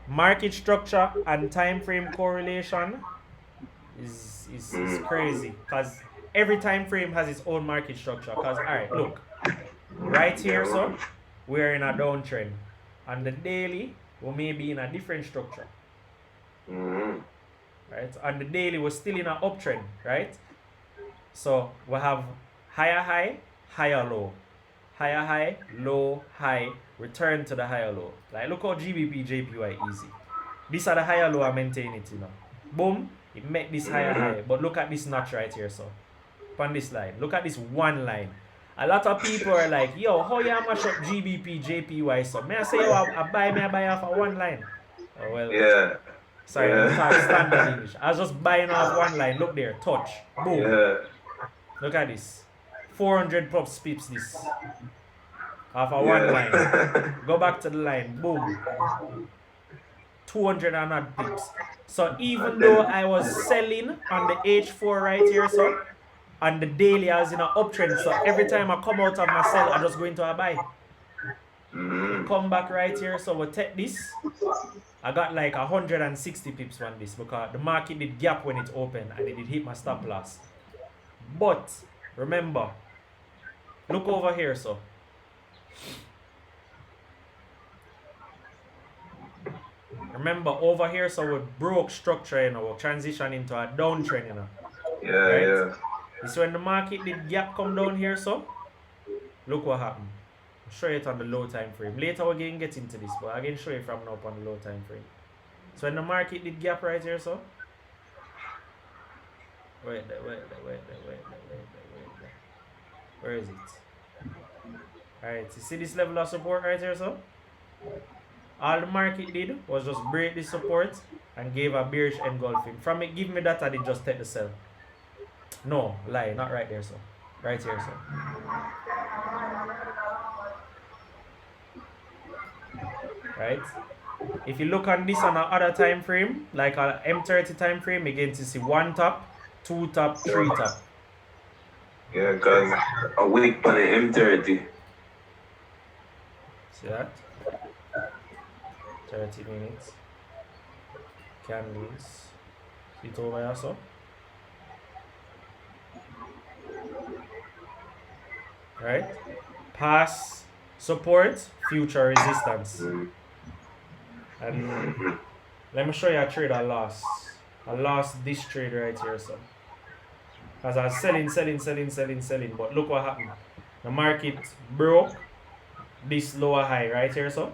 market structure and time frame correlation is crazy. Because every time frame has its own market structure. Because alright, look. Right here, so we're in a downtrend. On the daily, we may be in a different structure. Right? On the daily, we're still in an uptrend, right? So we have higher high, higher low. Higher high, low, high, return to the higher low. Like look how GBP, JPY easy. These are the higher low I maintain it, you know. Boom, it make this higher high. But look at this notch right here, so. On this line. Look at this one line. A lot of people are like, yo, how you mash up GBP, JPY, so? May I say, yo, I buy off of one line. Oh, well. Yeah. Sorry, I'm talking standard English. I was just buying off one line. Look there, touch. Boom. Yeah. Look at this. 400 plus pips this. Off of one line. Go back to the line. Boom. 200 and odd pips. So even though I was selling on the H4 right here, so on the daily I was in an uptrend. So every time I come out of my sell, I just go into a buy. Come back right here, so we'll take this. I got like 160 pips on this because the market did gap when it opened and it did hit my stop loss. But remember, look over here, so. Remember over here, so we broke structure, you know, we transition into a downtrend, you know. Yeah, right? yeah. This is when the market did gap come down here, so. Look what happened. I'll show you it on the low time frame. Later we're going to get into this, but I can show you from now up on the low time frame. So when the market did gap right here, so. Wait there. Where is it? Alright, you see this level of support right here, so? All the market did was just break this support and gave a bearish engulfing. From it, give me that, I did just take the sell. No, lie, not right there, so. Right here, so. Right? If you look on this on another time frame, like a M30 time frame, again to see 1 top, 2 top, 3 top. Yeah, because a week on the M30. See that? 30 minutes. Candles. See it over here, so. Right? Past support, future resistance. And let me show you a trade I lost. I lost this trade right here, so. Because I was selling. But look what happened. The market broke this lower high right here, so.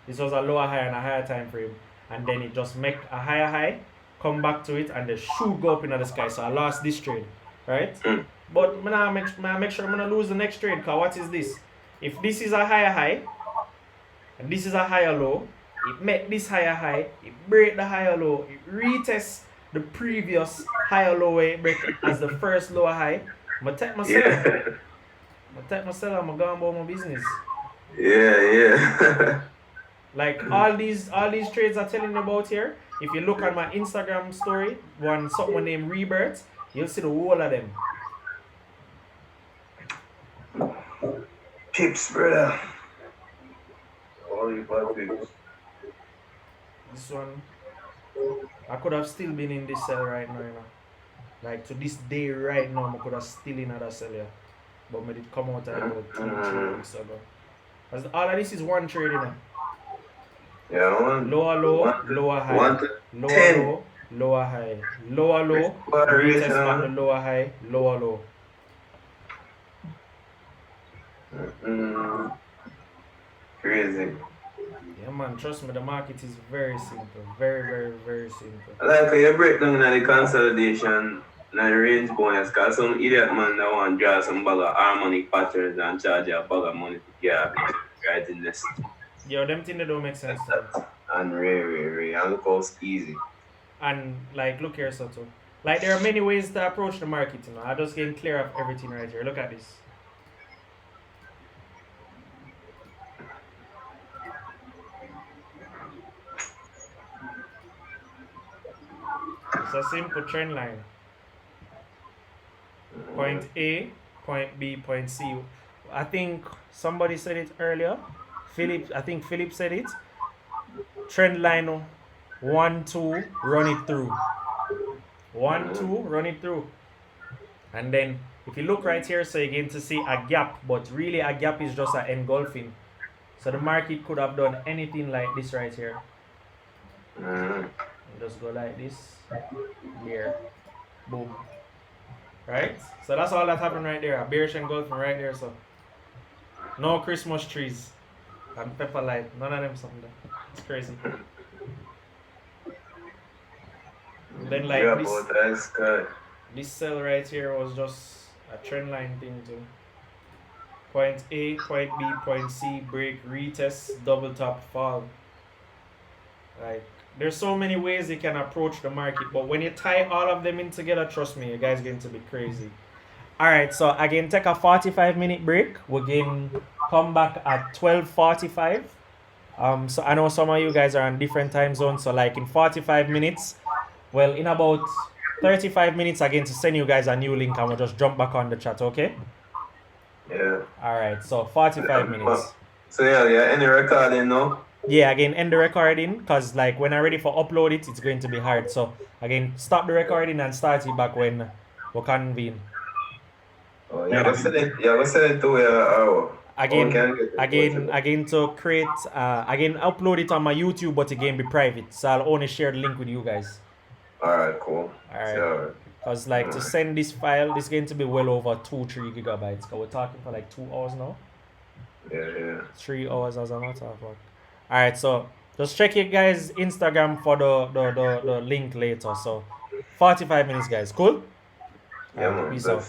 This was a lower high and a higher time frame. And then it just make a higher high, come back to it, and the shoot go up into the sky. So I lost this trade, right? But I make sure I'm going to lose the next trade, because what is this? If this is a higher high, and this is a higher low, it make this higher high, it break the higher low, it retests the previous higher low where it break as the first lower high. I'm going to take my seller. I'm going to take my seller, I'm going to go about my business. Yeah. Like all these trades I'm telling you about here, if you look at my Instagram story, someone named Rebirth, you'll see the whole of them. Pips, brother. Holy pips. This one, I could have still been in this cell right now, you know. Like to this day right now, I could have still in another cell here. But I did come out about 2-3 weeks ago. Because all of this is one trade, you know. Yeah, one. Lower low, lower high. Lower 10. low, lower high. Lower low, retest back the lower high, lower low. Crazy. Yeah, man, trust me, the market is very simple. Very simple. Like you break down the consolidation and the range bonus, because some idiot man that want to draw some bag of harmonic patterns and charge a bag of money to get right in this. Yo, them things that don't make sense to me. And and look how it's easy. And like, look here, Soto. Like, there are many ways to approach the market, you know. I just getting clear of everything right here. Look at this. It's a simple trend line. Point A, point B, point C. I think somebody said it earlier. I think Philip said it. Trend line 1, 2, run it through. 1, 2, run it through. And then if you look right here, so you're going to see a gap, but really a gap is just an engulfing. So the market could have done anything like this right here. Just go like this. Here. Boom. Right? So that's all that happened right there. A bearish engulfing right there. So no Christmas trees and pepper light. None of them something there. It's crazy. Then like this cell right here was just a trend line thing too. Point A, point B, point C, break, retest, double top, fall. Like, there's so many ways you can approach the market, but when you tie all of them in together, trust me, you guys going to be crazy. Alright, so again, take a 45-minute break. We're going to come back at 12:45. So I know some of you guys are on different time zones, so like in 45 minutes, well, in about 35 minutes, I'm going to send you guys a new link and we'll just jump back on the chat, okay? Yeah. Alright, so 45 minutes. So yeah, any recording now? Yeah, again, end the recording, because like when I'm ready for upload it, it's going to be hard. So again, stop the recording and start it back when we convene. Oh, yeah, we send it to your Again to create, again, upload it on my YouTube, but again, be private. So I'll only share the link with you guys. Alright, cool. Alright. Because like to send this file, this is going to be well over 2-3 gigabytes. Because we're talking for like 2 hours now. Yeah. 3 hours as a matter of fact. Alright, so just check your guys' Instagram for the link later. So 45 minutes, guys. Cool? Yeah, man. Peace out.